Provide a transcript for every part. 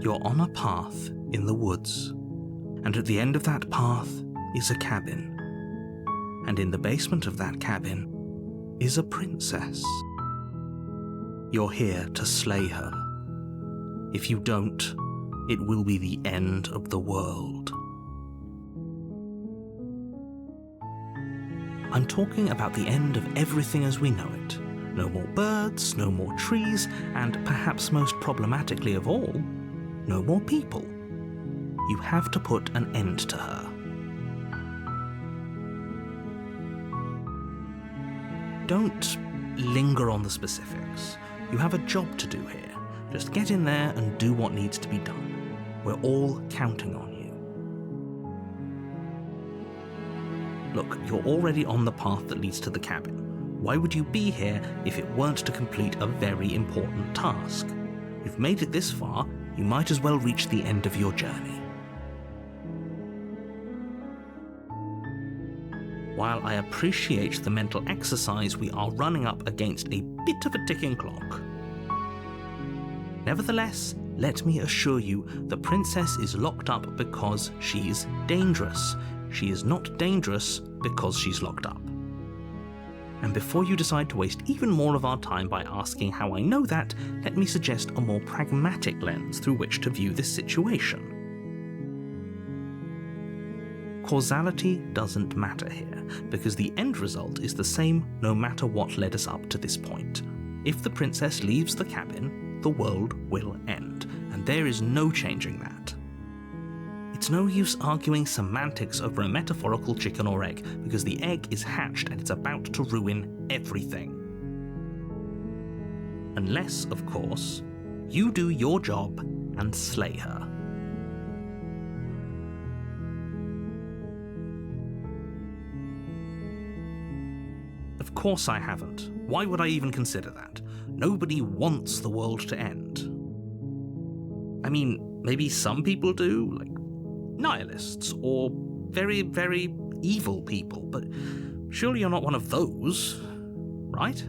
You're on a path in the woods, and at the end of that path is a cabin. And in the basement of that cabin is a princess. You're here to slay her. If you don't, it will be the end of the world. I'm talking about the end of everything as we know it. No more birds, no more trees, and perhaps most problematically of all, no more people. You have to put an end to her. Don't linger on the specifics. You have a job to do here. Just get in there and do what needs to be done. We're all counting on you. Look, you're already on the path that leads to the cabin. Why would you be here if it weren't to complete a very important task? You've made it this far, you might as well reach the end of your journey. While I appreciate the mental exercise, we are running up against a bit of a ticking clock. Nevertheless, let me assure you, the princess is locked up because she's dangerous. She is not dangerous because she's locked up. And before you decide to waste even more of our time by asking how I know that, let me suggest a more pragmatic lens through which to view this situation. Causality doesn't matter here, because the end result is the same no matter what led us up to this point. If the princess leaves the cabin, the world will end, and there is no changing that. It's no use arguing semantics over a metaphorical chicken or egg, because the egg is hatched and it's about to ruin everything. Unless, of course, you do your job and slay her. Of course I haven't. Why would I even consider that? Nobody wants the world to end. I mean, maybe some people do, like nihilists, or very, very evil people, but surely you're not one of those, right?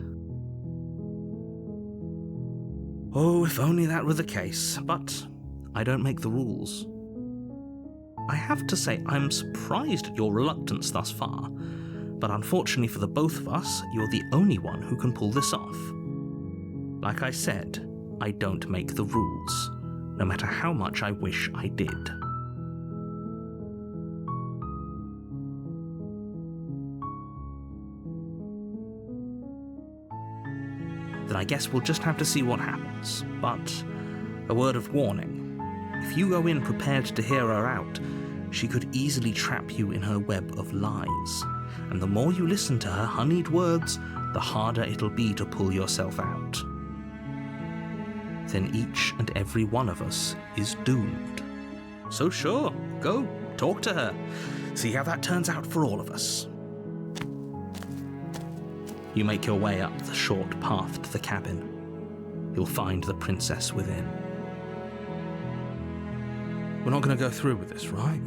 Oh, if only that were the case, but I don't make the rules. I have to say, I'm surprised at your reluctance thus far, but unfortunately for the both of us, you're the only one who can pull this off. Like I said, I don't make the rules, no matter how much I wish I did. Then I guess we'll just have to see what happens, but a word of warning. If you go in prepared to hear her out, she could easily trap you in her web of lies. And the more you listen to her honeyed words, the harder it'll be to pull yourself out. Then each and every one of us is doomed. So sure, go, talk to her. See how that turns out for all of us. You make your way up the short path to the cabin. You'll find the princess within. We're not going to go through with this, right?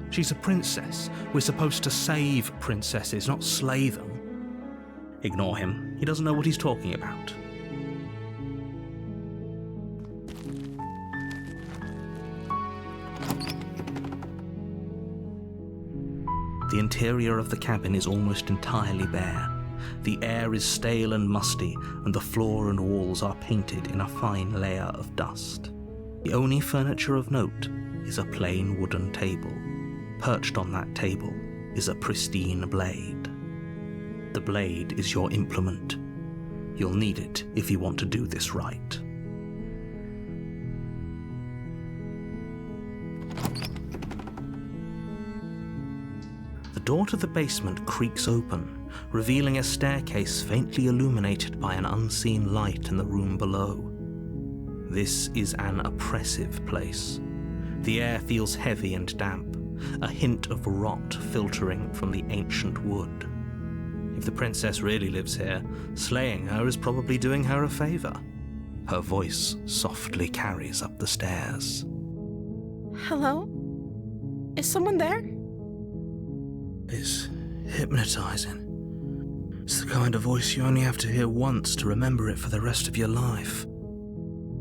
She's a princess. We're supposed to save princesses, not slay them. Ignore him. He doesn't know what he's talking about. The interior of the cabin is almost entirely bare. The air is stale and musty, and the floor and walls are painted in a fine layer of dust. The only furniture of note is a plain wooden table. Perched on that table is a pristine blade. The blade is your implement. You'll need it if you want to do this right. The door to the basement creaks open, revealing a staircase faintly illuminated by an unseen light in the room below. This is an oppressive place. The air feels heavy and damp, a hint of rot filtering from the ancient wood. If the princess really lives here, slaying her is probably doing her a favor. Her voice softly carries up the stairs. Hello? Is someone there? It's hypnotizing. It's the kind of voice you only have to hear once to remember it for the rest of your life.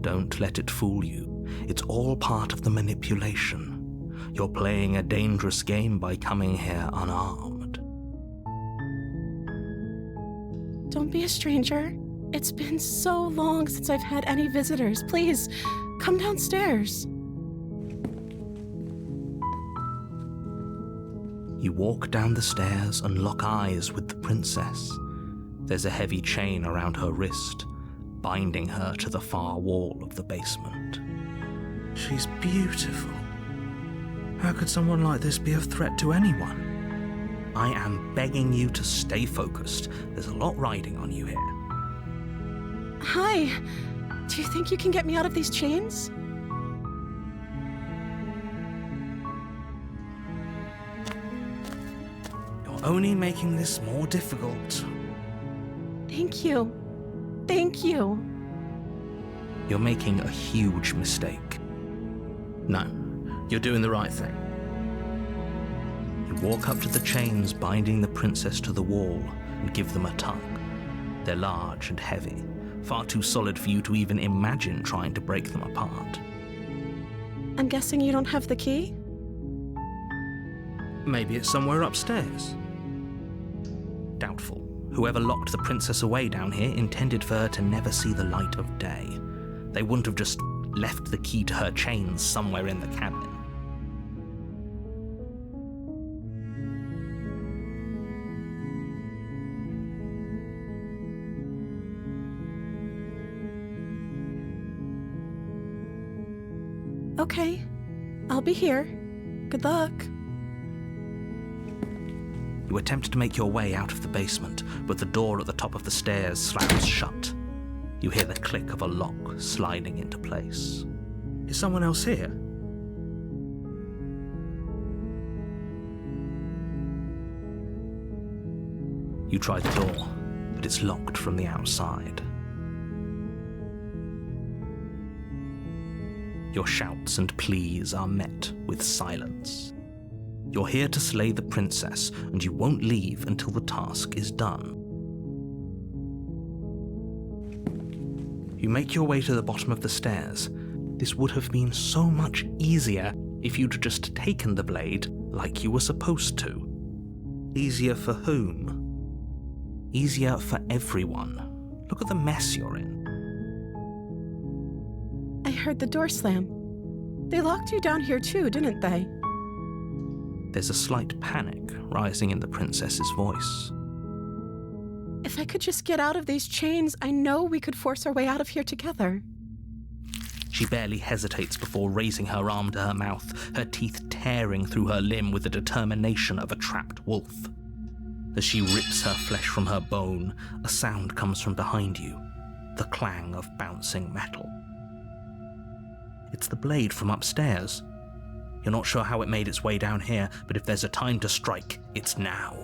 Don't let it fool you. It's all part of the manipulation. You're playing a dangerous game by coming here unarmed. Don't be a stranger. It's been so long since I've had any visitors. Please, come downstairs. You walk down the stairs and lock eyes with the princess. There's a heavy chain around her wrist, binding her to the far wall of the basement. She's beautiful. How could someone like this be a threat to anyone? I am begging you to stay focused. There's a lot riding on you here. Hi. Do you think you can get me out of these chains? You're only making this more difficult. Thank you. Thank you. You're making a huge mistake. No, you're doing the right thing. You walk up to the chains binding the princess to the wall and give them a tug. They're large and heavy, far too solid for you to even imagine trying to break them apart. I'm guessing you don't have the key? Maybe it's somewhere upstairs. Doubtful. Whoever locked the princess away down here intended for her to never see the light of day. They wouldn't have just left the key to her chains somewhere in the cabin. Okay, I'll be here. Good luck. You attempt to make your way out of the basement, but the door at the top of the stairs slams shut. You hear the click of a lock sliding into place. Is someone else here? You try the door, but it's locked from the outside. Your shouts and pleas are met with silence. You're here to slay the princess, and you won't leave until the task is done. You make your way to the bottom of the stairs. This would have been so much easier if you'd just taken the blade like you were supposed to. Easier for whom? Easier for everyone. Look at the mess you're in. I heard the door slam. They locked you down here too, didn't they? There's a slight panic rising in the princess's voice. If I could just get out of these chains, I know we could force our way out of here together. She barely hesitates before raising her arm to her mouth, her teeth tearing through her limb with the determination of a trapped wolf. As she rips her flesh from her bone, a sound comes from behind you, the clang of bouncing metal. It's the blade from upstairs. You're not sure how it made its way down here, but if there's a time to strike, it's now.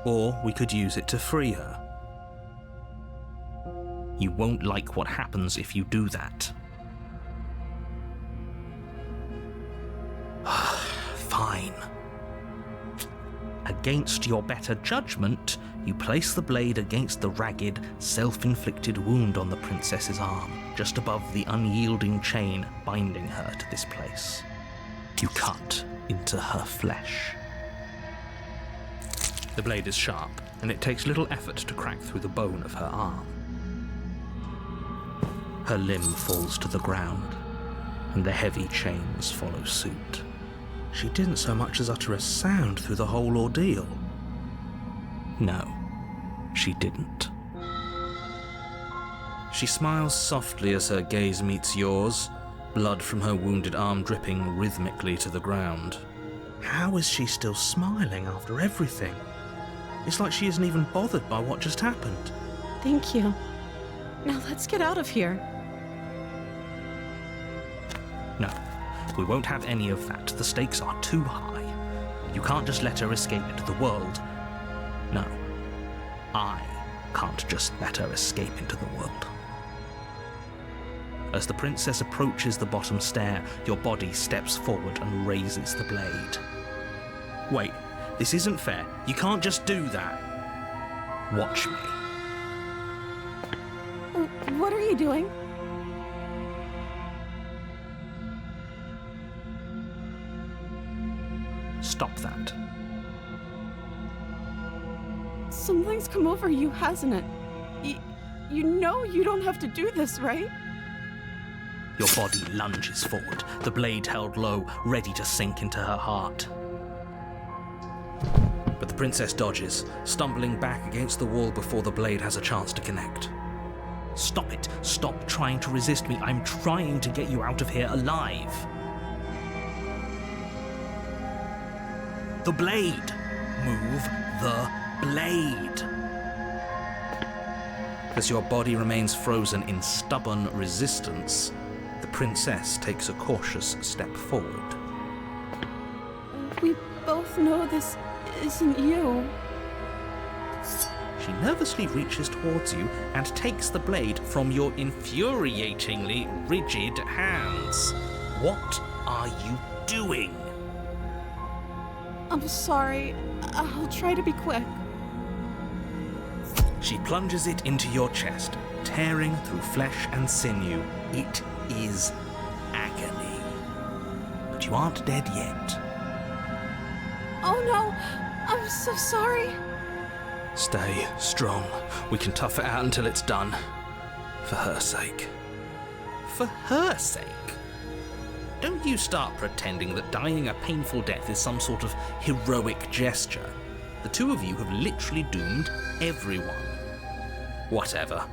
Or we could use it to free her. You won't like what happens if you do that. Fine. Against your better judgment, you place the blade against the ragged, self-inflicted wound on the princess's arm, just above the unyielding chain binding her to this place. You cut into her flesh. The blade is sharp, and it takes little effort to crack through the bone of her arm. Her limb falls to the ground, and the heavy chains follow suit. She didn't so much as utter a sound through the whole ordeal. No, she didn't. She smiles softly as her gaze meets yours, blood from her wounded arm dripping rhythmically to the ground. How is she still smiling after everything? It's like she isn't even bothered by what just happened. Thank you. Now let's get out of here. No, we won't have any of that. The stakes are too high. You can't just let her escape into the world. No, I can't just let her escape into the world. As the princess approaches the bottom stair, your body steps forward and raises the blade. Wait, this isn't fair. You can't just do that. Watch me. What are you doing? stop that. Something's come over you, hasn't it? You know you don't have to do this, right? Your body lunges forward, the blade held low, ready to sink into her heart. But the princess dodges, stumbling back against the wall before the blade has a chance to connect. Stop it. Stop trying to resist me. I'm trying to get you out of here alive. The blade. Move the blade. As your body remains frozen in stubborn resistance, the princess takes a cautious step forward. We both know this isn't you. She nervously reaches towards you and takes the blade from your infuriatingly rigid hands. What are you doing? I'm sorry. I'll try to be quick. She plunges it into your chest, tearing through flesh and sinew. It is agony. But you aren't dead yet. Oh no! I'm so sorry. Stay strong. We can tough it out until it's done. For her sake. For her sake? Don't you start pretending that dying a painful death is some sort of heroic gesture. The two of you have literally doomed everyone. Whatever.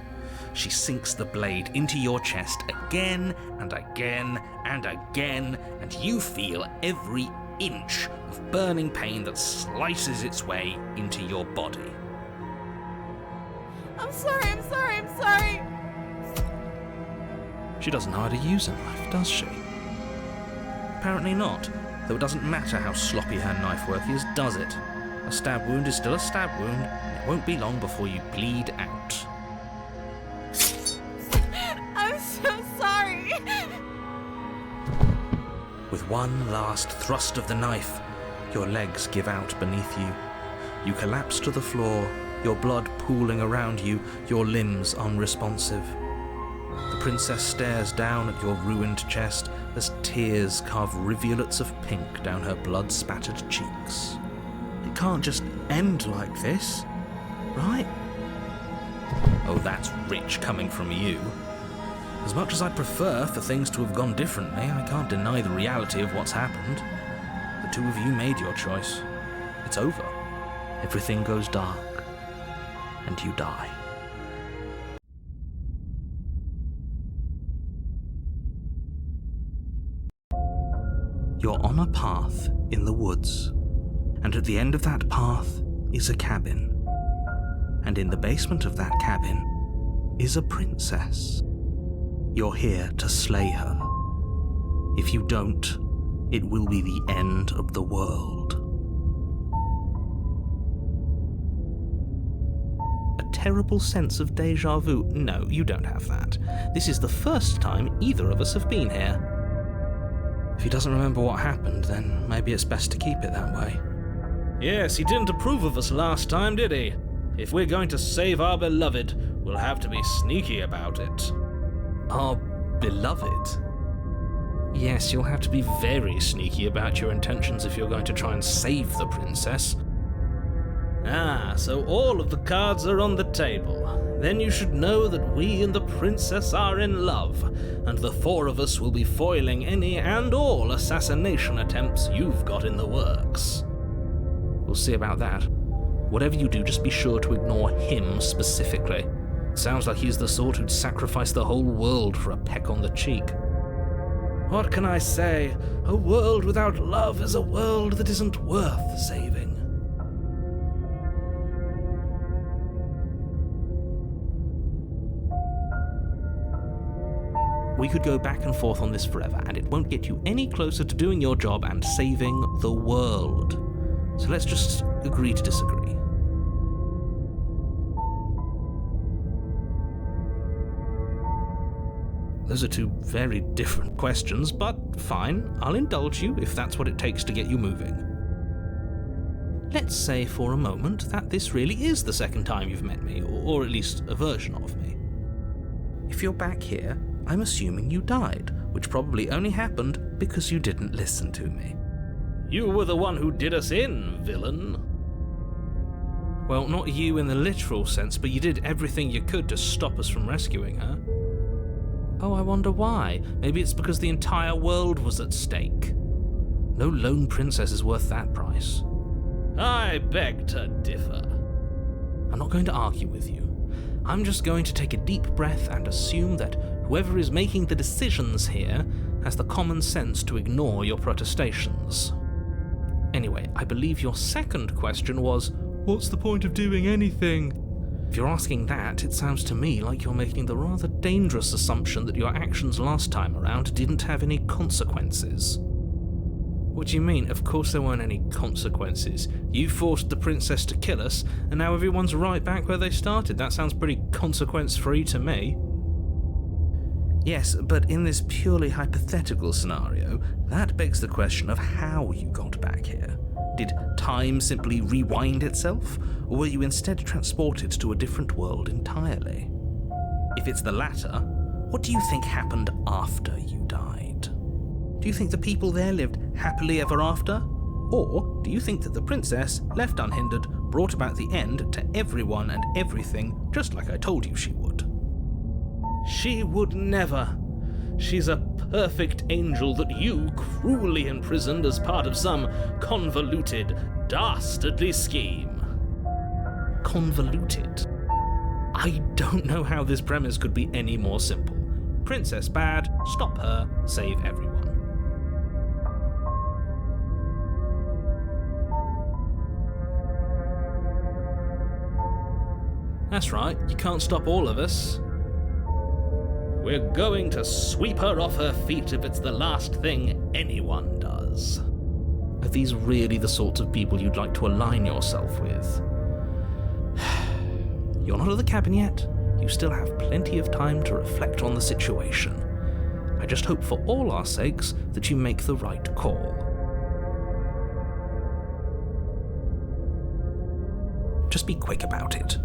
She sinks the blade into your chest again and again and again, and you feel every inch of burning pain that slices its way into your body. I'm sorry. She doesn't know how to use a knife, does she? Apparently not, though it doesn't matter how sloppy her knife work is, does it? A stab wound is still a stab wound, and it won't be long before you bleed out. I'm so sorry. With one last thrust of the knife, your legs give out beneath you. You collapse to the floor, your blood pooling around you, your limbs unresponsive. The princess stares down at your ruined chest as tears carve rivulets of pink down her blood-spattered cheeks. It can't just end like this, right? Oh, that's rich coming from you. As much as I'd prefer for things to have gone differently, I can't deny the reality of what's happened. The two of you made your choice. It's over. Everything goes dark, and you die. You're on a path in the woods, and at the end of that path is a cabin. And in the basement of that cabin is a princess. You're here to slay her. If you don't, it will be the end of the world. A terrible sense of déjà vu. No, you don't have that. This is the first time either of us have been here. If he doesn't remember what happened, then maybe it's best to keep it that way. Yes, he didn't approve of us last time, did he? If we're going to save our beloved, we'll have to be sneaky about it. Our beloved? Yes, you'll have to be very sneaky about your intentions if you're going to try and save the princess. Ah, so all of the cards are on the table. Then you should know that we and the princess are in love, and the four of us will be foiling any and all assassination attempts you've got in the works. We'll see about that. Whatever you do, just be sure to ignore him specifically. It sounds like he's the sort who'd sacrifice the whole world for a peck on the cheek. What can I say? A world without love is a world that isn't worth saving. We could go back and forth on this forever, and it won't get you any closer to doing your job and saving the world. So let's just agree to disagree. Those are two very different questions, but fine, I'll indulge you if that's what it takes to get you moving. Let's say for a moment that this really is the second time you've met me, or at least a version of me. If you're back here, I'm assuming you died, which probably only happened because you didn't listen to me. You were the one who did us in, villain. Well, not you in the literal sense, but you did everything you could to stop us from rescuing her. Oh, I wonder why. Maybe it's because the entire world was at stake. No lone princess is worth that price. I beg to differ. I'm not going to argue with you. I'm just going to take a deep breath and assume that whoever is making the decisions here has the common sense to ignore your protestations. Anyway, I believe your second question was, what's the point of doing anything? If you're asking that, it sounds to me like you're making the rather dangerous assumption that your actions last time around didn't have any consequences. What do you mean? Of course there weren't any consequences. You forced the princess to kill us, and now everyone's right back where they started. That sounds pretty consequence-free to me. Yes, but in this purely hypothetical scenario, that begs the question of how you got back here. Did time simply rewind itself, or were you instead transported to a different world entirely? If it's the latter, what do you think happened after you died? Do you think the people there lived happily ever after? Or do you think that the princess, left unhindered, brought about the end to everyone and everything, just like I told you she would? She would never. She's a perfect angel that you cruelly imprisoned as part of some convoluted, dastardly scheme. Convoluted? I don't know how this premise could be any more simple. Princess bad, stop her, save everyone. That's right, you can't stop all of us. We're going to sweep her off her feet if it's the last thing anyone does. Are these really the sorts of people you'd like to align yourself with? You're not at the cabin yet. You still have plenty of time to reflect on the situation. I just hope for all our sakes that you make the right call. Just be quick about it.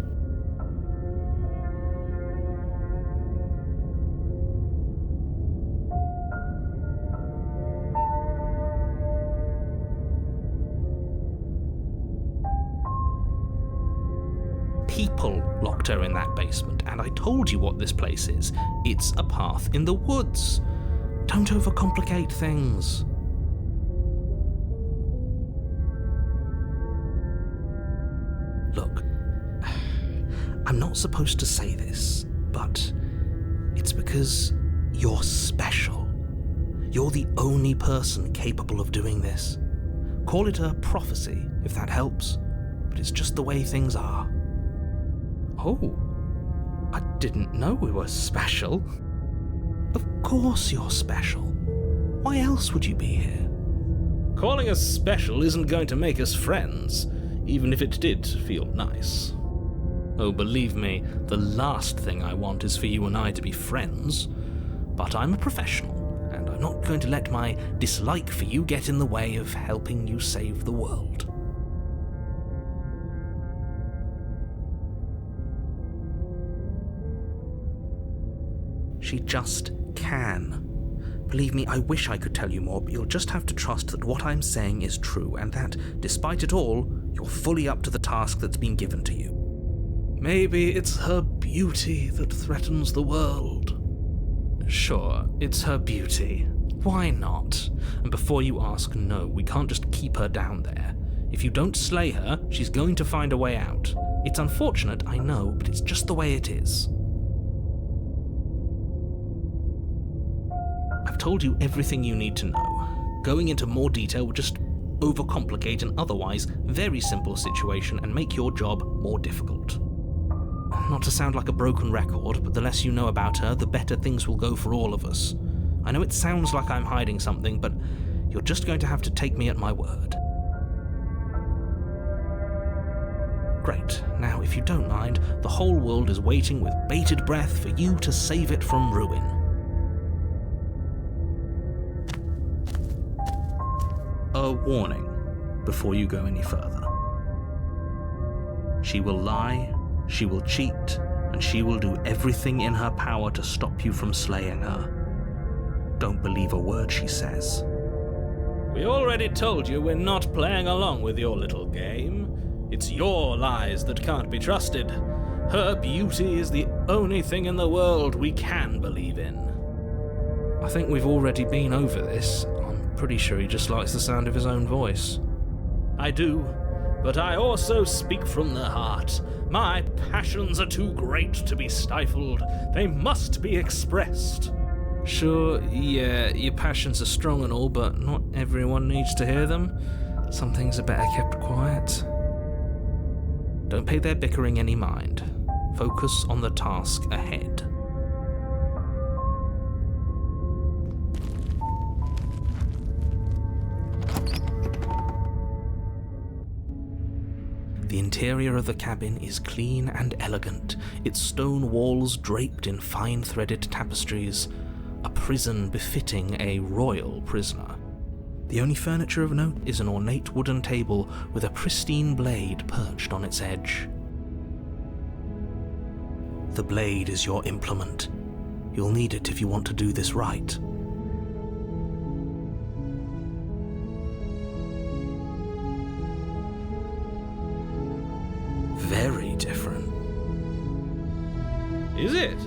People locked her in that basement, and I told you what this place is. It's a path in the woods. Don't overcomplicate things. Look, I'm not supposed to say this, but it's because you're special. You're the only person capable of doing this. Call it a prophecy, if that helps, but it's just the way things are. Oh, I didn't know we were special. Of course you're special. Why else would you be here? Calling us special isn't going to make us friends, even if it did feel nice. Oh, believe me, the last thing I want is for you and I to be friends. But I'm a professional, and I'm not going to let my dislike for you get in the way of helping you save the world. She just can. Believe me, I wish I could tell you more, but you'll just have to trust that what I'm saying is true, and that, despite it all, you're fully up to the task that's been given to you. Maybe it's her beauty that threatens the world. Sure, it's her beauty. Why not? And before you ask, no, we can't just keep her down there. If you don't slay her, she's going to find a way out. It's unfortunate, I know, but it's just the way it is. I've told you everything you need to know. Going into more detail would just overcomplicate an otherwise very simple situation and make your job more difficult. Not to sound like a broken record, but the less you know about her, the better things will go for all of us. I know it sounds like I'm hiding something, but you're just going to have to take me at my word. Great. Now, if you don't mind, the whole world is waiting with bated breath for you to save it from ruin. A warning before you go any further. She will lie, she will cheat, and she will do everything in her power to stop you from slaying her. Don't believe a word she says. We already told you we're not playing along with your little game. It's your lies that can't be trusted. Her beauty is the only thing in the world we can believe in. I think we've already been over this. I'm pretty sure he just likes the sound of his own voice. I do, but I also speak from the heart. My passions are too great to be stifled. They must be expressed. Sure, yeah, your passions are strong and all, but not everyone needs to hear them. Some things are better kept quiet. Don't pay their bickering any mind. Focus on the task ahead. The interior of the cabin is clean and elegant, its stone walls draped in fine-threaded tapestries, a prison befitting a royal prisoner. The only furniture of note is an ornate wooden table with a pristine blade perched on its edge. The blade is your implement. You'll need it if you want to do this right. Very different. Is it?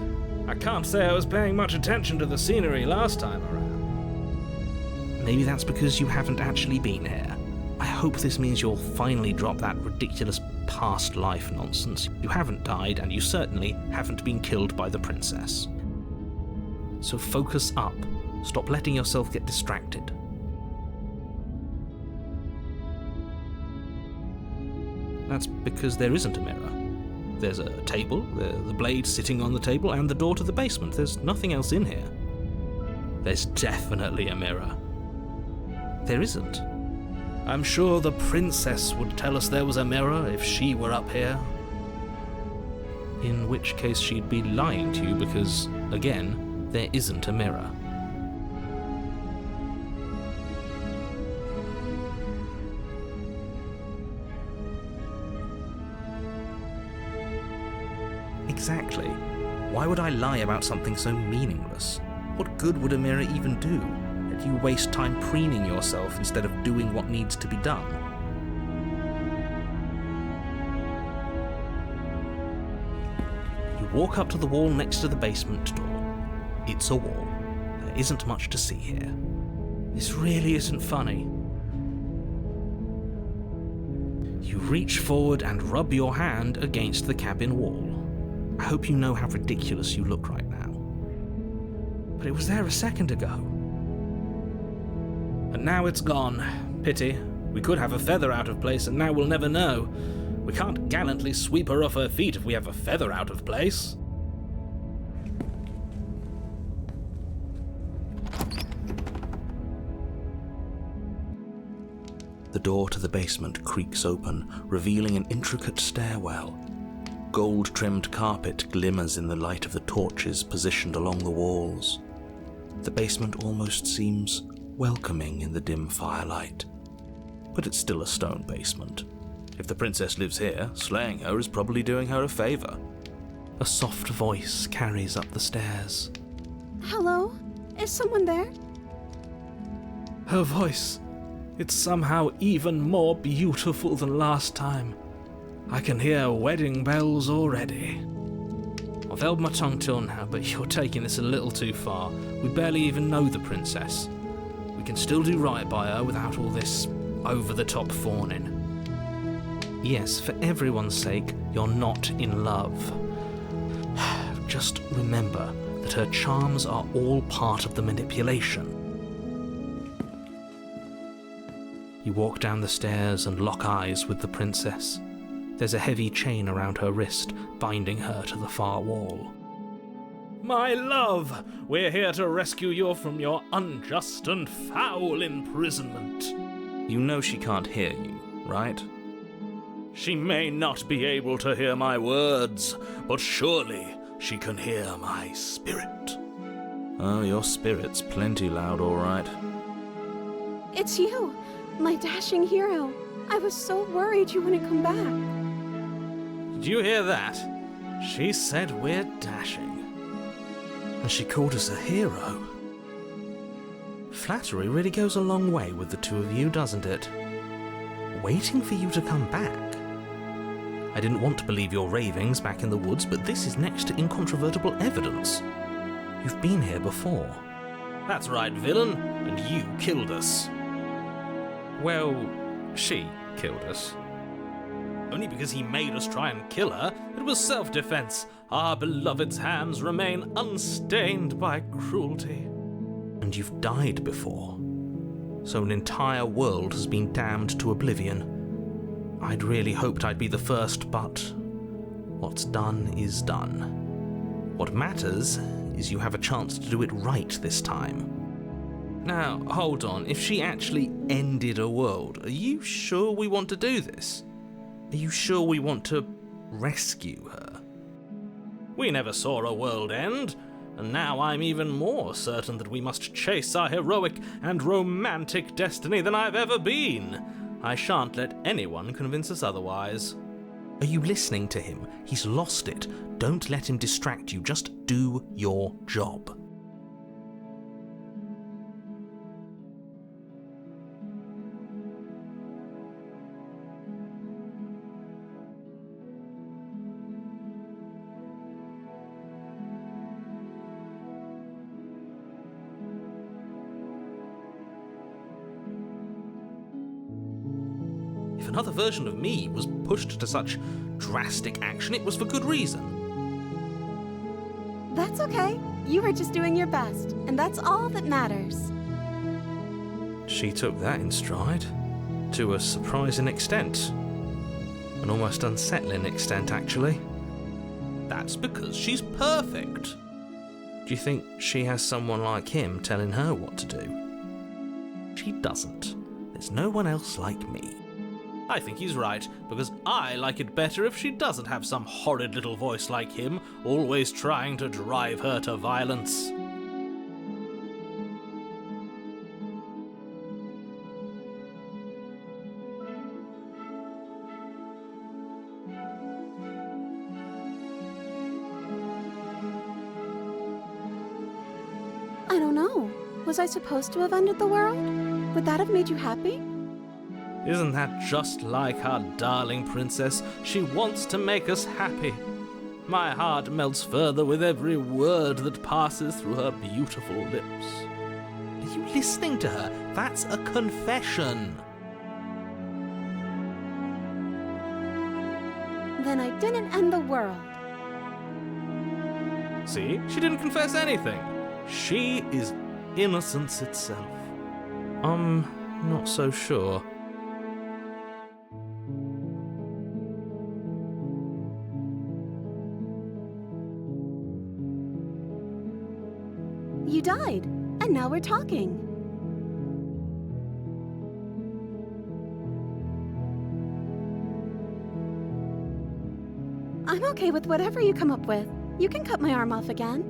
I can't say I was paying much attention to the scenery last time around. Maybe that's because you haven't actually been here. I hope this means you'll finally drop that ridiculous past life nonsense. You haven't died, and you certainly haven't been killed by the princess. So focus up. Stop letting yourself get distracted. That's because there isn't a mirror. There's a table, the blade sitting on the table, and the door to the basement. There's nothing else in here. There's definitely a mirror. There isn't. I'm sure the princess would tell us there was a mirror if she were up here. In which case she'd be lying to you because, again, there isn't a mirror. Exactly. Why would I lie about something so meaningless? What good would a mirror even do? Let you waste time preening yourself instead of doing what needs to be done. You walk up to the wall next to the basement door. It's a wall. There isn't much to see here. This really isn't funny. You reach forward and rub your hand against the cabin wall. I hope you know how ridiculous you look right now. But it was there a second ago. And now it's gone. Pity. We could have a feather out of place, and now we'll never know. We can't gallantly sweep her off her feet if we have a feather out of place. The door to the basement creaks open, revealing an intricate stairwell. Gold-trimmed carpet glimmers in the light of the torches positioned along the walls. The basement almost seems welcoming in the dim firelight. But it's still a stone basement. If the princess lives here, slaying her is probably doing her a favor. A soft voice carries up the stairs. Hello? Is someone there? Her voice. It's somehow even more beautiful than last time. I can hear wedding bells already. I've held my tongue till now, but you're taking this a little too far. We barely even know the princess. We can still do right by her without all this over-the-top fawning. Yes, for everyone's sake, you're not in love. Just remember that her charms are all part of the manipulation. You walk down the stairs and lock eyes with the princess. There's a heavy chain around her wrist, binding her to the far wall. My love, we're here to rescue you from your unjust and foul imprisonment. You know she can't hear you, right? She may not be able to hear my words, but surely she can hear my spirit. Oh, your spirit's plenty loud, all right. It's you, my dashing hero. I was so worried you wouldn't come back. Did you hear that? She said we're dashing. And she called us a hero. Flattery really goes a long way with the two of you, doesn't it? Waiting for you to come back. I didn't want to believe your ravings back in the woods, but this is next to incontrovertible evidence. You've been here before. That's right, villain, and you killed us. Well, she killed us. Only because he made us try and kill her. It was self-defense. Our beloved's hands remain unstained by cruelty. And you've died before. So an entire world has been damned to oblivion. I'd really hoped I'd be the first, but what's done is done. What matters is you have a chance to do it right this time. Now, hold on. If she actually ended a world, are you sure we want to do this? Are you sure we want to rescue her? We never saw a world end, and now I'm even more certain that we must chase our heroic and romantic destiny than I've ever been. I shan't let anyone convince us otherwise. Are you listening to him? He's lost it. Don't let him distract you. Just do your job. If another version of me was pushed to such drastic action, it was for good reason. That's okay. You were just doing your best, and that's all that matters. She took that in stride, to a surprising extent. An almost unsettling extent, actually. That's because she's perfect. Do you think she has someone like him telling her what to do? She doesn't. There's no one else like me. I think he's right, because I like it better if she doesn't have some horrid little voice like him, always trying to drive her to violence. I don't know. Was I supposed to have ended the world? Would that have made you happy? Isn't that just like our darling princess? She wants to make us happy. My heart melts further with every word that passes through her beautiful lips. Are you listening to her? That's a confession. Then I didn't end the world. See? She didn't confess anything. She is innocence itself. I'm not so sure. You died, and now we're talking. I'm okay with whatever you come up with. You can cut my arm off again.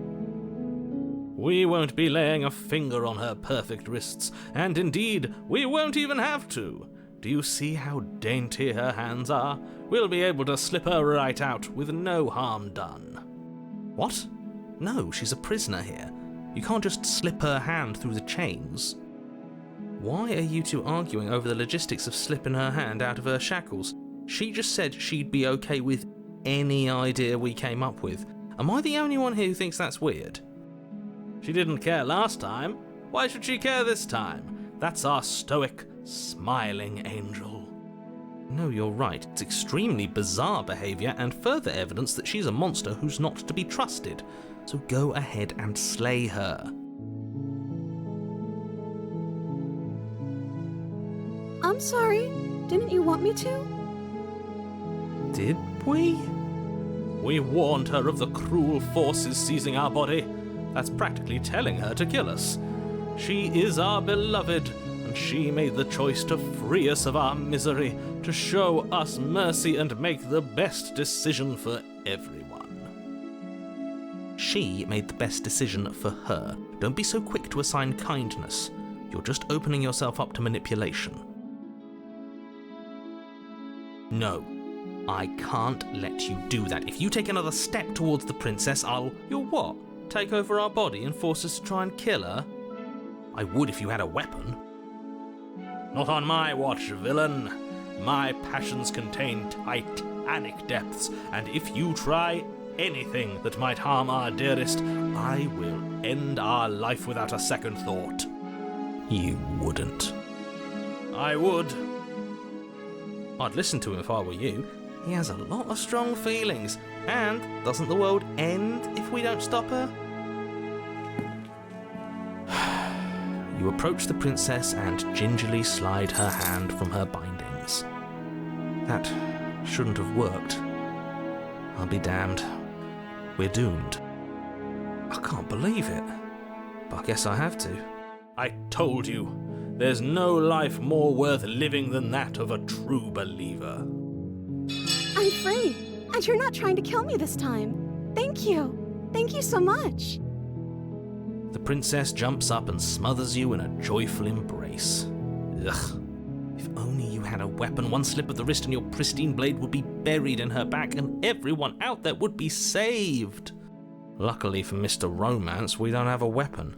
We won't be laying a finger on her perfect wrists, and indeed, we won't even have to. Do you see how dainty her hands are? We'll be able to slip her right out with no harm done. What? No, she's a prisoner here. You can't just slip her hand through the chains. Why are you two arguing over the logistics of slipping her hand out of her shackles? She just said she'd be okay with any idea we came up with. Am I the only one here who thinks that's weird? She didn't care last time. Why should she care this time? That's our stoic, smiling angel. No, you're right. It's extremely bizarre behaviour and further evidence that she's a monster who's not to be trusted. So go ahead and slay her. I'm sorry. Didn't you want me to? Did we? We warned her of the cruel forces seizing our body. That's practically telling her to kill us. She is our beloved, and she made the choice to free us of our misery, to show us mercy and make the best decision for everyone. She made the best decision for her. Don't be so quick to assign kindness. You're just opening yourself up to manipulation. No, I can't let you do that. If you take another step towards the princess, You'll what? Take over our body and force us to try and kill her? I would if you had a weapon. Not on my watch, villain. My passions contain titanic depths, and if you try anything that might harm our dearest, I will end our life without a second thought. You wouldn't. I would. I'd listen to him if I were you. He has a lot of strong feelings. And doesn't the world end if we don't stop her? You approach the princess and gingerly slide her hand from her bindings. That shouldn't have worked. I'll be damned. We're doomed. I can't believe it. But I guess I have to. I told you. There's no life more worth living than that of a true believer. I'm free, and you're not trying to kill me this time. Thank you. Thank you so much. The princess jumps up and smothers you in a joyful embrace. Ugh. If only you had a weapon, one slip of the wrist and your pristine blade would be buried in her back and everyone out there would be saved. Luckily for Mr. Romance, we don't have a weapon.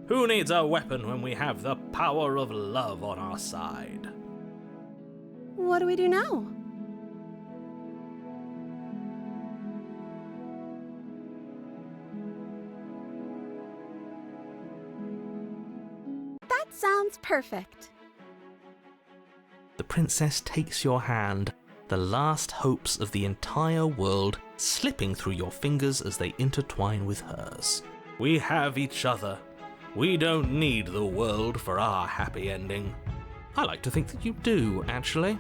Who needs a weapon when we have the power of love on our side? What do we do now? That sounds perfect. The princess takes your hand, the last hopes of the entire world slipping through your fingers as they intertwine with hers. We have each other. We don't need the world for our happy ending. I like to think that you do, actually.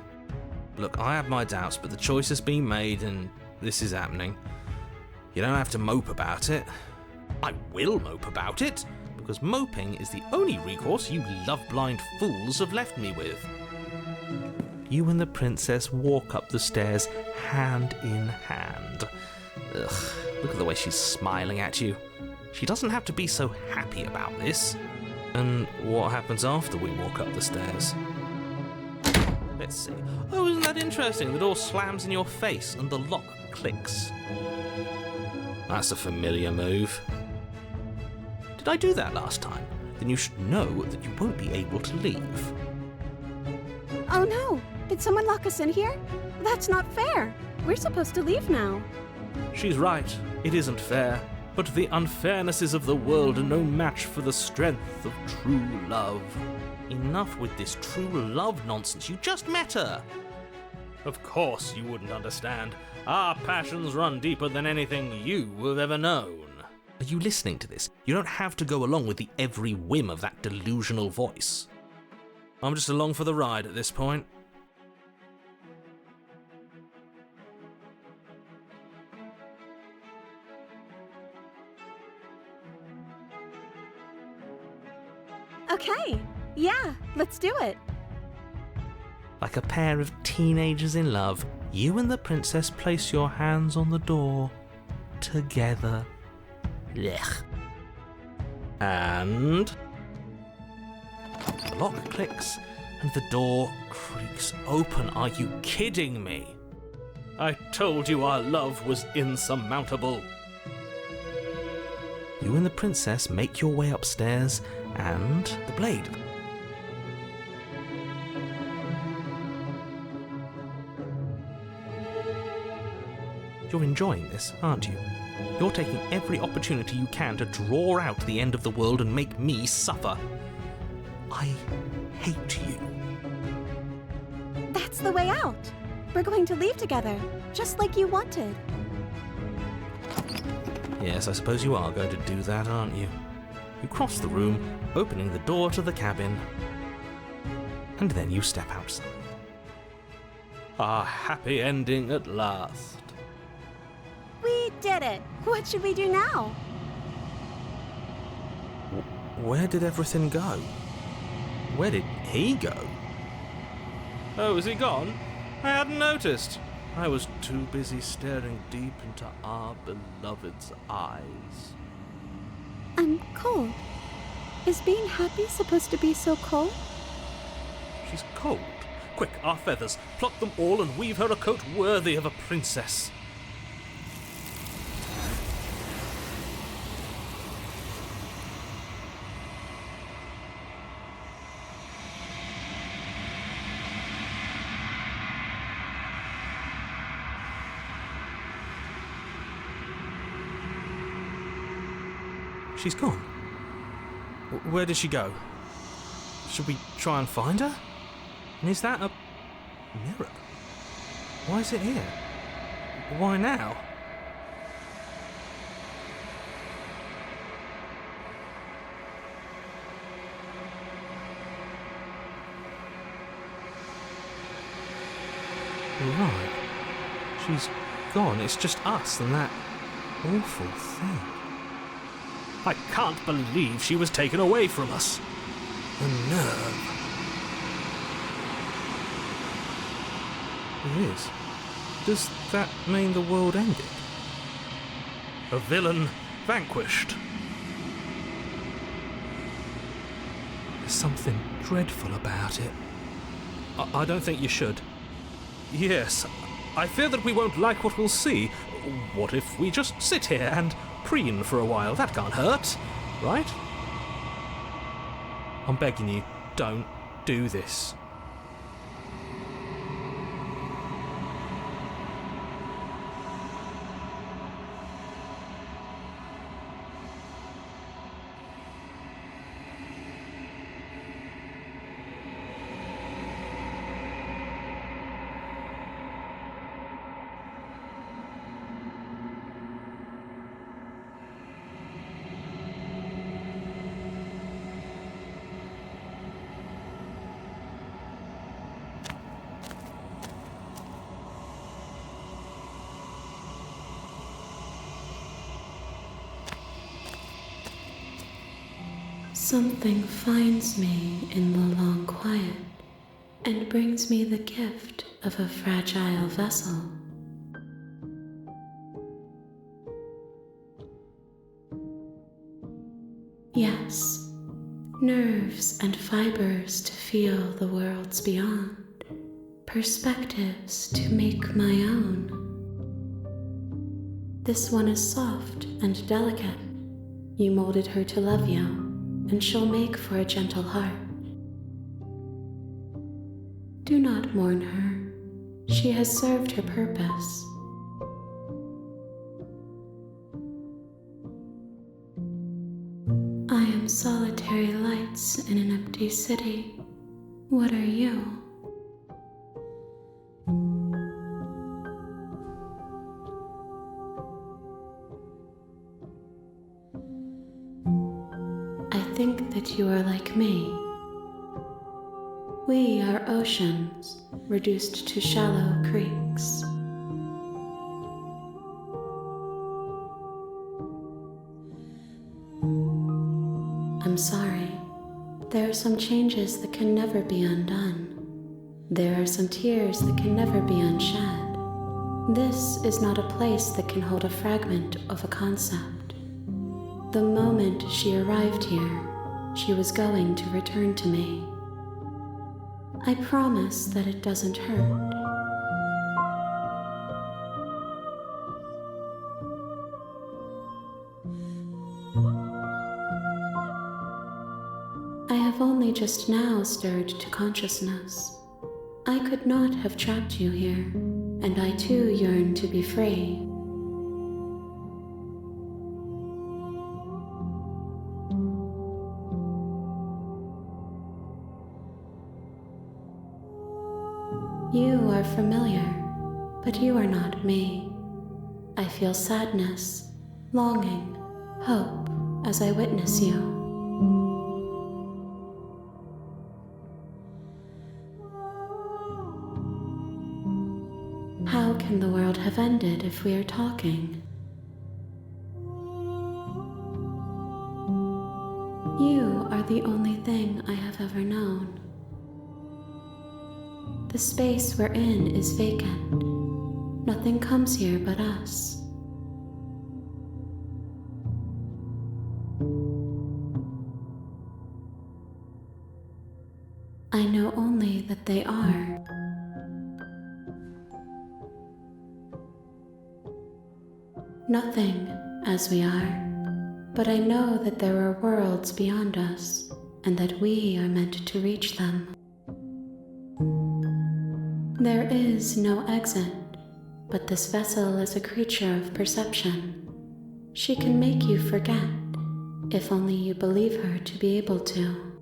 Look, I have my doubts, but the choice has been made and this is happening. You don't have to mope about it. I will mope about it, because moping is the only recourse you love-blind fools have left me with. You and the princess walk up the stairs, hand in hand. Ugh, look at the way she's smiling at you. She doesn't have to be so happy about this. And what happens after we walk up the stairs? Let's see. Oh, isn't that interesting? The door slams in your face and the lock clicks. That's a familiar move. Did I do that last time? Then you should know that you won't be able to leave. Oh no! Did someone lock us in here? That's not fair. We're supposed to leave now. She's right. It isn't fair. But the unfairnesses of the world are no match for the strength of true love. Enough with this true love nonsense. You just met her. Of course you wouldn't understand. Our passions run deeper than anything you have ever known. Are you listening to this? You don't have to go along with the every whim of that delusional voice. I'm just along for the ride at this point. Okay, yeah, let's do it. Like a pair of teenagers in love, you and the princess place your hands on the door together. Blech. And the lock clicks and the door creaks open. Are you kidding me? I told you our love was insurmountable. You and the princess make your way upstairs and the blade. You're enjoying this, aren't you? You're taking every opportunity you can to draw out the end of the world and make me suffer. I hate you. That's the way out. We're going to leave together, just like you wanted. Yes, I suppose you are going to do that, aren't you? You cross the room, opening the door to the cabin, and then you step outside. Our happy ending at last. We did it. What should we do now? Where did everything go? Where did he go? Oh, is he gone? I hadn't noticed. I was too busy staring deep into our beloved's eyes. I'm cold. Is being happy supposed to be so cold? She's cold. Quick, our feathers. Pluck them all and weave her a coat worthy of a princess. She's gone. Where did she go? Should we try and find her? And is that a mirror? Why is it here? Why now? Right. She's gone. It's just us and that awful thing. I can't believe she was taken away from us. The nerve. It is. Does that mean the world ended? A villain vanquished. There's something dreadful about it. I don't think you should. Yes, I fear that we won't like what we'll see. What if we just sit here and preen for a while? That can't hurt, right? I'm begging you, don't do this. Something finds me in the long quiet and brings me the gift of a fragile vessel. Yes, nerves and fibers to feel the worlds beyond, perspectives to make my own. This one is soft and delicate. You molded her to love you, and she'll make for a gentle heart. Do not mourn her. She has served her purpose. I am solitary lights in an empty city. What are you? I think that you are like me. We are oceans reduced to shallow creeks. I'm sorry. There are some changes that can never be undone. There are some tears that can never be unshed. This is not a place that can hold a fragment of a concept. The moment she arrived here, she was going to return to me. I promise that it doesn't hurt. I have only just now stirred to consciousness. I could not have trapped you here, and I too yearn to be free. You are familiar, but you are not me. I feel sadness, longing, hope as I witness you. How can the world have ended if we are talking? You are the only thing I have ever known. The space we're in is vacant. Nothing comes here but us. I know only that they are. Nothing as we are, but I know that there are worlds beyond us, and that we are meant to reach them. There is no exit, but this vessel is a creature of perception. She can make you forget, if only you believe her to be able to.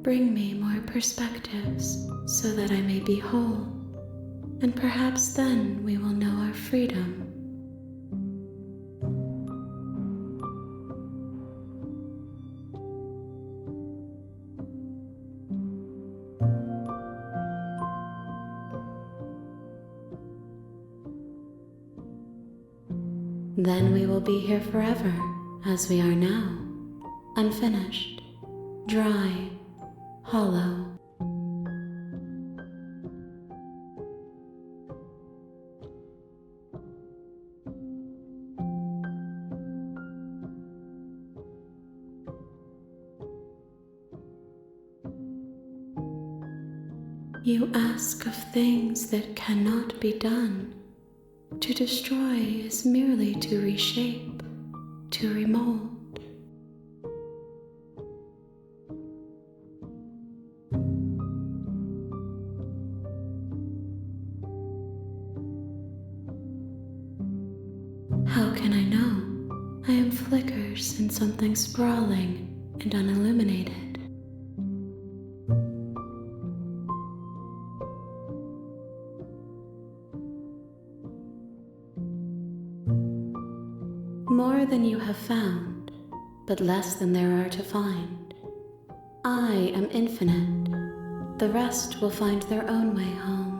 Bring me more perspectives so that I may be whole, and perhaps then we will know our freedom. Then we will be here forever, as we are now, unfinished, dry, hollow. You ask of things that cannot be done. To destroy is merely to reshape, to remold. How can I know? I am flickers in something sprawling and unilluminated. More than you have found, but less than there are to find. I am infinite. The rest will find their own way home.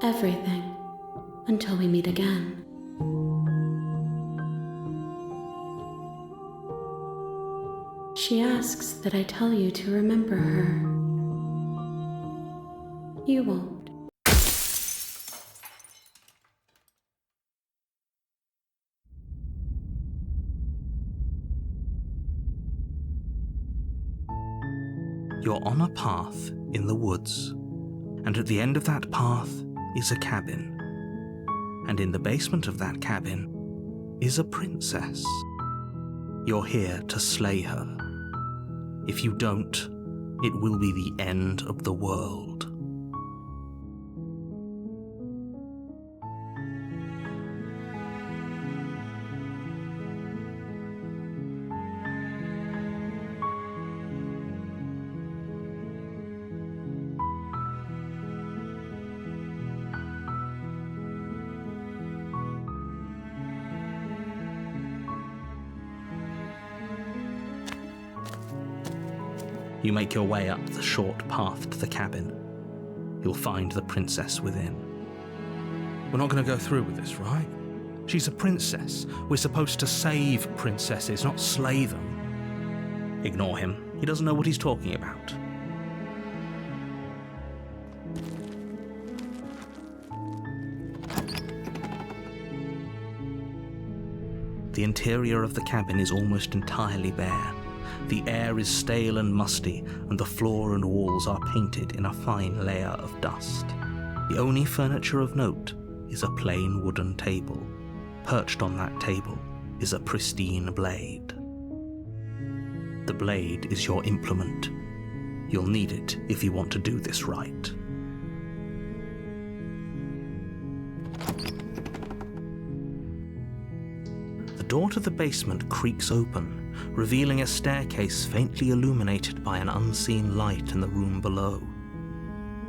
Everything, until we meet again. She asks that I tell you to remember her. You won't. You're on a path in the woods, and at the end of that path is a cabin. And in the basement of that cabin is a princess. You're here to slay her. If you don't, it will be the end of the world. You make your way up the short path to the cabin. You'll find the princess within. We're not going to go through with this, right? She's a princess. We're supposed to save princesses, not slay them. Ignore him. He doesn't know what he's talking about. The interior of the cabin is almost entirely bare. The air is stale and musty, and the floor and walls are painted in a fine layer of dust. The only furniture of note is a plain wooden table. Perched on that table is a pristine blade. The blade is your implement. You'll need it if you want to do this right. The door to the basement creaks open, revealing a staircase faintly illuminated by an unseen light in the room below.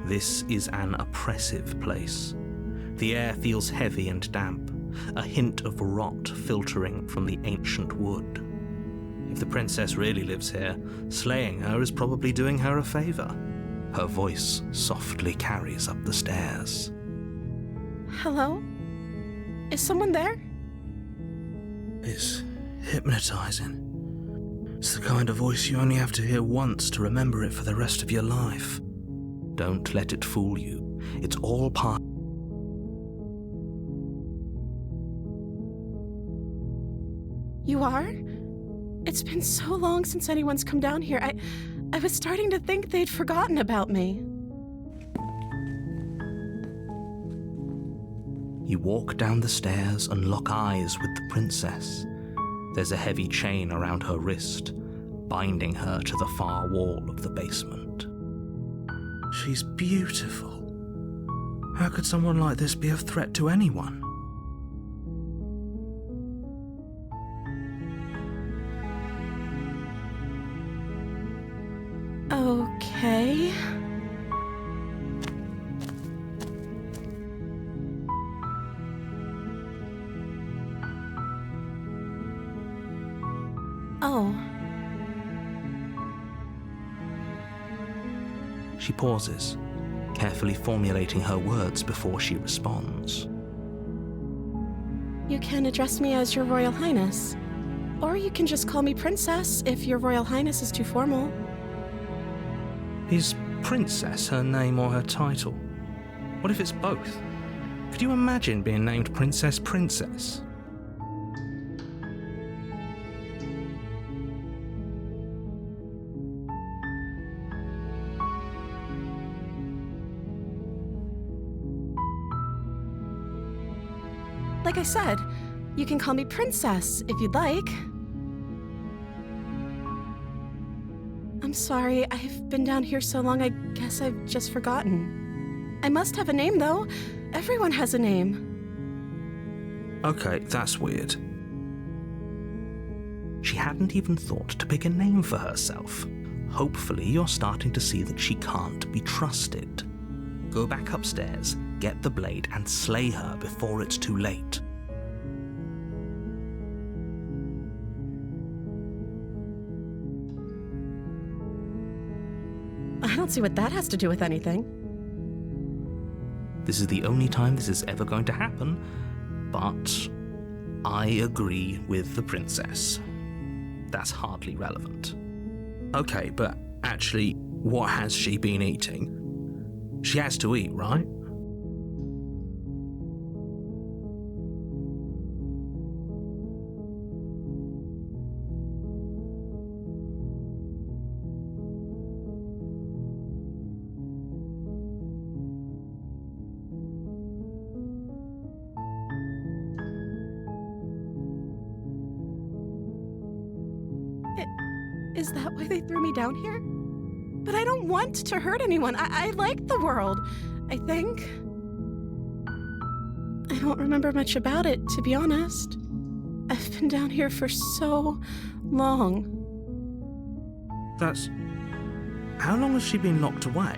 This is an oppressive place. The air feels heavy and damp, a hint of rot filtering from the ancient wood. If the princess really lives here, slaying her is probably doing her a favor. Her voice softly carries up the stairs. Hello? Is someone there? It's hypnotizing. It's the kind of voice you only have to hear once to remember it for the rest of your life. Don't let it fool you. It's all part. You are? It's been so long since anyone's come down here. I was starting to think they'd forgotten about me. You walk down the stairs and lock eyes with the princess. There's a heavy chain around her wrist, binding her to the far wall of the basement. She's beautiful. How could someone like this be a threat to anyone? Okay. Oh. She pauses, carefully formulating her words before she responds. You can address me as Your Royal Highness. Or you can just call me Princess if Your Royal Highness is too formal. Is Princess her name or her title? What if it's both? Could you imagine being named Princess Princess? Like I said, you can call me Princess if you'd like. I'm sorry, I've been down here so long, I guess I've just forgotten. I must have a name, though. Everyone has a name. Okay, that's weird. She hadn't even thought to pick a name for herself. Hopefully you're starting to see that she can't be trusted. Go back upstairs, get the blade, and slay her before it's too late. I don't see what that has to do with anything. This is the only time this is ever going to happen, but I agree with the princess. That's hardly relevant. Okay, but actually, what has she been eating? She has to eat, right? Is that why they threw me down here? But I don't want to hurt anyone. I like the world, I think. I don't remember much about it, to be honest. I've been down here for so long. That's... How long has she been locked away?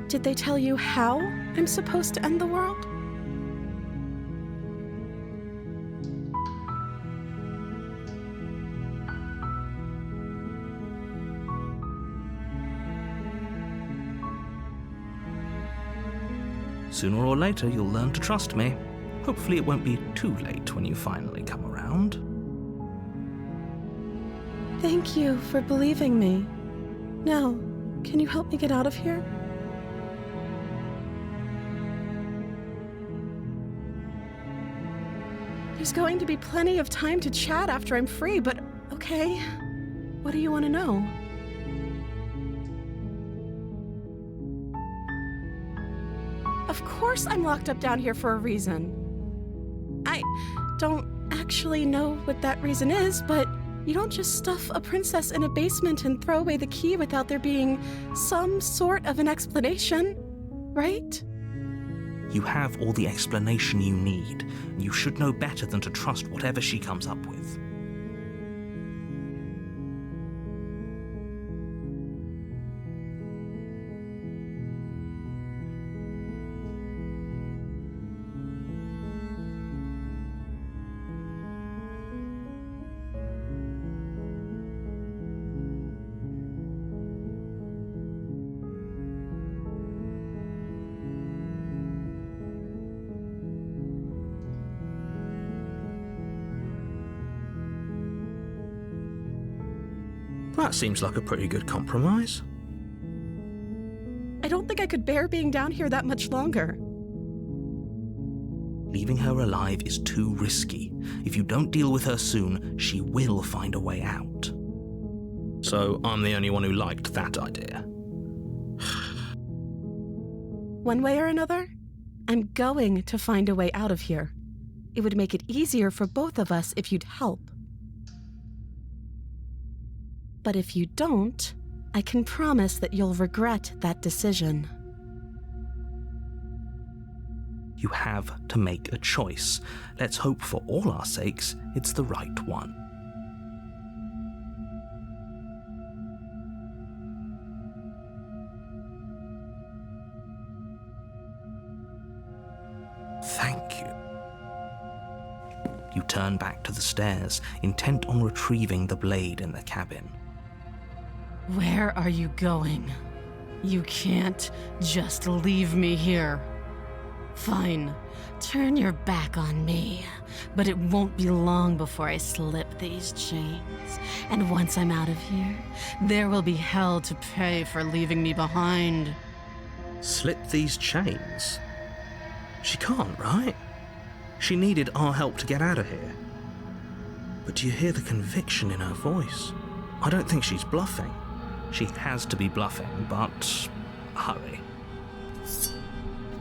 Did they tell you how I'm supposed to end the world? Sooner or later, you'll learn to trust me. Hopefully it won't be too late when you finally come around. Thank you for believing me. Now, can you help me get out of here? There's going to be plenty of time to chat after I'm free, but okay. What do you want to know? Of course I'm locked up down here for a reason. I don't actually know what that reason is, but you don't just stuff a princess in a basement and throw away the key without there being some sort of an explanation, right? You have all the explanation you need, and you should know better than to trust whatever she comes up with. That seems like a pretty good compromise. I don't think I could bear being down here that much longer. Leaving her alive is too risky. If you don't deal with her soon, she will find a way out. So I'm the only one who liked that idea. One way or another, I'm going to find a way out of here. It would make it easier for both of us if you'd help. But if you don't, I can promise that you'll regret that decision. You have to make a choice. Let's hope for all our sakes it's the right one. Thank you. You turn back to the stairs, intent on retrieving the blade in the cabin. Where are you going? You can't just leave me here. Fine, turn your back on me, but it won't be long before I slip these chains. And once I'm out of here, there will be hell to pay for leaving me behind. Slip these chains? She can't, right? She needed our help to get out of here. But do you hear the conviction in her voice? I don't think she's bluffing. She has to be bluffing, but hurry.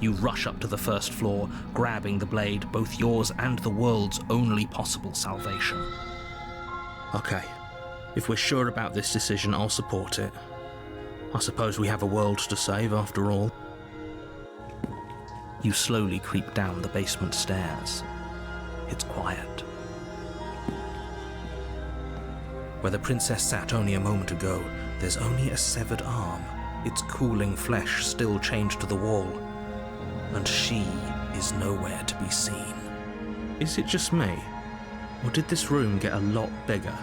You rush up to the first floor, grabbing the blade, both yours and the world's only possible salvation. Okay, if we're sure about this decision, I'll support it. I suppose we have a world to save after all. You slowly creep down the basement stairs. It's quiet. Where the princess sat only a moment ago, there's only a severed arm, its cooling flesh still chained to the wall. And she is nowhere to be seen. Is it just me? Or did this room get a lot bigger?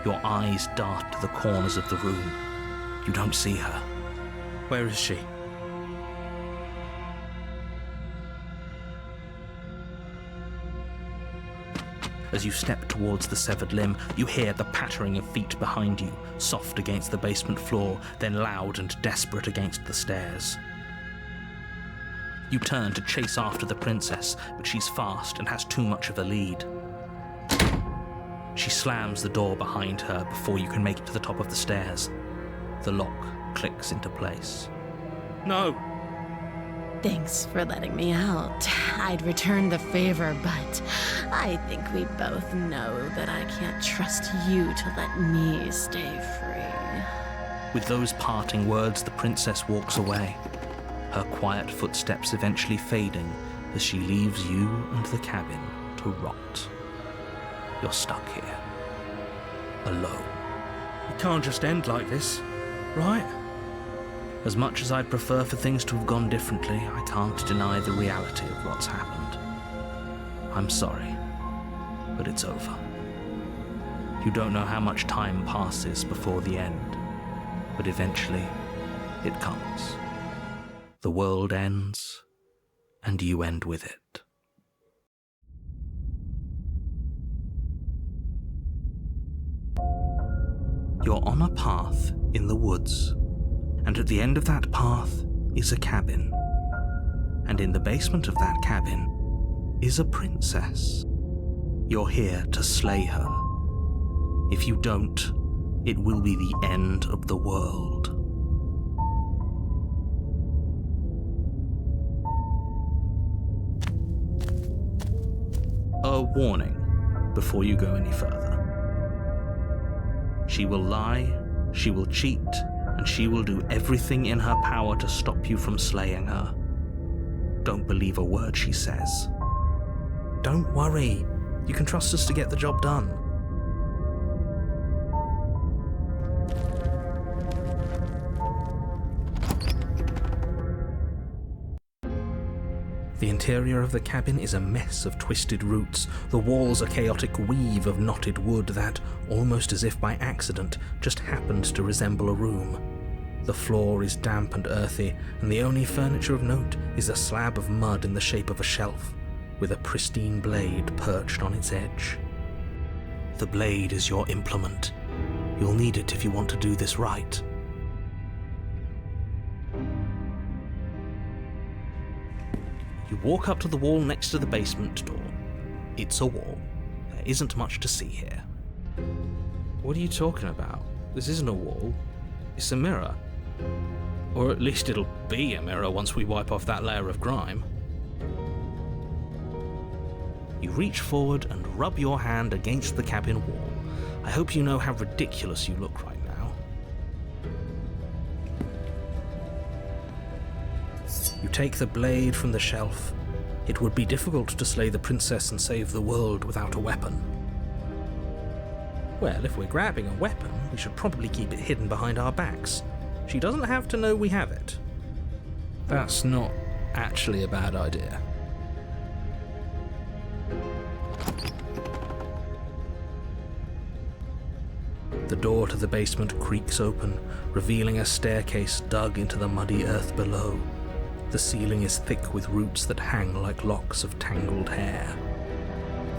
Your eyes dart to the corners of the room. You don't see her. Where is she? As you step towards the severed limb, you hear the pattering of feet behind you, soft against the basement floor, then loud and desperate against the stairs. You turn to chase after the princess, but she's fast and has too much of a lead. She slams the door behind her before you can make it to the top of the stairs. The lock clicks into place. No! Thanks for letting me out. I'd return the favor, but I think we both know that I can't trust you to let me stay free. With those parting words, the princess walks away, her quiet footsteps eventually fading as she leaves you and the cabin to rot. You're stuck here, alone. It can't just end like this, right? As much as I'd prefer for things to have gone differently, I can't deny the reality of what's happened. I'm sorry, but it's over. You don't know how much time passes before the end, but eventually it comes. The world ends, and you end with it. You're on a path in the woods, and at the end of that path is a cabin. And in the basement of that cabin is a princess. You're here to slay her. If you don't, it will be the end of the world. A warning before you go any further. She will lie, she will cheat, and she will do everything in her power to stop you from slaying her. Don't believe a word she says. Don't worry, you can trust us to get the job done. The interior of the cabin is a mess of twisted roots. The walls a chaotic weave of knotted wood that, almost as if by accident, just happened to resemble a room. The floor is damp and earthy, and the only furniture of note is a slab of mud in the shape of a shelf, with a pristine blade perched on its edge. The blade is your implement. You'll need it if you want to do this right. You walk up to the wall next to the basement door. It's a wall. There isn't much to see here. What are you talking about? This isn't a wall. It's a mirror. Or at least it'll be a mirror once we wipe off that layer of grime. You reach forward and rub your hand against the cabin wall. I hope you know how ridiculous you look right now. You take the blade from the shelf. It would be difficult to slay the princess and save the world without a weapon. Well, if we're grabbing a weapon, we should probably keep it hidden behind our backs. She doesn't have to know we have it. That's not actually a bad idea. The door to the basement creaks open, revealing a staircase dug into the muddy earth below. The ceiling is thick with roots that hang like locks of tangled hair.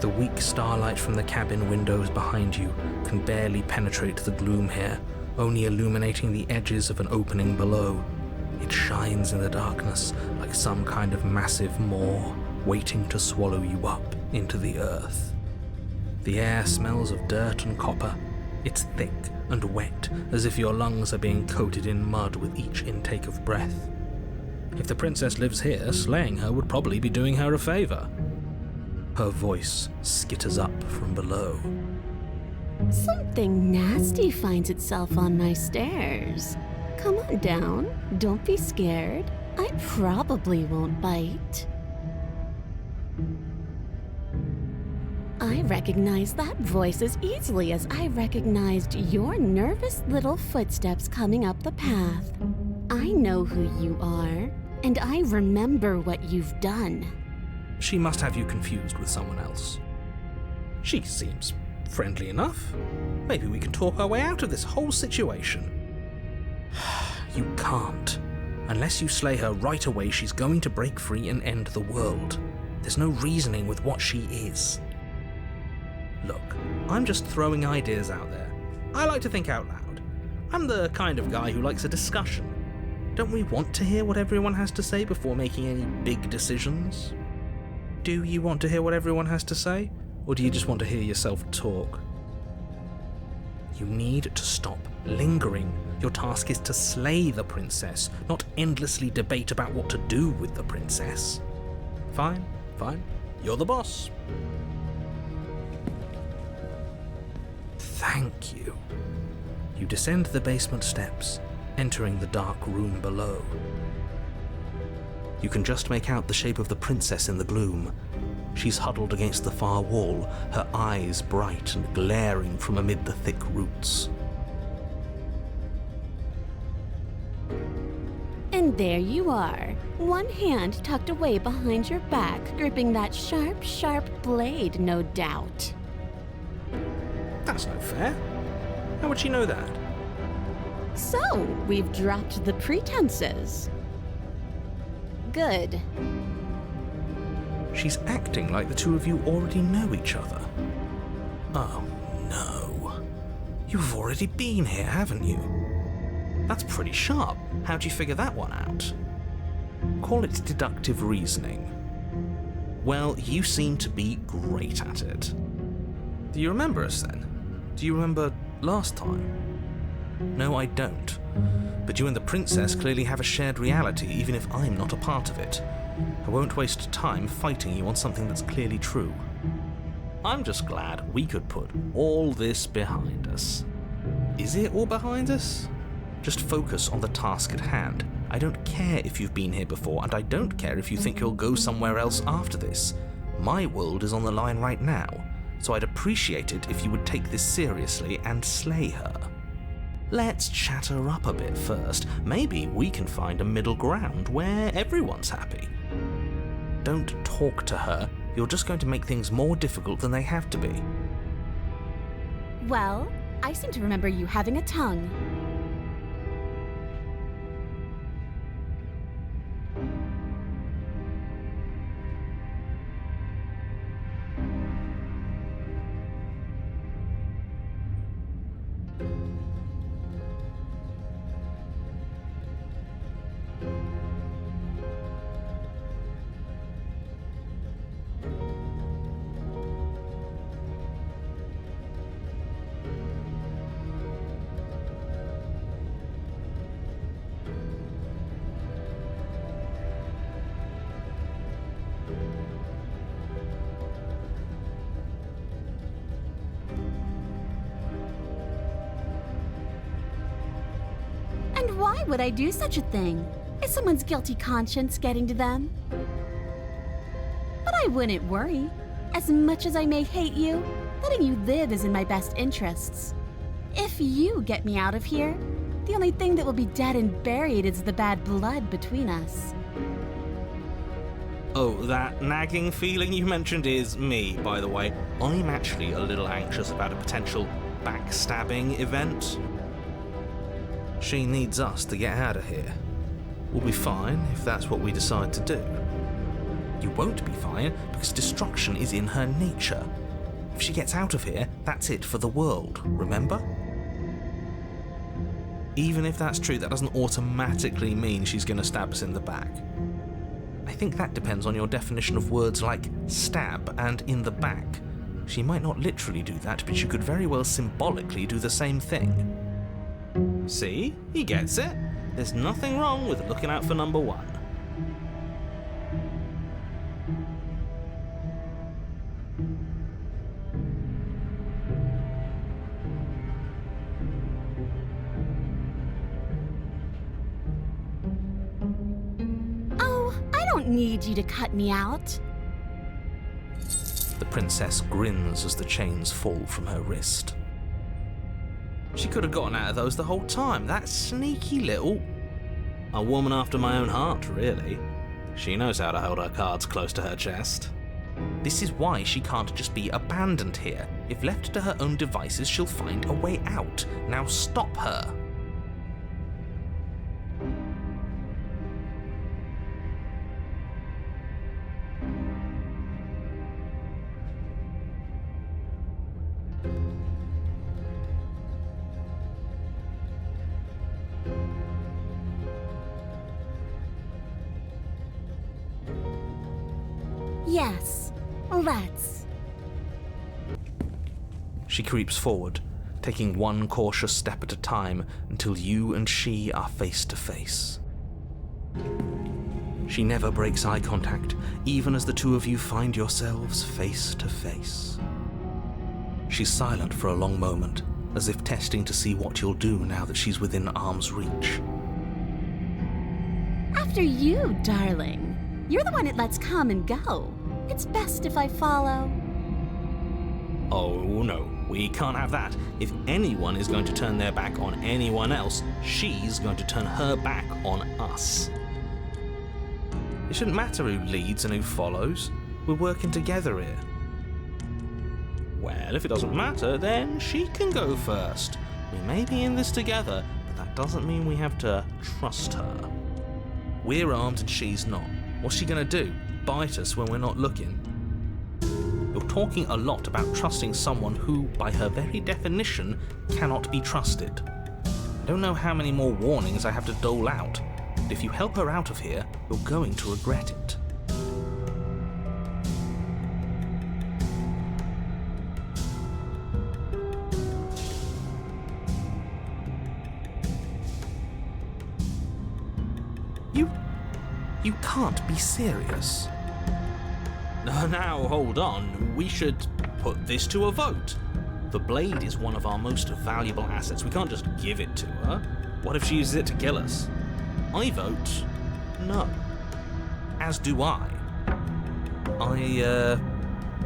The weak starlight from the cabin windows behind you can barely penetrate the gloom here, only illuminating the edges of an opening below. It shines in the darkness like some kind of massive maw waiting to swallow you up into the earth. The air smells of dirt and copper. It's thick and wet, as if your lungs are being coated in mud with each intake of breath. If the princess lives here, slaying her would probably be doing her a favor. Her voice skitters up from below. Something nasty finds itself on my stairs. Come on down. Don't be scared. I probably won't bite. I recognize that voice as easily as I recognized your nervous little footsteps coming up the path. I know who you are, and I remember what you've done. She must have you confused with someone else. She seems friendly enough. Maybe we can talk our way out of this whole situation. You can't. Unless you slay her right away, she's going to break free and end the world. There's no reasoning with what she is. Look, I'm just throwing ideas out there. I like to think out loud. I'm the kind of guy who likes a discussion. Don't we want to hear what everyone has to say before making any big decisions? Do you want to hear what everyone has to say? Or do you just want to hear yourself talk? You need to stop lingering. Your task is to slay the princess, not endlessly debate about what to do with the princess. Fine. You're the boss. Thank you. You descend the basement steps, entering the dark room below. You can just make out the shape of the princess in the gloom. She's huddled against the far wall, her eyes bright and glaring from amid the thick roots. And there you are, one hand tucked away behind your back, gripping that sharp, sharp blade, no doubt. That's no fair. How would she know that? So, we've dropped the pretenses. Good. She's acting like the two of you already know each other. Oh, no. You've already been here, haven't you? That's pretty sharp. How'd you figure that one out? Call it deductive reasoning. Well, you seem to be great at it. Do you remember us then? Do you remember last time? No, I don't. But you and the princess clearly have a shared reality, even if I'm not a part of it. I won't waste time fighting you on something that's clearly true. I'm just glad we could put all this behind us. Is it all behind us? Just focus on the task at hand. I don't care if you've been here before, and I don't care if you think you'll go somewhere else after this. My world is on the line right now, so I'd appreciate it if you would take this seriously and slay her. Let's chat her up a bit first. Maybe we can find a middle ground where everyone's happy. Don't talk to her. You're just going to make things more difficult than they have to be. Well, I seem to remember you having a tongue. And why would I do such a thing? Is someone's guilty conscience getting to them? But I wouldn't worry. As much as I may hate you, letting you live is in my best interests. If you get me out of here, the only thing that will be dead and buried is the bad blood between us. Oh, that nagging feeling you mentioned is me, by the way. I'm actually a little anxious about a potential backstabbing event. She needs us to get out of here. We'll be fine if that's what we decide to do. You won't be fine because destruction is in her nature. If she gets out of here, that's it for the world, remember? Even if that's true, that doesn't automatically mean she's going to stab us in the back. I think that depends on your definition of words like stab and in the back. She might not literally do that, but she could very well symbolically do the same thing. See? He gets it. There's nothing wrong with looking out for number one. Need you to cut me out. The princess grins as the chains fall from her wrist. She could have gotten out of those the whole time. That sneaky little... A woman after my own heart, really. She knows how to hold her cards close to her chest. This is why she can't just be abandoned here. If left to her own devices, she'll find a way out. Now stop her. Yes, let's. She creeps forward, taking one cautious step at a time until you and she are face to face. She never breaks eye contact, even as the two of you find yourselves face to face. She's silent for a long moment, as if testing to see what you'll do now that she's within arm's reach. After you, darling. You're the one it lets come and go. It's best if I follow. Oh no, we can't have that. If anyone is going to turn their back on anyone else, she's going to turn her back on us. It shouldn't matter who leads and who follows. We're working together here. Well, if it doesn't matter, then she can go first. We may be in this together, but that doesn't mean we have to trust her. We're armed and she's not. What's she gonna do? Bite us when we're not looking? You're talking a lot about trusting someone who, by her very definition, cannot be trusted. I don't know how many more warnings I have to dole out, but if you help her out of here, you're going to regret it. You can't be serious. Now, hold on. We should put this to a vote. The blade is one of our most valuable assets. We can't just give it to her. What if she uses it to kill us? I vote no. As do I. I,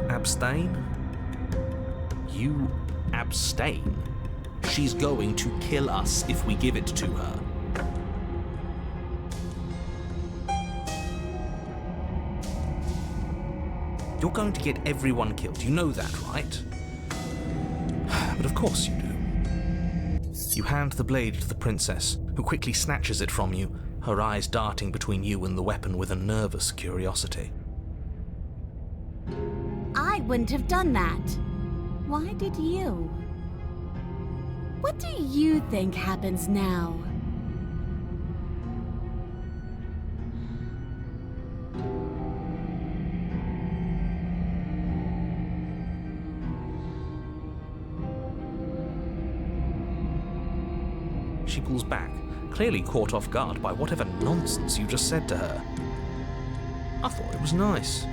abstain? You abstain? She's going to kill us if we give it to her. You're going to get everyone killed. You know that, right? But of course you do. You hand the blade to the princess, who quickly snatches it from you, her eyes darting between you and the weapon with a nervous curiosity. I wouldn't have done that. Why did you? What do you think happens now? She pulls back, clearly caught off guard by whatever nonsense you just said to her. I thought it was nice.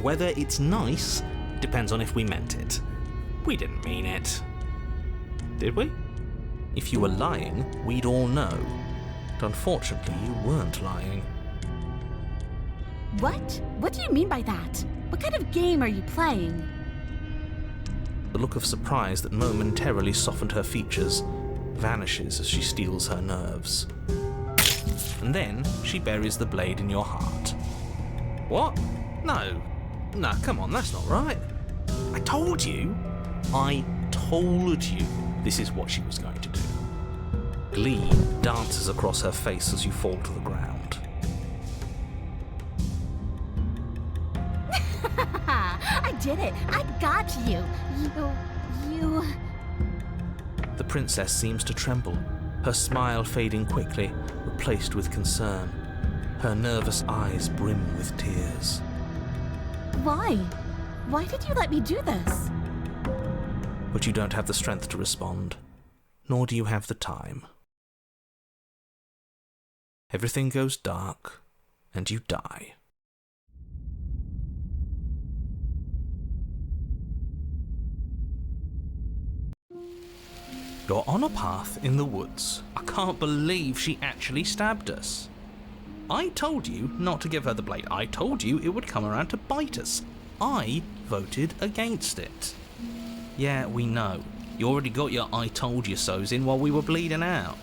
Whether it's nice depends on if we meant it. We didn't mean it. Did we? If you were lying, we'd all know. But unfortunately, you weren't lying. What? What do you mean by that? What kind of game are you playing? The look of surprise that momentarily softened her features vanishes as she steals her nerves. And then she buries the blade in your heart. What? No. No, come on, that's not right. I told you. I told you this is what she was going to do. Glee dances across her face as you fall to the ground. I did it! I got you! You... The princess seems to tremble, her smile fading quickly, replaced with concern. Her nervous eyes brim with tears. Why? Why did you let me do this? But you don't have the strength to respond, nor do you have the time. Everything goes dark, and you die. You're on a path in the woods. I can't believe she actually stabbed us. I told you not to give her the blade. I told you it would come around to bite us. I voted against it. Yeah, we know. You already got your I told you so's in while we were bleeding out.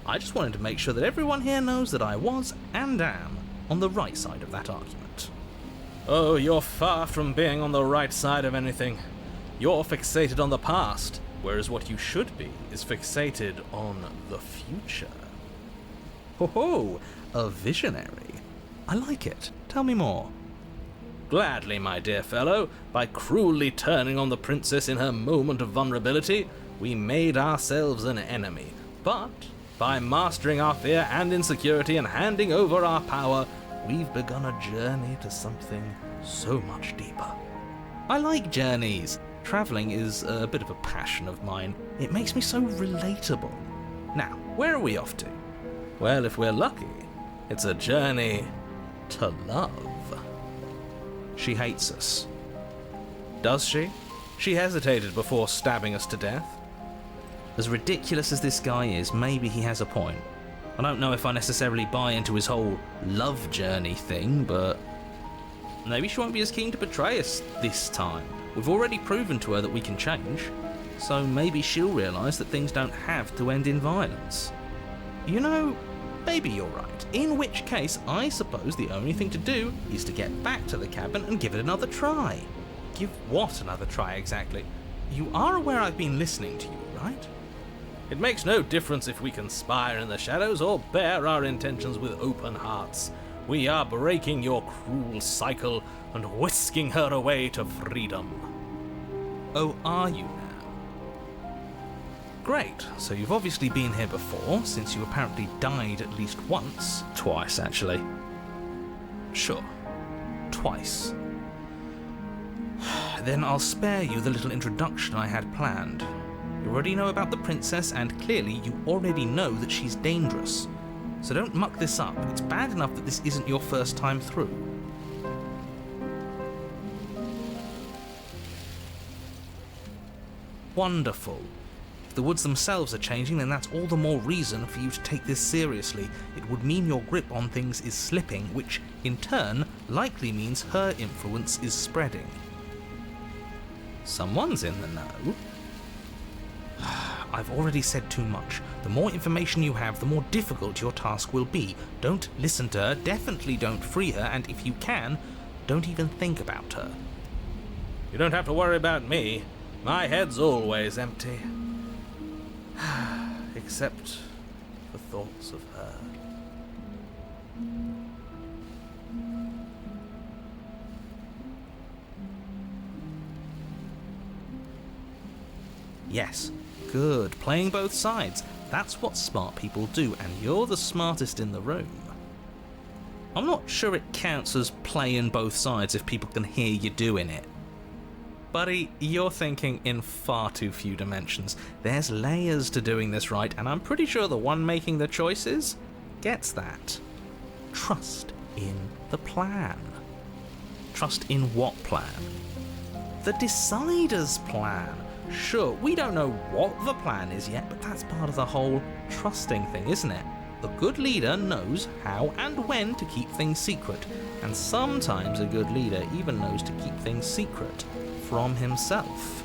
I just wanted to make sure that everyone here knows that I was and am on the right side of that argument. Oh, you're far from being on the right side of anything. You're fixated on the past, whereas what you should be is fixated on the future. Ho ho, a visionary. I like it. Tell me more. Gladly, my dear fellow. By cruelly turning on the princess in her moment of vulnerability, we made ourselves an enemy. But by mastering our fear and insecurity and handing over our power, we've begun a journey to something so much deeper. I like journeys. Traveling is a bit of a passion of mine. It makes me so relatable. Now, where are we off to? Well, if we're lucky, it's a journey to love. She hates us. Does she? She hesitated before stabbing us to death. As ridiculous as this guy is, maybe he has a point. I don't know if I necessarily buy into his whole love journey thing, but maybe she won't be as keen to betray us this time. We've already proven to her that we can change, so maybe she'll realise that things don't have to end in violence. You know, maybe you're right. In which case, I suppose the only thing to do is to get back to the cabin and give it another try. Give what another try exactly? You are aware I've been listening to you, right? It makes no difference if we conspire in the shadows or bear our intentions with open hearts. We are breaking your cruel cycle and whisking her away to freedom. Oh, are you now? Great, so you've obviously been here before, since you apparently died at least once. Twice, actually. Sure. Twice. Then I'll spare you the little introduction I had planned. You already know about the princess, and clearly you already know that she's dangerous. So don't muck this up. It's bad enough that this isn't your first time through. Wonderful. If the woods themselves are changing, then that's all the more reason for you to take this seriously. It would mean your grip on things is slipping, which, in turn, likely means her influence is spreading. Someone's in the know. I've already said too much. The more information you have, the more difficult your task will be. Don't listen to her, definitely don't free her, and if you can, don't even think about her. You don't have to worry about me. My head's always empty. Except for thoughts of her. Yes. Good. Playing both sides. That's what smart people do, and you're the smartest in the room. I'm not sure it counts as playing both sides if people can hear you doing it. Buddy, you're thinking in far too few dimensions. There's layers to doing this right, and I'm pretty sure the one making the choices gets that. Trust in the plan. Trust in what plan? The Decider's plan. Sure, we don't know what the plan is yet, but that's part of the whole trusting thing, isn't it? A good leader knows how and when to keep things secret, and sometimes a good leader even knows to keep things secret from himself.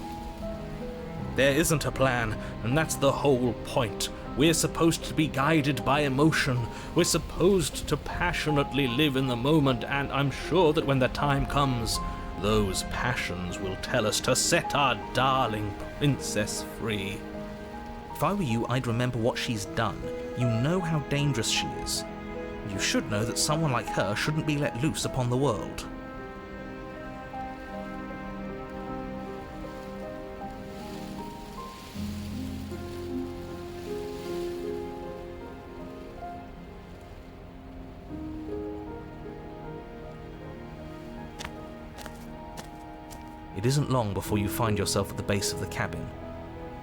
There isn't a plan, and that's the whole point. We're supposed to be guided by emotion. We're supposed to passionately live in the moment, and I'm sure that when the time comes, those passions will tell us to set our darling princess free. If I were you, I'd remember what she's done. You know how dangerous she is. You should know that someone like her shouldn't be let loose upon the world. It isn't long before you find yourself at the base of the cabin.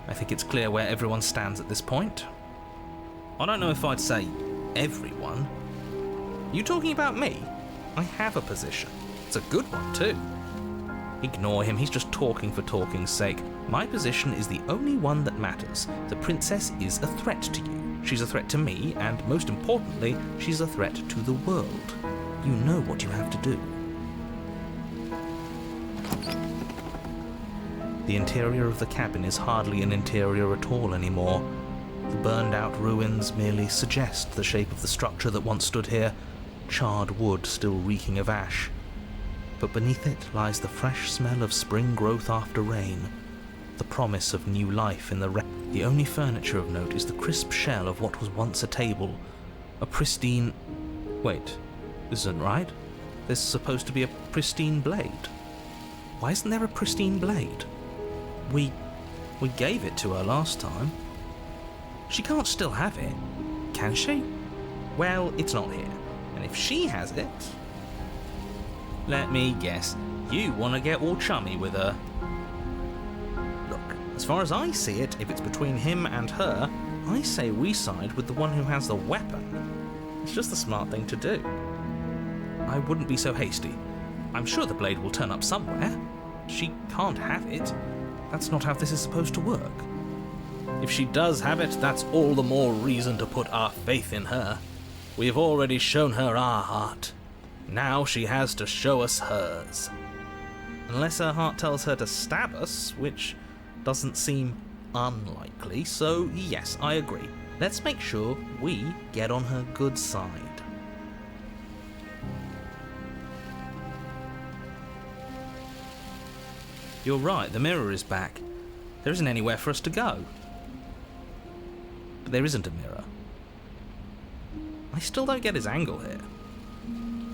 I think it's clear where everyone stands at this point. I don't know if I'd say everyone. You talking about me? I have a position. It's a good one too. Ignore him, he's just talking for talking's sake. My position is the only one that matters. The princess is a threat to you. She's a threat to me, and most importantly, she's a threat to the world. You know what you have to do. The interior of the cabin is hardly an interior at all anymore. The burned-out ruins merely suggest the shape of the structure that once stood here, charred wood still reeking of ash. But beneath it lies the fresh smell of spring growth after rain, the promise of new life in the The only furniture of note is the crisp shell of what was once a table, a pristine... Wait, this isn't right. There's supposed to be a pristine blade. Why isn't there a pristine blade? We gave it to her last time. She can't still have it, can she? Well, it's not here, and if she has it... Let me guess, you want to get all chummy with her. Look, as far as I see it, if it's between him and her, I say we side with the one who has the weapon. It's just the smart thing to do. I wouldn't be so hasty. I'm sure the blade will turn up somewhere. She can't have it. That's not how this is supposed to work. If she does have it, that's all the more reason to put our faith in her. We've already shown her our heart. Now she has to show us hers. Unless her heart tells her to stab us, which doesn't seem unlikely, so yes, I agree. Let's make sure we get on her good side. You're right, the mirror is back. There isn't anywhere for us to go. But there isn't a mirror. I still don't get his angle here.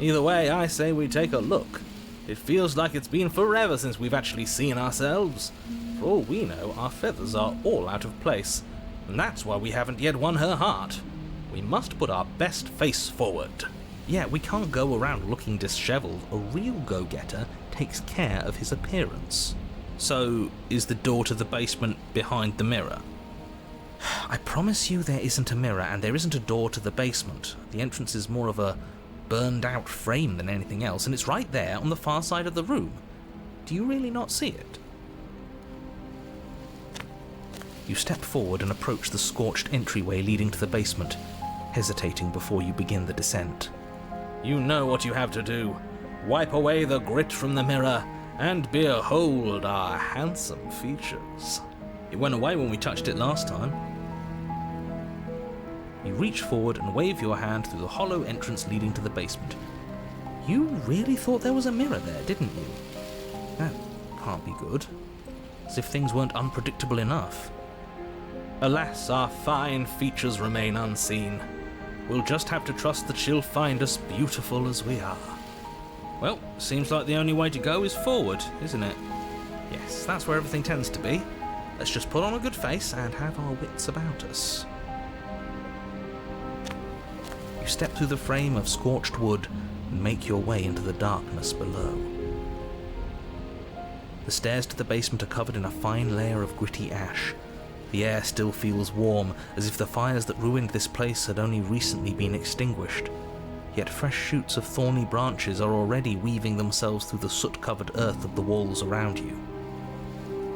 Either way, I say we take a look. It feels like it's been forever since we've actually seen ourselves. For all we know, our feathers are all out of place, and that's why we haven't yet won her heart. We must put our best face forward. Yeah, we can't go around looking disheveled. A real go-getter takes care of his appearance. So, is the door to the basement behind the mirror? I promise you there isn't a mirror, and there isn't a door to the basement. The entrance is more of a burned-out frame than anything else, and it's right there on the far side of the room. Do you really not see it? You step forward and approach the scorched entryway leading to the basement, hesitating before you begin the descent. You know what you have to do. Wipe away the grit from the mirror, and behold our handsome features. It went away when we touched it last time. You reach forward and wave your hand through the hollow entrance leading to the basement. You really thought there was a mirror there, didn't you? That can't be good. As if things weren't unpredictable enough. Alas, our fine features remain unseen. We'll just have to trust that she'll find us beautiful as we are. Well, seems like the only way to go is forward, isn't it? Yes, that's where everything tends to be. Let's just put on a good face and have our wits about us. You step through the frame of scorched wood and make your way into the darkness below. The stairs to the basement are covered in a fine layer of gritty ash. The air still feels warm, as if the fires that ruined this place had only recently been extinguished. Yet fresh shoots of thorny branches are already weaving themselves through the soot-covered earth of the walls around you.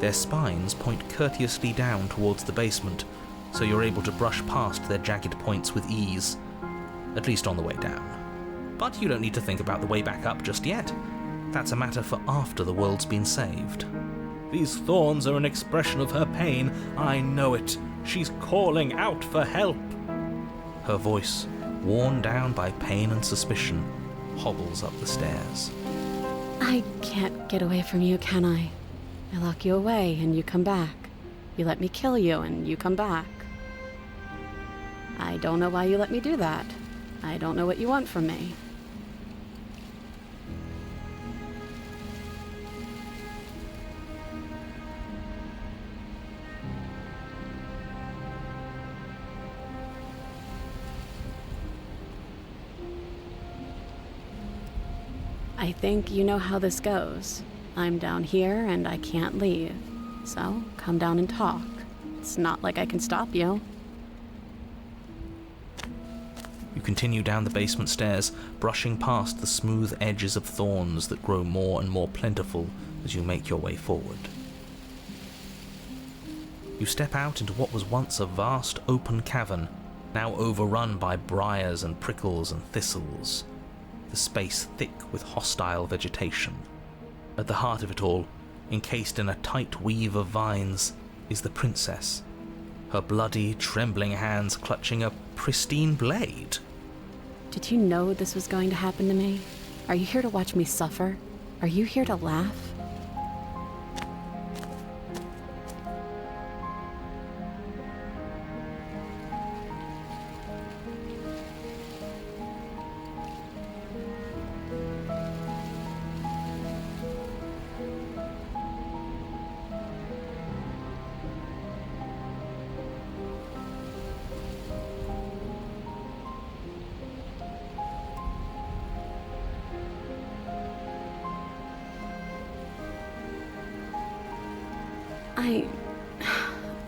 Their spines point courteously down towards the basement, so you're able to brush past their jagged points with ease, at least on the way down. But you don't need to think about the way back up just yet. That's a matter for after the world's been saved. These thorns are an expression of her pain. I know it. She's calling out for help. Her voice, worn down by pain and suspicion, hobbles up the stairs. I can't get away from you, can I? I lock you away and you come back. You let me kill you and you come back. I don't know why you let me do that. I don't know what you want from me. I think you know how this goes. I'm down here and I can't leave. So, come down and talk. It's not like I can stop you. You continue down the basement stairs, brushing past the smooth edges of thorns that grow more and more plentiful as you make your way forward. You step out into what was once a vast open cavern, now overrun by briars and prickles and thistles, the space thick with hostile vegetation. At the heart of it all, encased in a tight weave of vines, is the princess, her bloody, trembling hands clutching a pristine blade. Did you know this was going to happen to me? Are you here to watch me suffer? Are you here to laugh?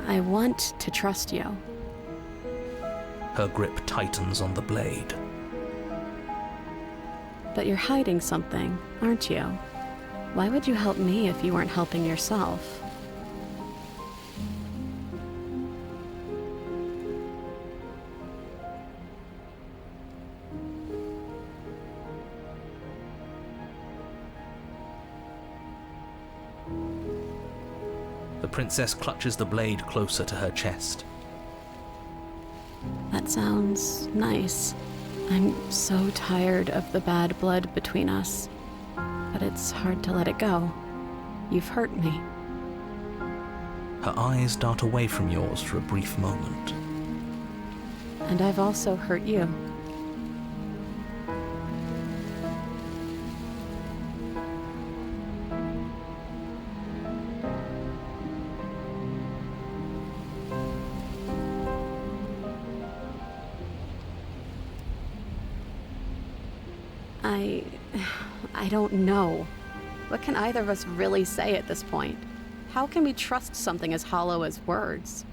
I want to trust you. Her grip tightens on the blade. But you're hiding something, aren't you? Why would you help me if you weren't helping yourself? The princess clutches the blade closer to her chest. That sounds nice. I'm so tired of the bad blood between us. But it's hard to let it go. You've hurt me. Her eyes dart away from yours for a brief moment. And I've also hurt you. I don't know. What can either of us really say at this point? How can we trust something as hollow as words?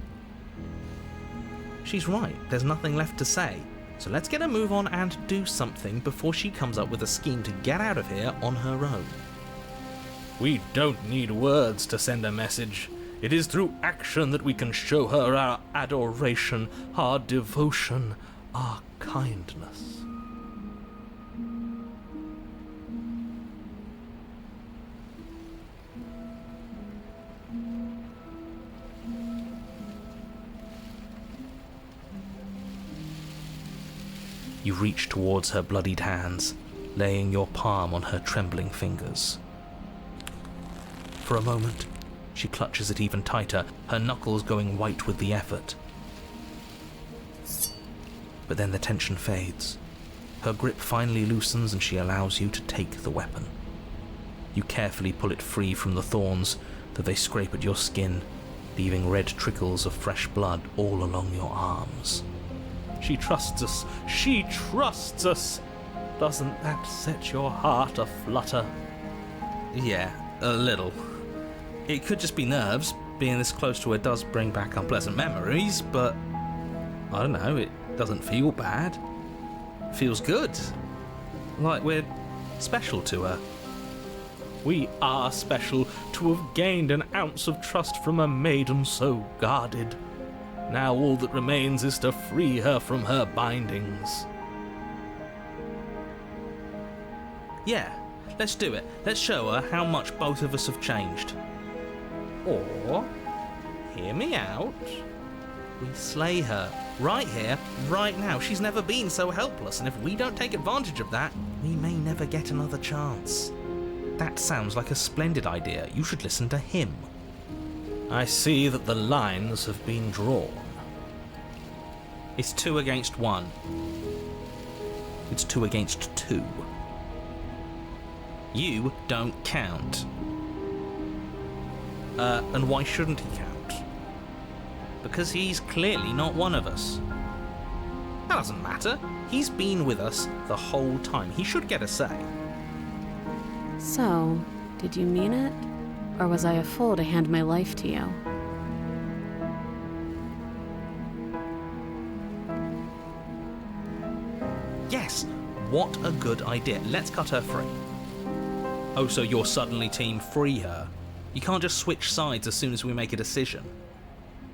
She's right, there's nothing left to say. So let's get a move on and do something before she comes up with a scheme to get out of here on her own. We don't need words to send a message. It is through action that we can show her our adoration, our devotion, our kindness. You reach towards her bloodied hands, laying your palm on her trembling fingers. For a moment, she clutches it even tighter, her knuckles going white with the effort. But then the tension fades. Her grip finally loosens and she allows you to take the weapon. You carefully pull it free from the thorns, though they scrape at your skin, leaving red trickles of fresh blood all along your arms. She trusts us. She trusts us. Doesn't that set your heart aflutter? Yeah, a little. It could just be nerves. Being this close to her does bring back unpleasant memories, but I don't know, it doesn't feel bad. It feels good. Like we're special to her. We are special to have gained an ounce of trust from a maiden so guarded. Now all that remains is to free her from her bindings. Yeah, let's do it. Let's show her how much both of us have changed. Or, hear me out, we slay her. Right here, right now. She's never been so helpless, and if we don't take advantage of that, we may never get another chance. That sounds like a splendid idea. You should listen to him. I see that the lines have been drawn. It's 2 against 1. It's 2 against 2. You don't count. And why shouldn't he count? Because he's clearly not one of us. That doesn't matter. He's been with us the whole time. He should get a say. So, did you mean it? Or was I a fool to hand my life to you? Yes, what a good idea. Let's cut her free. Oh, so you're suddenly team free her? You can't just switch sides as soon as we make a decision.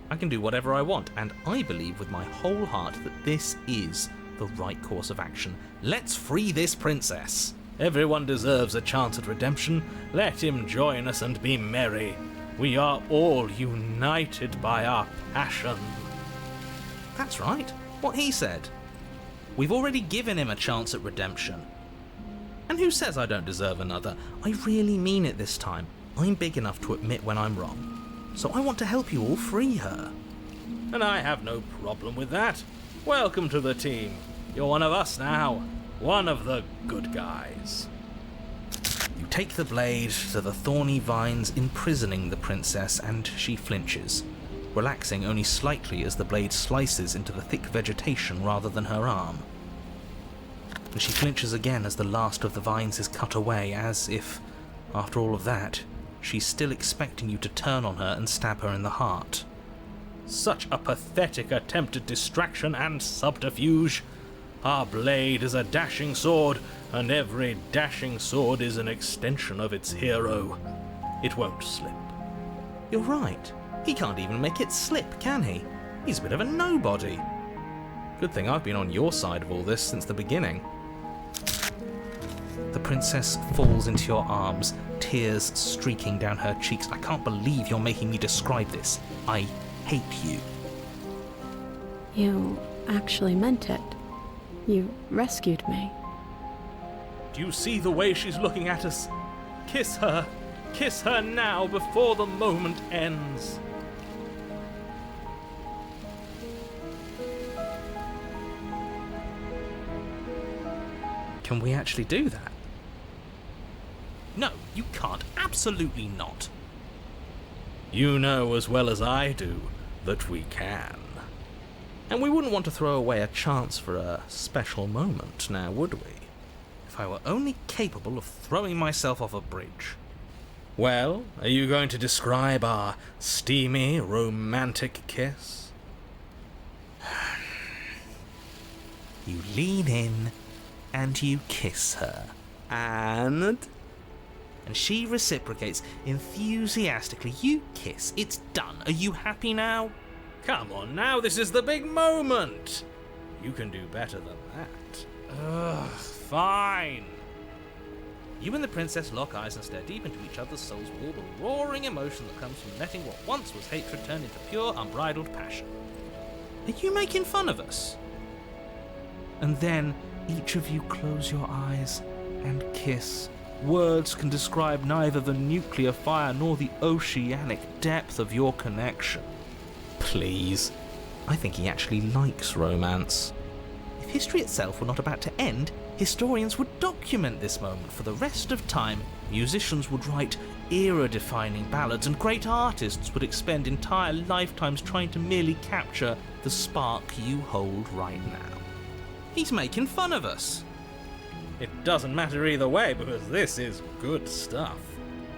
I can do whatever I want, and I believe with my whole heart that this is the right course of action. Let's free this princess. Everyone deserves a chance at redemption. Let him join us and be merry. We are all united by our passion. That's right, what he said. We've already given him a chance at redemption. And who says I don't deserve another? I really mean it this time. I'm big enough to admit when I'm wrong. So I want to help you all free her. And I have no problem with that. Welcome to the team. You're one of us now. One of the good guys. You take the blade to the thorny vines imprisoning the princess, and she flinches, relaxing only slightly as the blade slices into the thick vegetation rather than her arm. And she flinches again as the last of the vines is cut away, as if, after all of that, she's still expecting you to turn on her and stab her in the heart. Such a pathetic attempt at distraction and subterfuge. Our blade is a dashing sword, and every dashing sword is an extension of its hero. It won't slip. You're right. He can't even make it slip, can he? He's a bit of a nobody. Good thing I've been on your side of all this since the beginning. The princess falls into your arms, tears streaking down her cheeks. I can't believe you're making me describe this. I hate you. You actually meant it. You rescued me. Do you see the way she's looking at us? Kiss her. Kiss her now before the moment ends. Can we actually do that? No, you can't. Absolutely not. You know as well as I do that we can. And we wouldn't want to throw away a chance for a special moment, now would we? If I were only capable of throwing myself off a bridge. Well, are you going to describe our steamy, romantic kiss? You lean in and you kiss her. And she reciprocates enthusiastically. You kiss. It's done. Are you happy now? Come on now, this is the big moment. You can do better than that. Ugh, fine. You and the princess lock eyes and stare deep into each other's souls with all the roaring emotion that comes from letting what once was hatred turn into pure, unbridled passion. Are you making fun of us? And then each of you close your eyes and kiss. Words can describe neither the nuclear fire nor the oceanic depth of your connection. Please. I think he actually likes romance. If history itself were not about to end, historians would document this moment for the rest of time. Musicians would write era-defining ballads, and great artists would expend entire lifetimes trying to merely capture the spark you hold right now. He's making fun of us. It doesn't matter either way, because this is good stuff.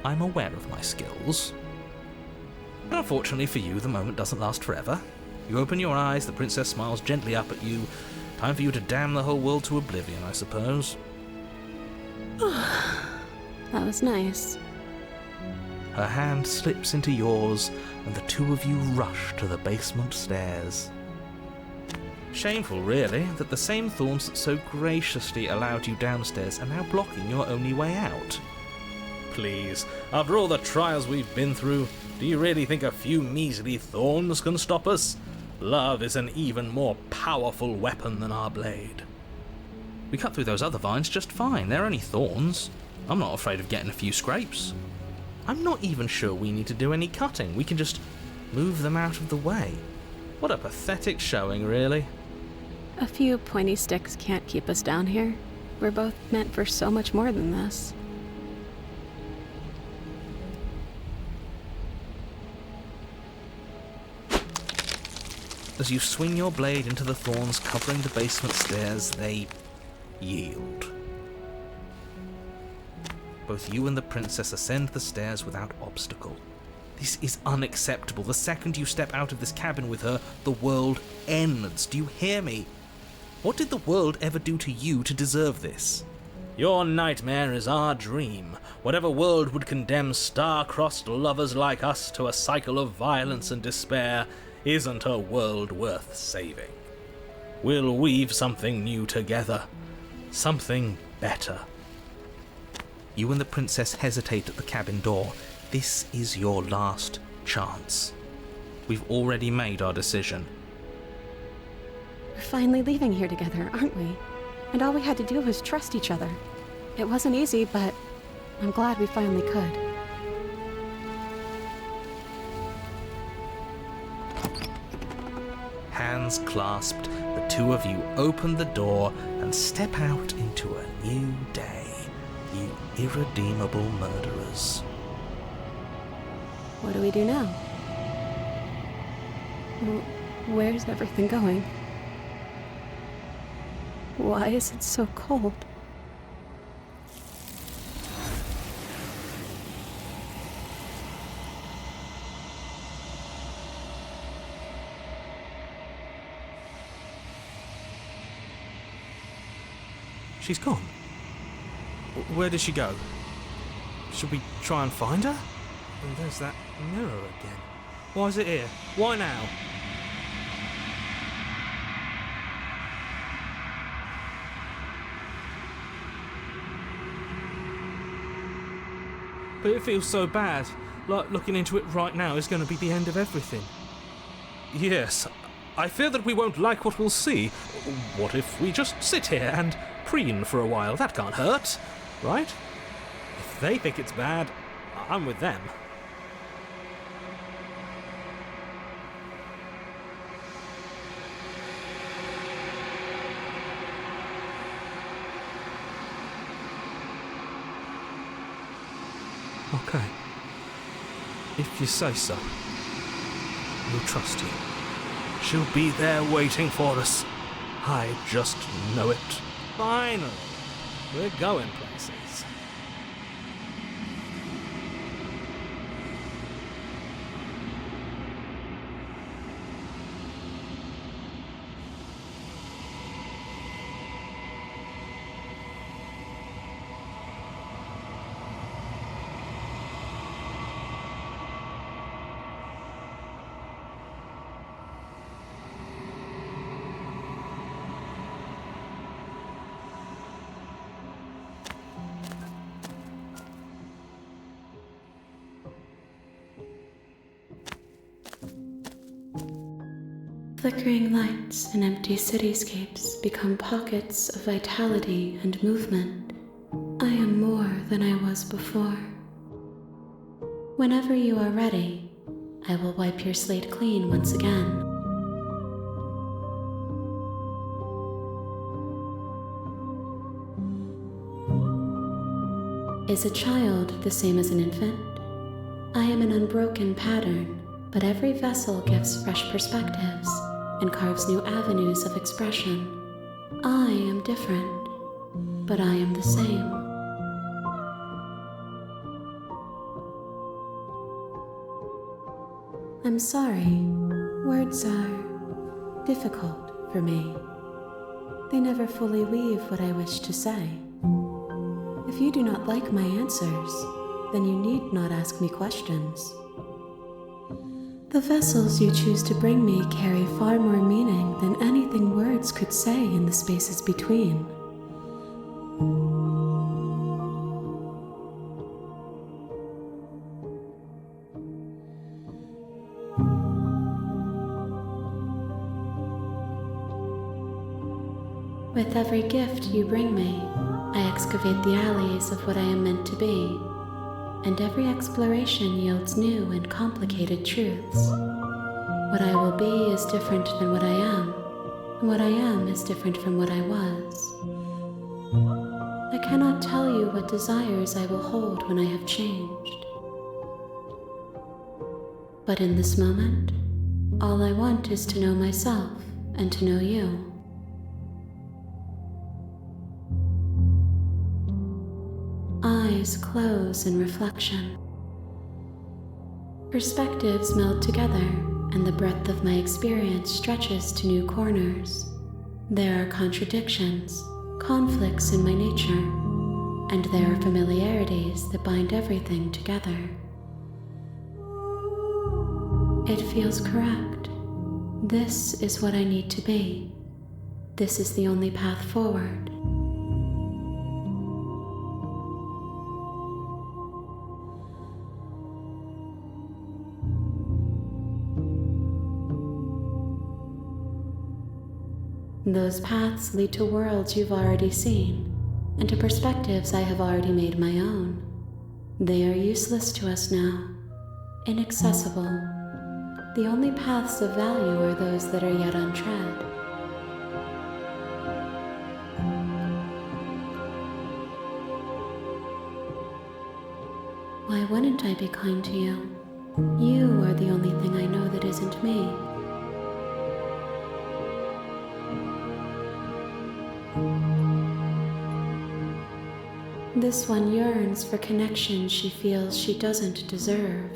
I'm aware of my skills. And unfortunately for you, the moment doesn't last forever. You open your eyes, the princess smiles gently up at you. Time for you to damn the whole world to oblivion, I suppose. That was nice. Her hand slips into yours, and the two of you rush to the basement stairs. Shameful, really, that the same thorns that so graciously allowed you downstairs are now blocking your only way out. Please, after all the trials we've been through, do you really think a few measly thorns can stop us? Love is an even more powerful weapon than our blade. We cut through those other vines just fine. They're only thorns. I'm not afraid of getting a few scrapes. I'm not even sure we need to do any cutting. We can just move them out of the way. What a pathetic showing, really. A few pointy sticks can't keep us down here. We're both meant for so much more than this. As you swing your blade into the thorns covering the basement stairs, they yield. Both you and the princess ascend the stairs without obstacle. This is unacceptable. The second you step out of this cabin with her, the world ends. Do you hear me? What did the world ever do to you to deserve this? Your nightmare is our dream. Whatever world would condemn star-crossed lovers like us to a cycle of violence and despair isn't a world worth saving. We'll weave something new together. Something better. You and the princess hesitate at the cabin door. This is your last chance. We've already made our decision. We're finally leaving here together, aren't we? And all we had to do was trust each other. It wasn't easy, but I'm glad we finally could. Hands clasped, the two of you open the door and step out into a new day, you irredeemable murderers. What do we do now? Where's everything going? Why is it so cold? She's gone. Where did she go? Should we try and find her? And there's that mirror again. Why is it here? Why now? But it feels so bad. Like looking into it right now is going to be the end of everything. Yes, I fear that we won't like what we'll see. What if we just sit here and preen for a while? That can't hurt, right? If they think it's bad, I'm with them. Okay. If you say so, we'll trust you. She'll be there waiting for us. I just know it. Finally, we're going places. Flickering lights and empty cityscapes become pockets of vitality and movement. I am more than I was before. Whenever you are ready, I will wipe your slate clean once again. Is a child the same as an infant? I am an unbroken pattern, but every vessel gives fresh perspectives and carves new avenues of expression. I am different, but I am the same. I'm sorry. Words are difficult for me. They never fully weave what I wish to say. If you do not like my answers, then you need not ask me questions. The vessels you choose to bring me carry far more meaning than anything words could say in the spaces between. With every gift you bring me, I excavate the alleys of what I am meant to be, and every exploration yields new and complicated truths. What I will be is different than what I am, and what I am is different from what I was. I cannot tell you what desires I will hold when I have changed. But in this moment, all I want is to know myself and to know you. Eyes close in reflection. Perspectives meld together, and the breadth of my experience stretches to new corners. There are contradictions, conflicts in my nature, and there are familiarities that bind everything together. It feels correct. This is what I need to be. This is the only path forward. Those paths lead to worlds you've already seen, and to perspectives I have already made my own. They are useless to us now, inaccessible. The only paths of value are those that are yet untread. Why wouldn't I be kind to you? You are the only thing I know that isn't me. This one yearns for connection she feels she doesn't deserve.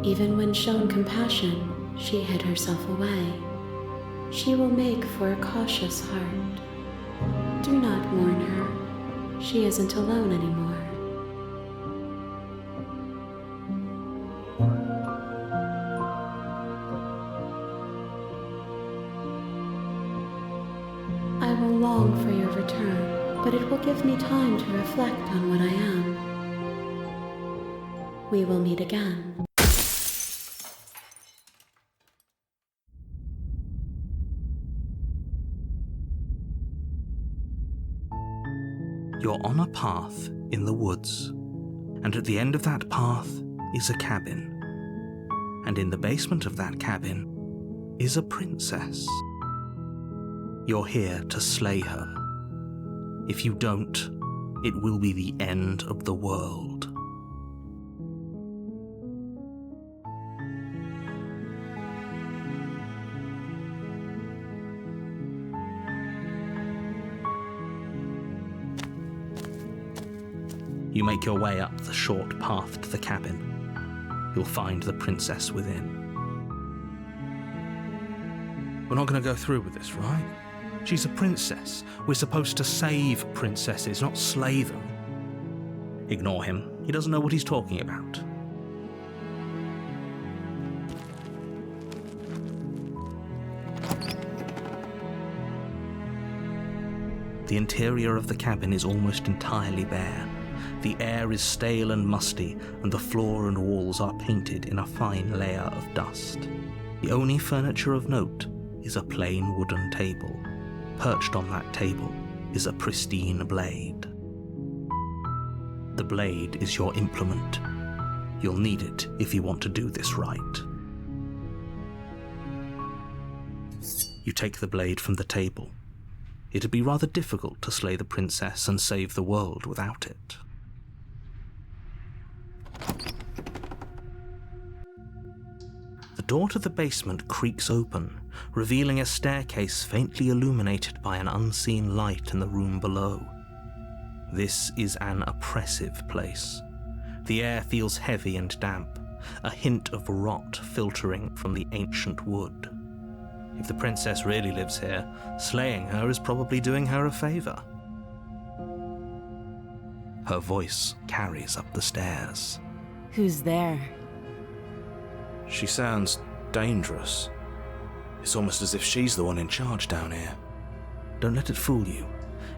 Even when shown compassion, she hid herself away. She will make for a cautious heart. Do not mourn her. She isn't alone anymore. I will long for your return, but it will give me time to reflect on what I am. We will meet again. You're on a path in the woods, and at the end of that path is a cabin. And in the basement of that cabin is a princess. You're here to slay her. If you don't, it will be the end of the world. You make your way up the short path to the cabin. You'll find the princess within. We're not going to go through with this, right? She's a princess. We're supposed to save princesses, not slay them. Ignore him. He doesn't know what he's talking about. The interior of the cabin is almost entirely bare. The air is stale and musty, and the floor and walls are painted in a fine layer of dust. The only furniture of note is a plain wooden table. Perched on that table is a pristine blade. The blade is your implement. You'll need it if you want to do this right. You take the blade from the table. It'd be rather difficult to slay the princess and save the world without it. The door to the basement creaks open, revealing a staircase faintly illuminated by an unseen light in the room below. This is an oppressive place. The air feels heavy and damp, a hint of rot filtering from the ancient wood. If the princess really lives here, slaying her is probably doing her a favor. Her voice carries up the stairs. Who's there? She sounds dangerous. It's almost as if she's the one in charge down here. Don't let it fool you.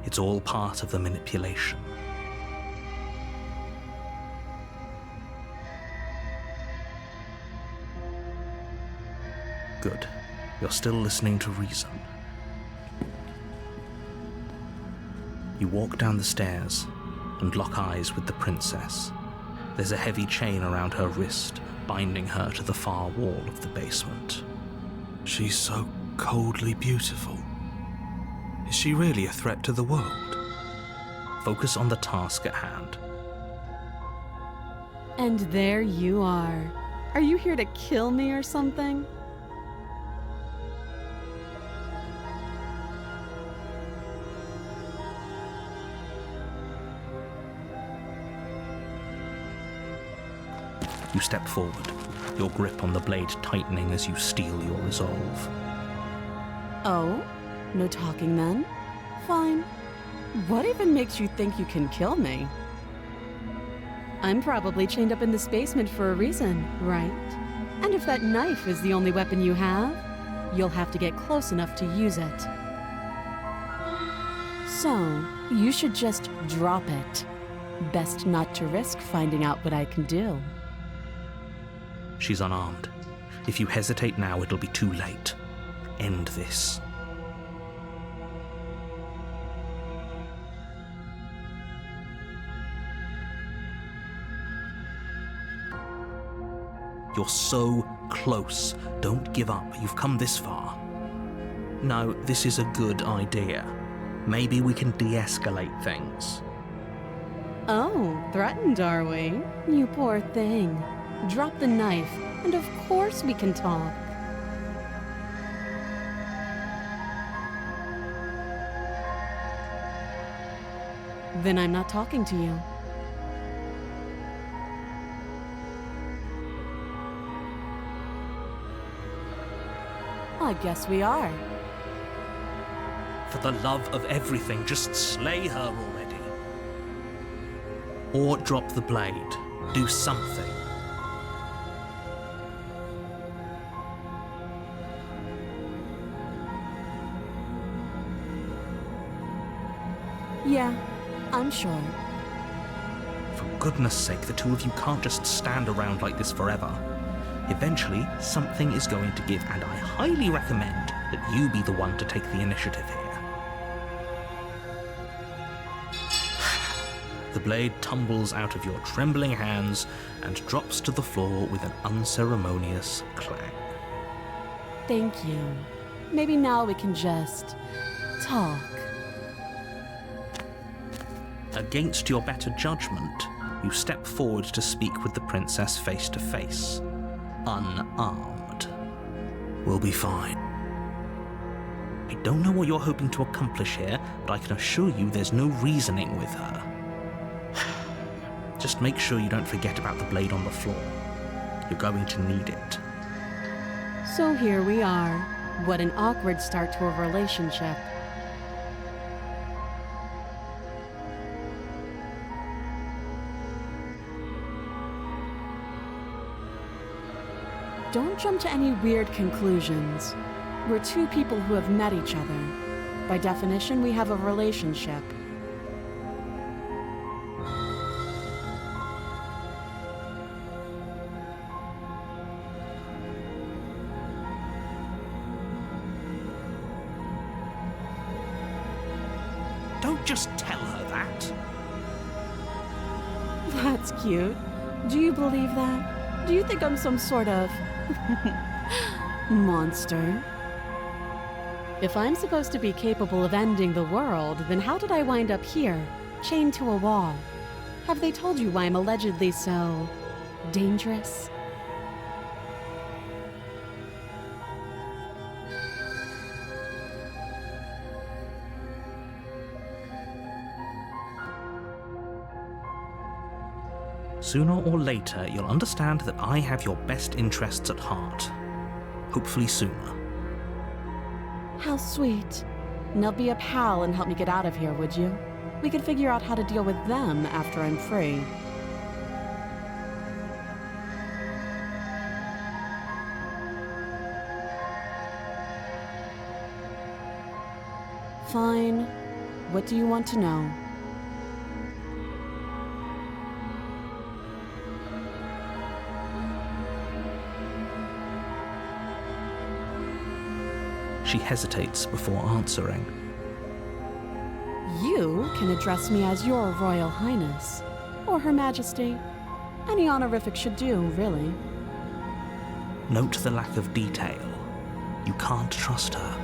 It's all part of the manipulation. Good. You're still listening to reason. You walk down the stairs and lock eyes with the princess. There's a heavy chain around her wrist, binding her to the far wall of the basement. She's so coldly beautiful. Is she really a threat to the world? Focus on the task at hand. And there you are. Are you here to kill me or something? You step forward, your grip on the blade tightening as you steel your resolve. Oh? No talking then? Fine. What even makes you think you can kill me? I'm probably chained up in this basement for a reason, right? And if that knife is the only weapon you have, you'll have to get close enough to use it. So, you should just drop it. Best not to risk finding out what I can do. She's unarmed. If you hesitate now, it'll be too late. End this. You're so close. Don't give up. You've come this far. No, this is a good idea. Maybe we can de-escalate things. Oh, threatened, are we? You poor thing. Drop the knife, and of course we can talk. Then I'm not talking to you. I guess we are. For the love of everything, just slay her already. Or drop the blade. Do something. Yeah, I'm sure. For goodness sake, the two of you can't just stand around like this forever. Eventually, something is going to give, and I highly recommend that you be the one to take the initiative here. The blade tumbles out of your trembling hands and drops to the floor with an unceremonious clang. Thank you. Maybe now we can just talk. Against your better judgment, you step forward to speak with the princess face to face. Unarmed. We'll be fine. I don't know what you're hoping to accomplish here, but I can assure you there's no reasoning with her. Just make sure you don't forget about the blade on the floor. You're going to need it. So here we are. What an awkward start to a relationship. Don't jump to any weird conclusions. We're two people who have met each other. By definition, we have a relationship. Don't just tell her that. That's cute. Do you believe that? Do you think I'm some sort of monster? If I'm supposed to be capable of ending the world, then how did I wind up here, chained to a wall? Have they told you why I'm allegedly so dangerous? Sooner or later, you'll understand that I have your best interests at heart. Hopefully sooner. How sweet. Now be a pal and help me get out of here, would you? We could figure out how to deal with them after I'm free. Fine. What do you want to know? She hesitates before answering. You can address me as Your Royal Highness, or Her Majesty. Any honorific should do, really. Note the lack of detail. You can't trust her.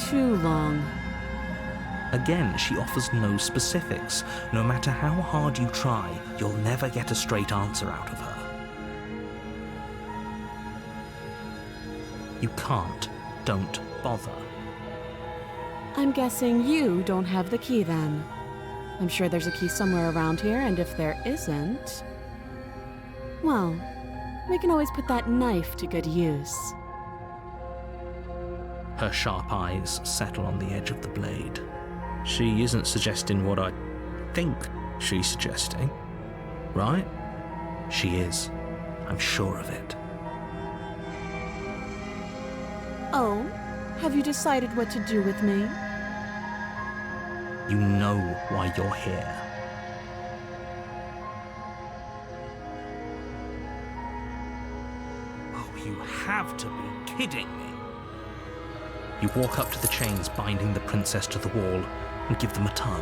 Too long. Again, she offers no specifics. No matter how hard you try, you'll never get a straight answer out of her. You can't. Don't bother. I'm guessing you don't have the key then. I'm sure there's a key somewhere around here, and if there isn't, well, we can always put that knife to good use. Her sharp eyes settle on the edge of the blade. She isn't suggesting what I think she's suggesting, right? She is. I'm sure of it. Oh, have you decided what to do with me? You know why you're here. Oh, you have to be kidding me. You walk up to the chains binding the princess to the wall and give them a tug.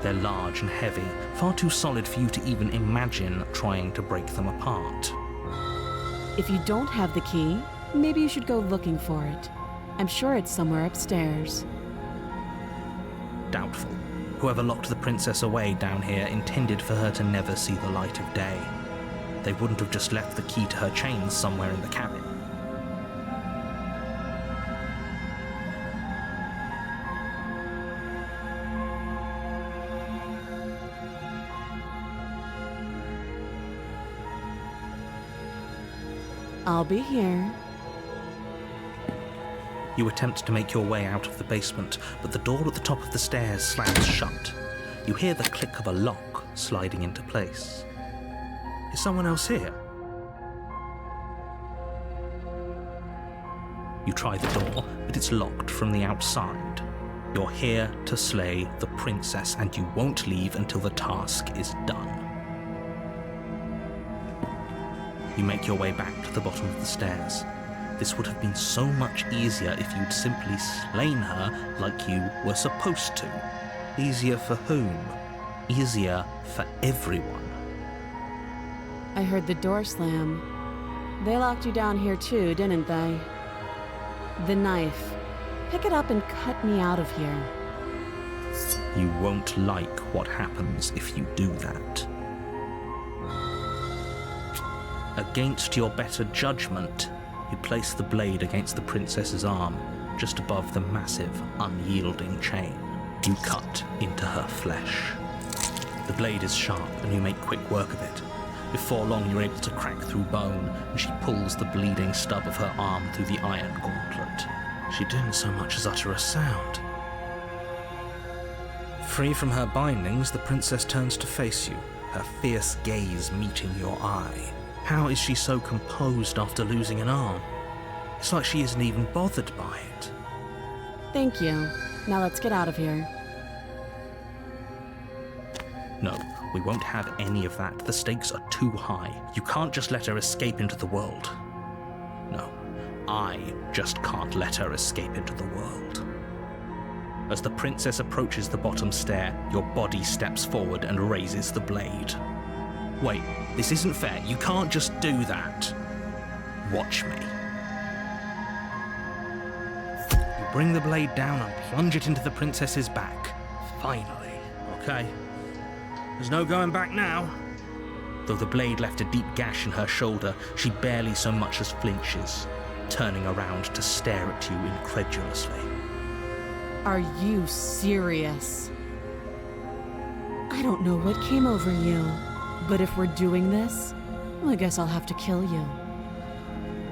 They're large and heavy, far too solid for you to even imagine trying to break them apart. If you don't have the key, maybe you should go looking for it. I'm sure it's somewhere upstairs. Doubtful. Whoever locked the princess away down here intended for her to never see the light of day. They wouldn't have just left the key to her chains somewhere in the cabin. I'll be here. You attempt to make your way out of the basement, but the door at the top of the stairs slams shut. You hear the click of a lock sliding into place. Is someone else here? You try the door, but it's locked from the outside. You're here to slay the princess, and you won't leave until the task is done. You make your way back to the bottom of the stairs. This would have been so much easier if you'd simply slain her like you were supposed to. Easier for whom? Easier for everyone. I heard the door slam. They locked you down here too, didn't they? The knife. Pick it up and cut me out of here. You won't like what happens if you do that. Against your better judgment, you place the blade against the princess's arm, just above the massive, unyielding chain. You cut into her flesh. The blade is sharp, and you make quick work of it. Before long, you're able to crack through bone, and she pulls the bleeding stub of her arm through the iron gauntlet. She didn't so much as utter a sound. Free from her bindings, the princess turns to face you, her fierce gaze meeting your eye. How is she so composed after losing an arm? It's like she isn't even bothered by it. Thank you. Now let's get out of here. No, we won't have any of that. The stakes are too high. You can't just let her escape into the world. No, I just can't let her escape into the world. As the princess approaches the bottom stair, your body steps forward and raises the blade. Wait, this isn't fair. You can't just do that. Watch me. You bring the blade down and plunge it into the princess's back. Finally. Okay. There's no going back now. Though the blade left a deep gash in her shoulder, she barely so much as flinches, turning around to stare at you incredulously. Are you serious? I don't know what came over you, but if we're doing this, I guess I'll have to kill you.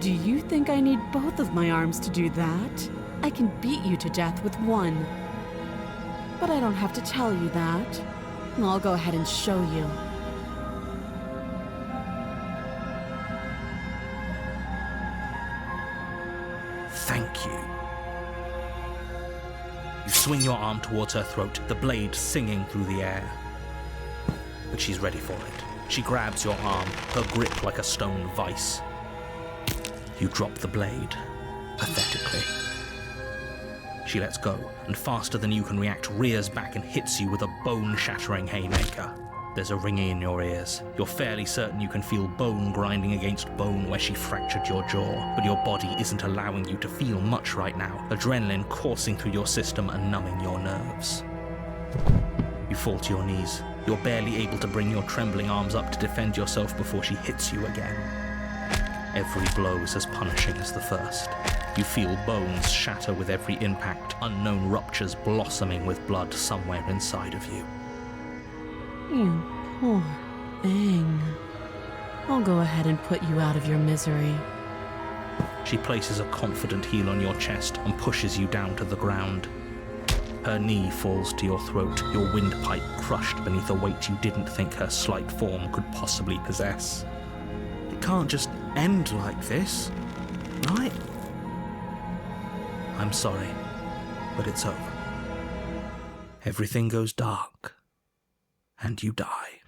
Do you think I need both of my arms to do that? I can beat you to death with one. But I don't have to tell you that. I'll go ahead and show you. Thank you. You swing your arm towards her throat, the blade singing through the air. But she's ready for it. She grabs your arm, her grip like a stone vice. You drop the blade, pathetically. She lets go, and faster than you can react, rears back and hits you with a bone-shattering haymaker. There's a ringing in your ears. You're fairly certain you can feel bone grinding against bone where she fractured your jaw, but your body isn't allowing you to feel much right now, adrenaline coursing through your system and numbing your nerves. You fall to your knees. You're barely able to bring your trembling arms up to defend yourself before she hits you again. Every blow is as punishing as the first. You feel bones shatter with every impact, unknown ruptures blossoming with blood somewhere inside of you. You poor thing. I'll go ahead and put you out of your misery. She places a confident heel on your chest and pushes you down to the ground. Her knee falls to your throat, your windpipe crushed beneath a weight you didn't think her slight form could possibly possess. It can't just end like this, right? I'm sorry, but it's over. Everything goes dark, and you die.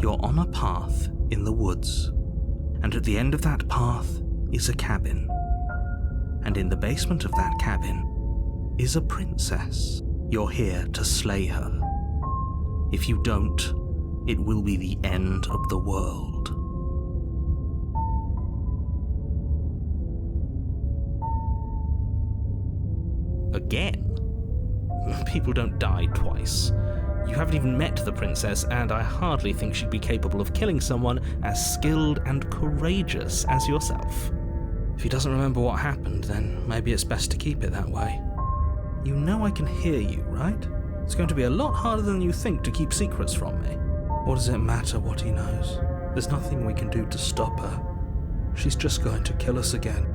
You're on a path in the woods, and at the end of that path is a cabin. And in the basement of that cabin is a princess. You're here to slay her. If you don't, it will be the end of the world. Again? People don't die twice. You haven't even met the princess, and I hardly think she'd be capable of killing someone as skilled and courageous as yourself. If he doesn't remember what happened, then maybe it's best to keep it that way. You know I can hear you, right? It's going to be a lot harder than you think to keep secrets from me. What does it matter what he knows? There's nothing we can do to stop her. She's just going to kill us again.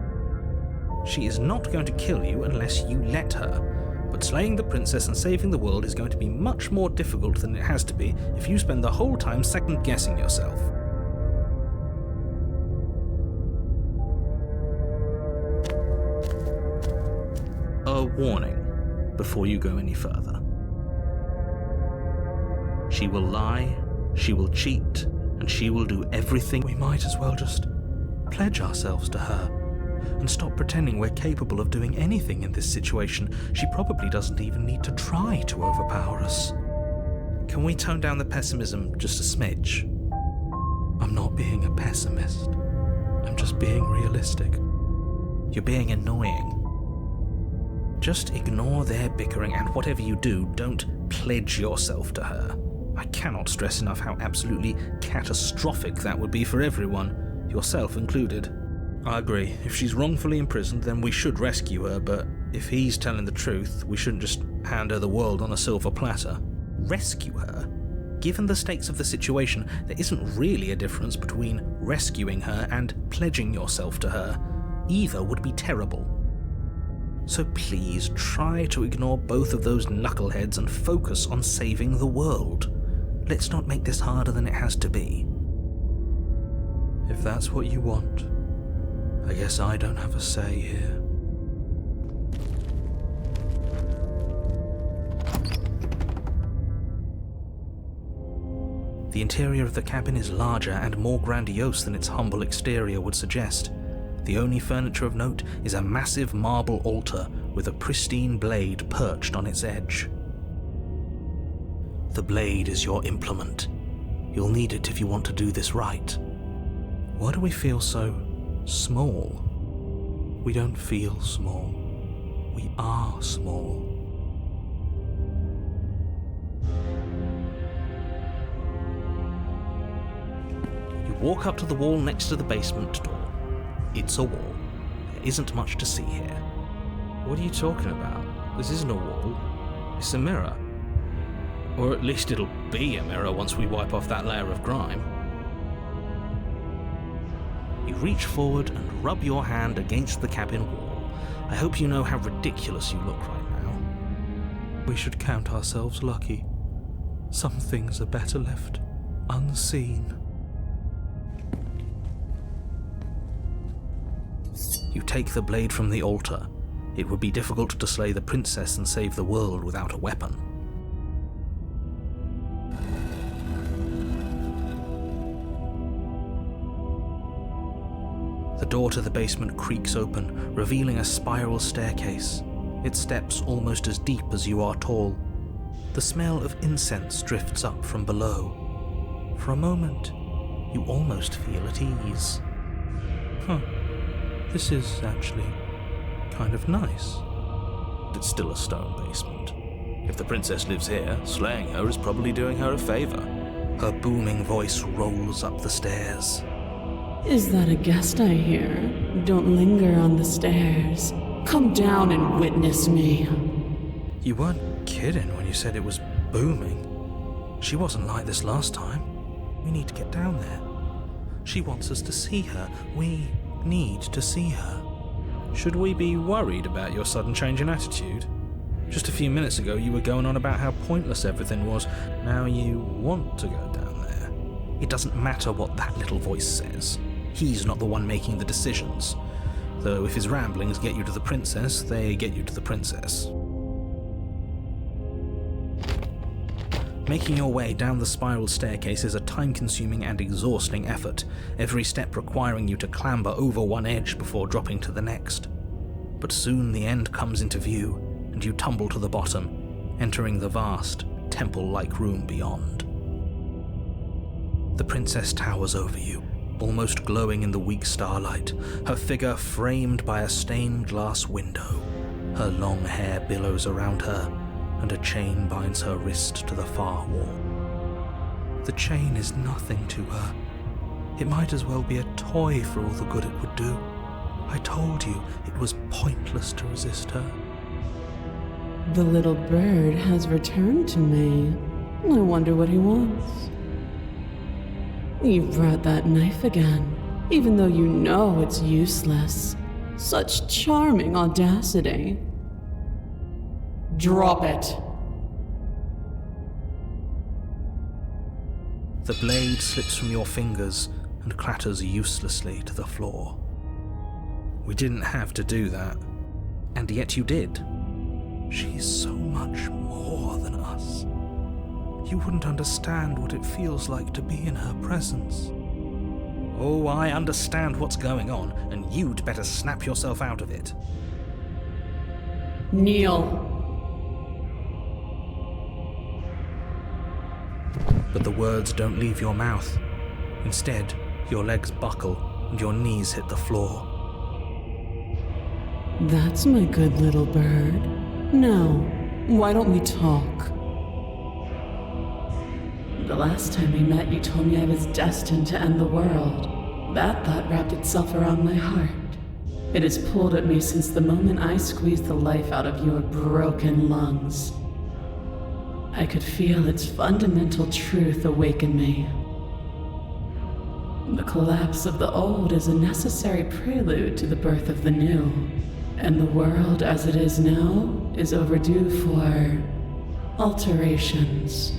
She is not going to kill you unless you let her. But slaying the princess and saving the world is going to be much more difficult than it has to be if you spend the whole time second-guessing yourself. A warning before you go any further. She will lie, she will cheat, and she will do everything. We might as well just pledge ourselves to her and stop pretending we're capable of doing anything in this situation. She probably doesn't even need to try to overpower us. Can we tone down the pessimism just a smidge? I'm not being a pessimist. I'm just being realistic. You're being annoying. Just ignore their bickering, and whatever you do, don't pledge yourself to her. I cannot stress enough how absolutely catastrophic that would be for everyone, yourself included. I agree. If she's wrongfully imprisoned, then we should rescue her, but if he's telling the truth, we shouldn't just hand her the world on a silver platter. Rescue her? Given the stakes of the situation, there isn't really a difference between rescuing her and pledging yourself to her. Either would be terrible. So please try to ignore both of those knuckleheads and focus on saving the world. Let's not make this harder than it has to be. If that's what you want, I guess I don't have a say here. The interior of the cabin is larger and more grandiose than its humble exterior would suggest. The only furniture of note is a massive marble altar with a pristine blade perched on its edge. The blade is your implement. You'll need it if you want to do this right. Why do we feel so small? We don't feel small. We are small. You walk up to the wall next to the basement door. It's a wall. There isn't much to see here. What are you talking about? This isn't a wall. It's a mirror. Or at least it'll be a mirror once we wipe off that layer of grime. You reach forward and rub your hand against the cabin wall. I hope you know how ridiculous you look right now. We should count ourselves lucky. Some things are better left unseen. You take the blade from the altar. It would be difficult to slay the princess and save the world without a weapon. The door to the basement creaks open, revealing a spiral staircase, its steps almost as deep as you are tall. The smell of incense drifts up from below. For a moment, you almost feel at ease. This is actually kind of nice. It's still a stone basement. If the princess lives here, slaying her is probably doing her a favor. Her booming voice rolls up the stairs. Is that a guest I hear? Don't linger on the stairs. Come down and witness me. You weren't kidding when you said it was booming. She wasn't like this last time. We need to get down there. She wants us to see her. We need to see her. Should we be worried about your sudden change in attitude? Just a few minutes ago you were going on about how pointless everything was. Now you want to go down there. It doesn't matter what that little voice says. He's not the one making the decisions. Though if his ramblings get you to the princess, they get you to the princess. Making your way down the spiral staircase is a time-consuming and exhausting effort, every step requiring you to clamber over one edge before dropping to the next. But soon the end comes into view, and you tumble to the bottom, entering the vast, temple-like room beyond. The princess towers over you, almost glowing in the weak starlight, her figure framed by a stained glass window. Her long hair billows around her, and a chain binds her wrist to the far wall. The chain is nothing to her. It might as well be a toy for all the good it would do. I told you it was pointless to resist her. The little bird has returned to me. I wonder what he wants. You brought that knife again, even though you know it's useless. Such charming audacity. Drop it. The blade slips from your fingers and clatters uselessly to the floor. We didn't have to do that. And yet you did. She's so much more than us. You wouldn't understand what it feels like to be in her presence. Oh, I understand what's going on, and you'd better snap yourself out of it. Kneel. But the words don't leave your mouth. Instead, your legs buckle and your knees hit the floor. That's my good little bird. Now, why don't we talk? The last time we met, you told me I was destined to end the world. That thought wrapped itself around my heart. It has pulled at me since the moment I squeezed the life out of your broken lungs. I could feel its fundamental truth awaken me. The collapse of the old is a necessary prelude to the birth of the new, and the world as it is now is overdue for alterations.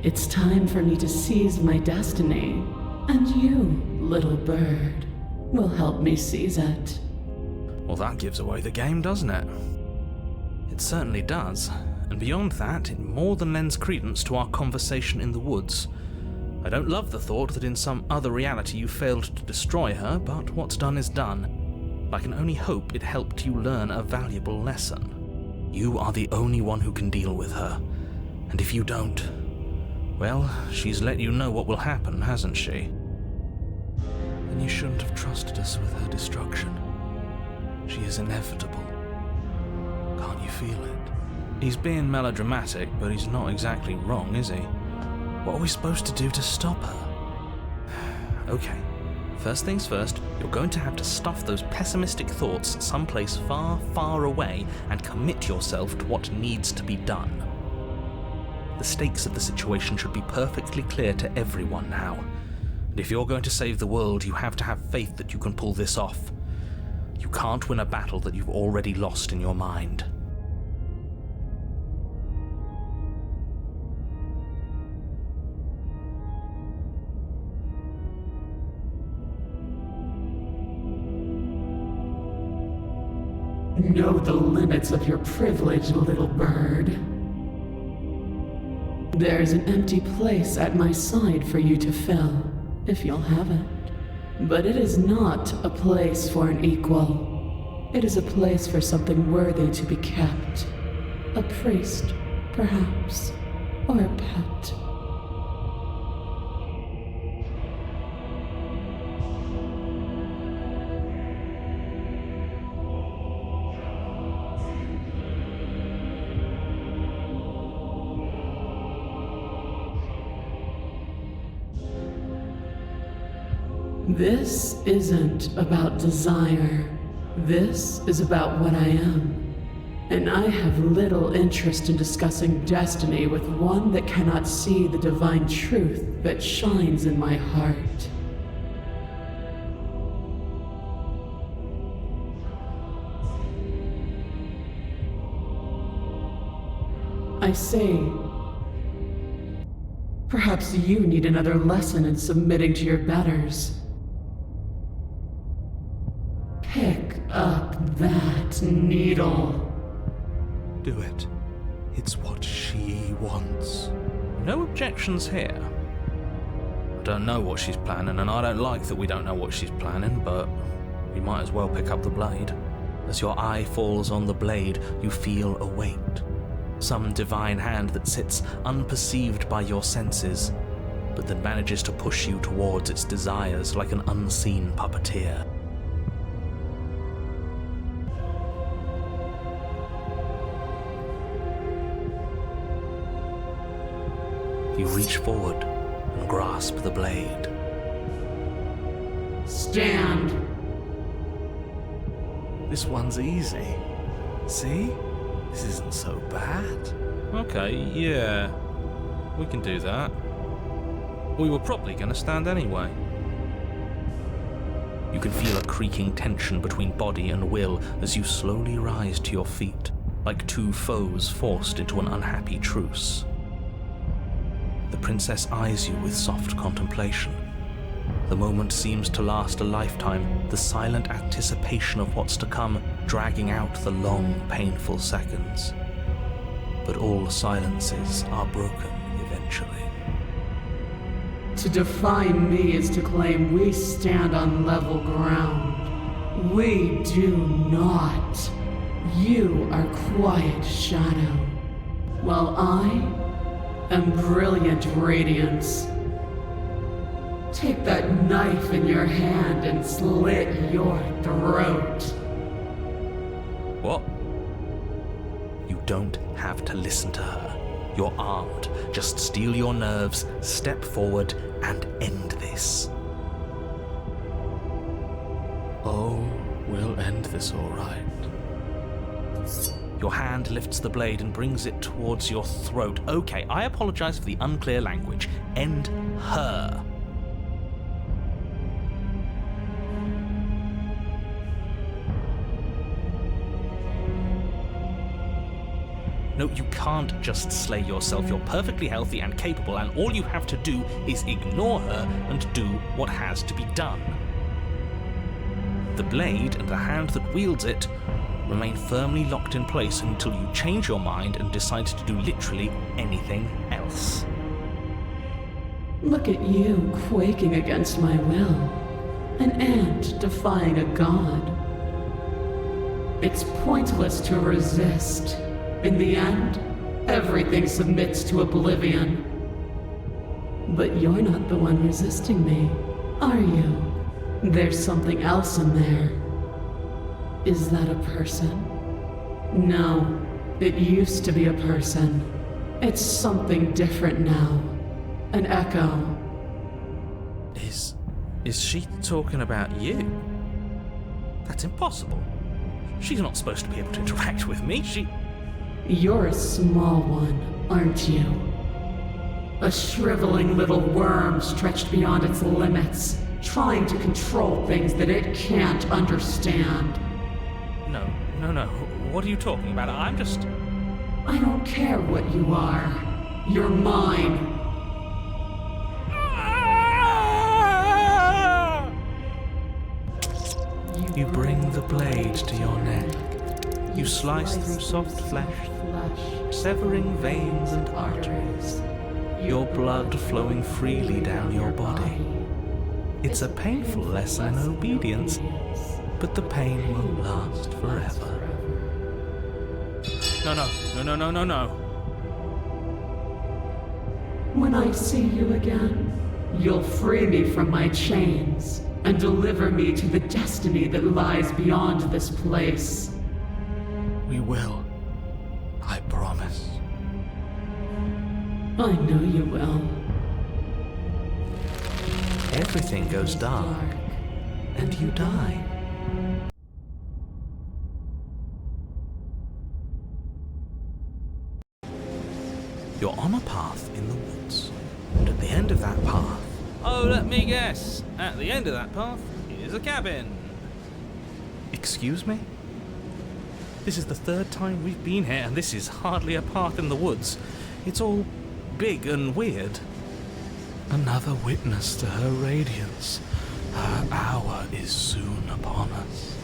It's time for me to seize my destiny, and you, little bird, will help me seize it. Well, that gives away the game, doesn't it? It certainly does. And beyond that, it more than lends credence to our conversation in the woods. I don't love the thought that in some other reality you failed to destroy her, but what's done is done. I can only hope it helped you learn a valuable lesson. You are the only one who can deal with her. And if you don't, well, she's let you know what will happen, hasn't she? Then you shouldn't have trusted us with her destruction. She is inevitable. Can't you feel it? He's being melodramatic, but he's not exactly wrong, is he? What are we supposed to do to stop her? Okay, first things first, you're going to have to stuff those pessimistic thoughts someplace far, far away and commit yourself to what needs to be done. The stakes of the situation should be perfectly clear to everyone now. And if you're going to save the world, you have to have faith that you can pull this off. You can't win a battle that you've already lost in your mind. Know the limits of your privilege, little bird. There's an empty place at my side for you to fill, if you'll have it. But it is not a place for an equal. It is a place for something worthy to be kept. A priest, perhaps, or a pet. This isn't about desire. This is about what I am. And I have little interest in discussing destiny with one that cannot see the divine truth that shines in my heart. I say, perhaps you need another lesson in submitting to your betters. Pick up that needle. Do it. It's what she wants. No objections here. I don't know what she's planning, and I don't like that we don't know what she's planning, but we might as well pick up the blade. As your eye falls on the blade, you feel a weight. Some divine hand that sits unperceived by your senses, but that manages to push you towards its desires like an unseen puppeteer. You reach forward and grasp the blade. Stand. This one's easy. See? This isn't so bad. Okay, yeah. We can do that. We were probably going to stand anyway. You can feel a creaking tension between body and will as you slowly rise to your feet, like two foes forced into an unhappy truce. The princess eyes you with soft contemplation. The moment seems to last a lifetime, the silent anticipation of what's to come dragging out the long, painful seconds. But all silences are broken eventually. To define me is to claim we stand on level ground. We do not. You are quiet shadow, while I am brilliant radiance. Take that knife in your hand and slit your throat. What? You don't have to listen to her. You're armed. Just steel your nerves, step forward, and end this. Oh, we'll end this all right. Your hand lifts the blade and brings it towards your throat. Okay, I apologize for the unclear language. End her. No, you can't just slay yourself. You're perfectly healthy and capable, and all you have to do is ignore her and do what has to be done. The blade and the hand that wields it remain firmly locked in place until you change your mind and decide to do literally anything else. Look at you quaking against my will. An ant defying a god. It's pointless to resist. In the end, everything submits to oblivion. But you're not the one resisting me, are you? There's something else in there. Is that a person? No, it used to be a person. It's something different now. An echo. Is she talking about you? That's impossible. She's not supposed to be able to interact with me. You're a small one, aren't you? A shriveling little worm stretched beyond its limits, trying to control things that it can't understand. No. What are you talking about? I'm just... I don't care what you are. You're mine. You bring the blade to your neck. You slice through soft flesh, severing veins and arteries, your blood flowing freely down your body. It's a painful lesson in obedience, but the pain won't last forever. No. When I see you again, you'll free me from my chains and deliver me to the destiny that lies beyond this place. We will. I promise. I know you will. Everything goes dark, and you die. You're on a path in the woods, and at the end of that path... Oh, let me guess. At the end of that path is a cabin. Excuse me? This is the third time we've been here, and this is hardly a path in the woods. It's all big and weird. Another witness to her radiance. Her hour is soon upon us.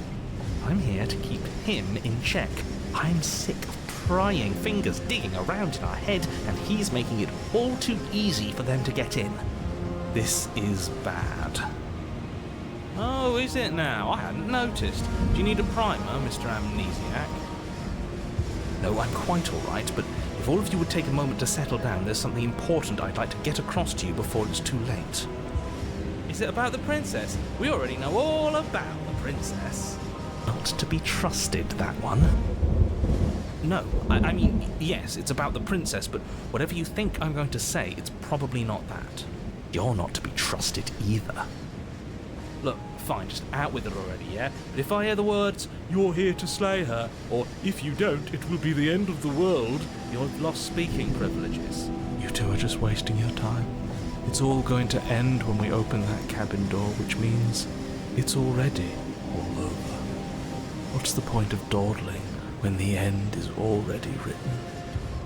I'm here to keep him in check. I'm sick of prying fingers digging around in our head, and he's making it all too easy for them to get in. This is bad. Oh, is it now? I hadn't noticed. Do you need a primer, Mr. Amnesiac? No, I'm quite all right, but if all of you would take a moment to settle down, there's something important I'd like to get across to you before it's too late. Is it about the princess? We already know all about the princess. Not to be trusted, that one. No, I mean, yes, it's about the princess, but whatever you think I'm going to say, it's probably not that. You're not to be trusted either. Look, fine, just out with it already, yeah? But if I hear the words, "You're here to slay her," or "If you don't, it will be the end of the world," you've lost speaking privileges. You two are just wasting your time. It's all going to end when we open that cabin door, which means it's already all over. What's the point of dawdling when the end is already written?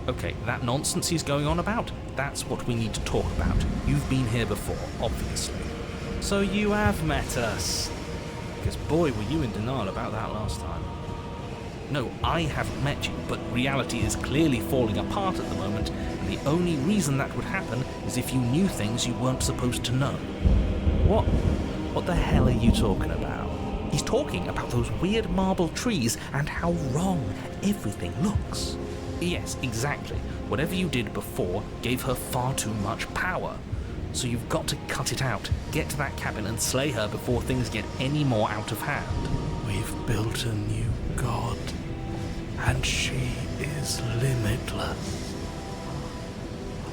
Okay, that nonsense he's going on about, that's what we need to talk about. You've been here before, obviously. So you have met us. Because boy, were you in denial about that last time. No, I haven't met you, but reality is clearly falling apart at the moment, and the only reason that would happen is if you knew things you weren't supposed to know. What the hell are you talking about? He's talking about those weird marble trees and how wrong everything looks. Yes, exactly. Whatever you did before gave her far too much power. So you've got to cut it out, get to that cabin and slay her before things get any more out of hand. We've built a new god, and she is limitless.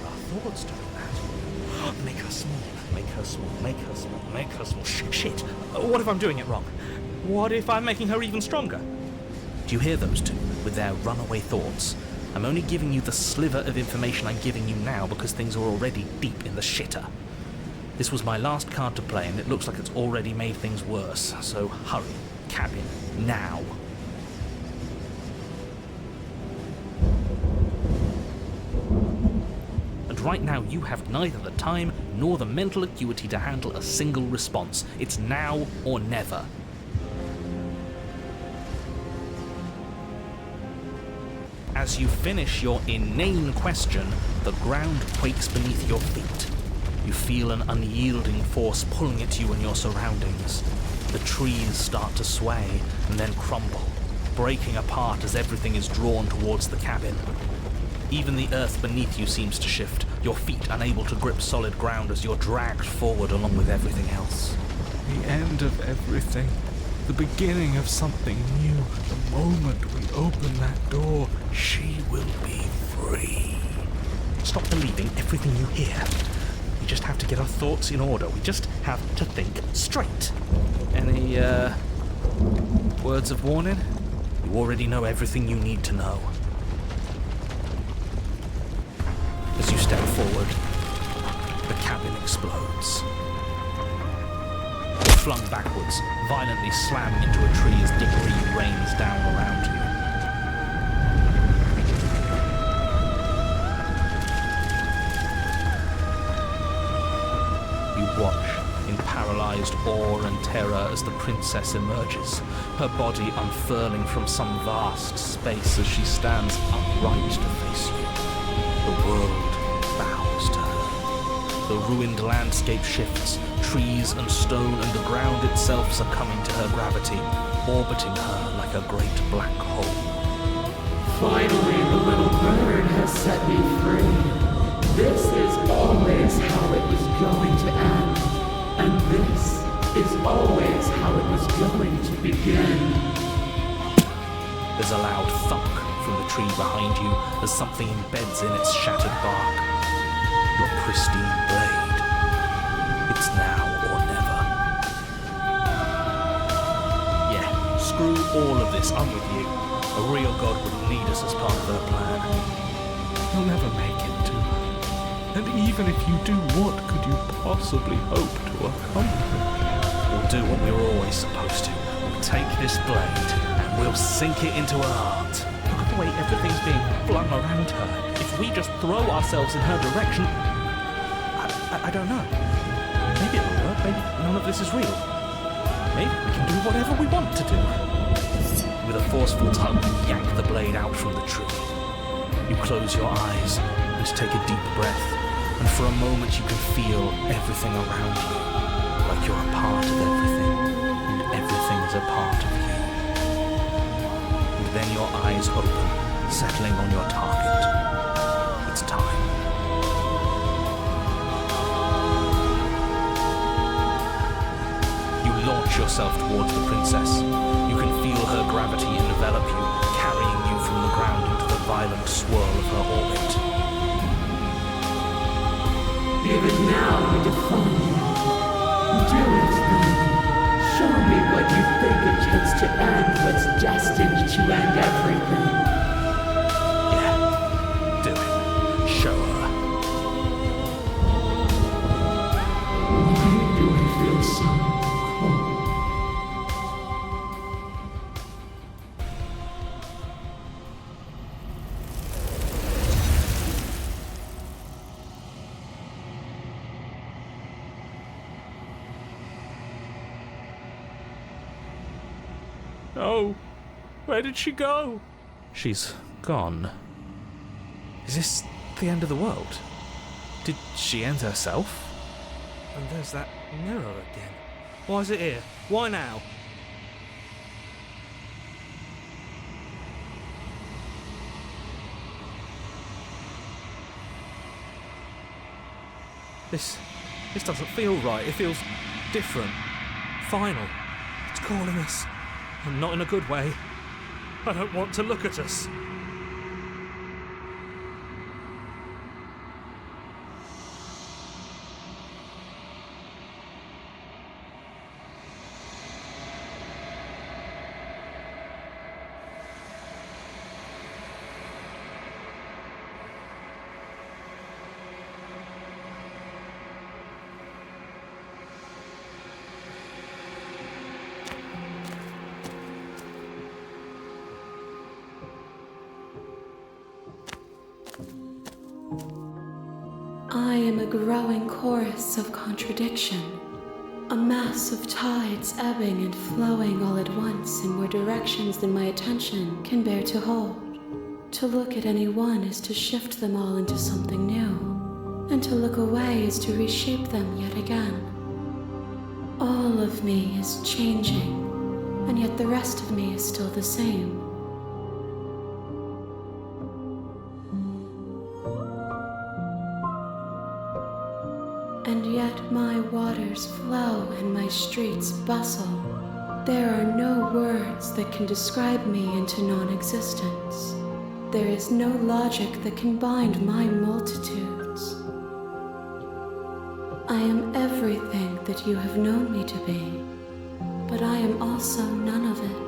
Our thoughts doing that. Make her small, make her small, make her small, make her small. Shit. What if I'm doing it wrong? What if I'm making her even stronger? Do you hear those two with their runaway thoughts? I'm only giving you the sliver of information I'm giving you now because things are already deep in the shitter. This was my last card to play, and it looks like it's already made things worse. So hurry, cabin, now. And right now you have neither the time nor the mental acuity to handle a single response. It's now or never. As you finish your inane question, the ground quakes beneath your feet. You feel an unyielding force pulling at you and your surroundings. The trees start to sway and then crumble, breaking apart as everything is drawn towards the cabin. Even the earth beneath you seems to shift, your feet unable to grip solid ground as you're dragged forward along with everything else. The end of everything. The beginning of something new. The moment we open that door, she will be free. Stop believing everything you hear. We just have to get our thoughts in order. We just have to think straight. Any, words of warning? You already know everything you need to know. As you step forward, cabin explodes. Flung backwards, violently slamming into a tree as debris rains down around you. You watch in paralyzed awe and terror as the princess emerges, her body unfurling from some vast space as she stands upright to face you. The world bows to her. The ruined landscape shifts, trees and stone and the ground itself succumbing to her gravity, orbiting her like a great black hole. Finally, the little bird has set me free. This is always how it was going to end. And this is always how it was going to begin. There's a loud thunk from the tree behind you as something embeds in its shattered bark. Your pristine blade. It's now or never. Yeah, screw all of this, I'm with you. A real god wouldn't need us as part of her plan. You'll never make it to her. And even if you do, what could you possibly hope to accomplish? We'll do what we were always supposed to. We'll take this blade and we'll sink it into her heart. Look at the way everything's being flung around her. If we just throw ourselves in her direction... I don't know. Maybe it'll work. Maybe none of this is real. Maybe we can do whatever we want to do. With a forceful tug, you yank the blade out from the tree. You close your eyes and take a deep breath, and for a moment you can feel everything around you, like you're a part of everything, and everything is a part of you. And then your eyes open, settling on your target. It's time. You launch yourself towards the princess. You can feel her gravity envelop you, carrying you from the ground into the violent swirl of her orbit. Even now you defy me. Do it then. Show me what you think it takes to end what's destined to end everything. Yeah, do it. Show her. Why do I feel so cold? Oh, where did she go? She's gone. Is this the end of the world? Did she end herself? And there's that mirror again. Why is it here? Why now? This doesn't feel right. It feels different. Final. It's calling us. And not in a good way. I don't want to look at us. I am a growing chorus of contradiction, a mass of tides ebbing and flowing all at once in more directions than my attention can bear to hold. To look at any one is to shift them all into something new, and to look away is to reshape them yet again. All of me is changing, and yet the rest of me is still the same. And yet my waters flow and my streets bustle. There are no words that can describe me into non-existence. There is no logic that can bind my multitudes. I am everything that you have known me to be, but I am also none of it.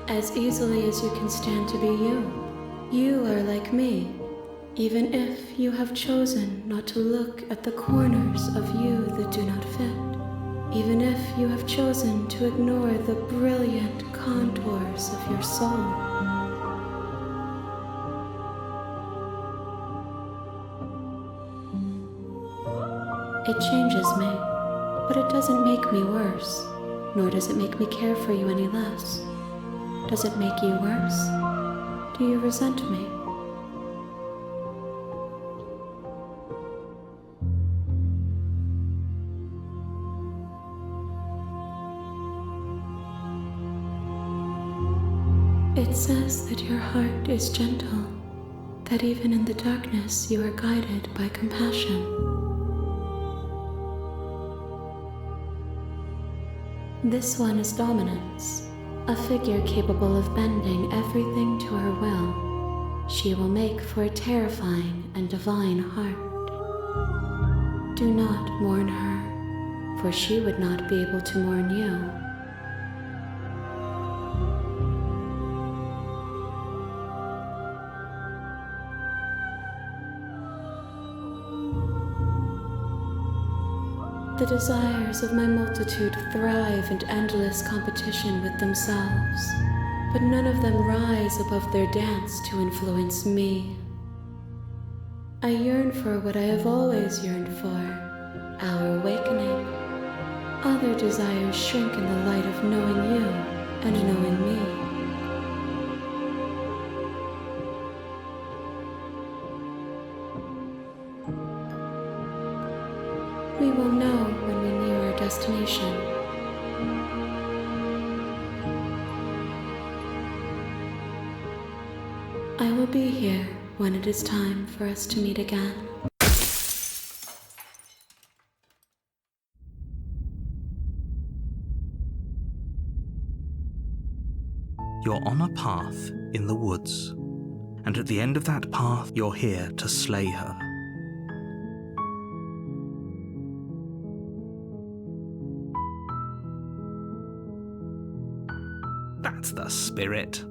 as easily as you can stand to be you. You are like me, even if you have chosen not to look at the corners of you that do not fit, even if you have chosen to ignore the brilliant contours of your soul. It changes me, but it doesn't make me worse, nor does it make me care for you any less. Does it make you worse? Do you resent me? It says that your heart is gentle, that even in the darkness you are guided by compassion. This one is dominance, a figure capable of bending everything to her will. She will make for a terrifying and divine heart. Do not mourn her, for she would not be able to mourn you. The desires of my multitude thrive in endless competition with themselves, but none of them rise above their dance to influence me. I yearn for what I have always yearned for, our awakening. Other desires shrink in the light of knowing you and knowing me. We will know when we near our destination. I will be here when it is time for us to meet again. You're on a path in the woods, and at the end of that path, you're here to slay her. That's the spirit.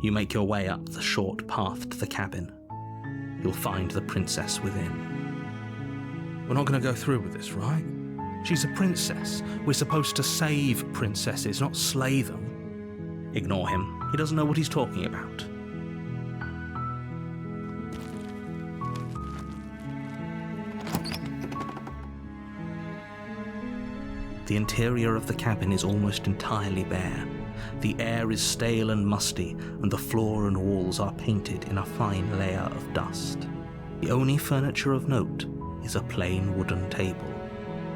You make your way up the short path to the cabin. You'll find the princess within. We're not going to go through with this, right? She's a princess. We're supposed to save princesses, not slay them. Ignore him. He doesn't know what he's talking about. The interior of the cabin is almost entirely bare. The air is stale and musty, and the floor and walls are painted in a fine layer of dust. The only furniture of note is a plain wooden table.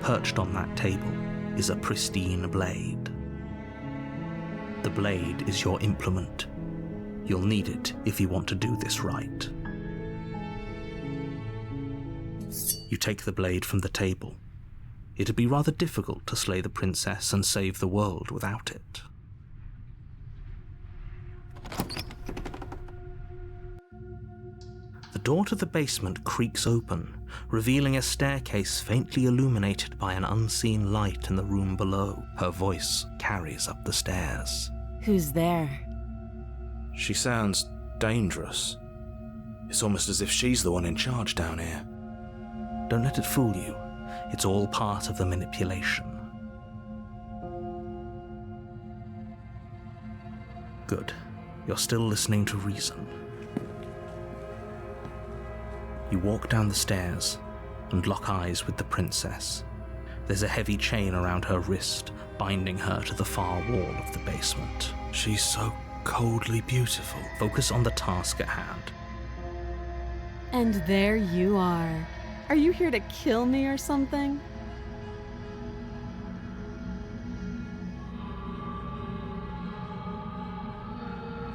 Perched on that table is a pristine blade. The blade is your implement. You'll need it if you want to do this right. You take the blade from the table. It'd be rather difficult to slay the princess and save the world without it. The door to the basement creaks open, revealing a staircase faintly illuminated by an unseen light in the room below. Her voice carries up the stairs. Who's there? She sounds dangerous. It's almost as if she's the one in charge down here. Don't let it fool you. It's all part of the manipulation. Good. You're still listening to reason. You walk down the stairs and lock eyes with the princess. There's a heavy chain around her wrist, binding her to the far wall of the basement. She's so coldly beautiful. Focus on the task at hand. And there you are. Are you here to kill me or something?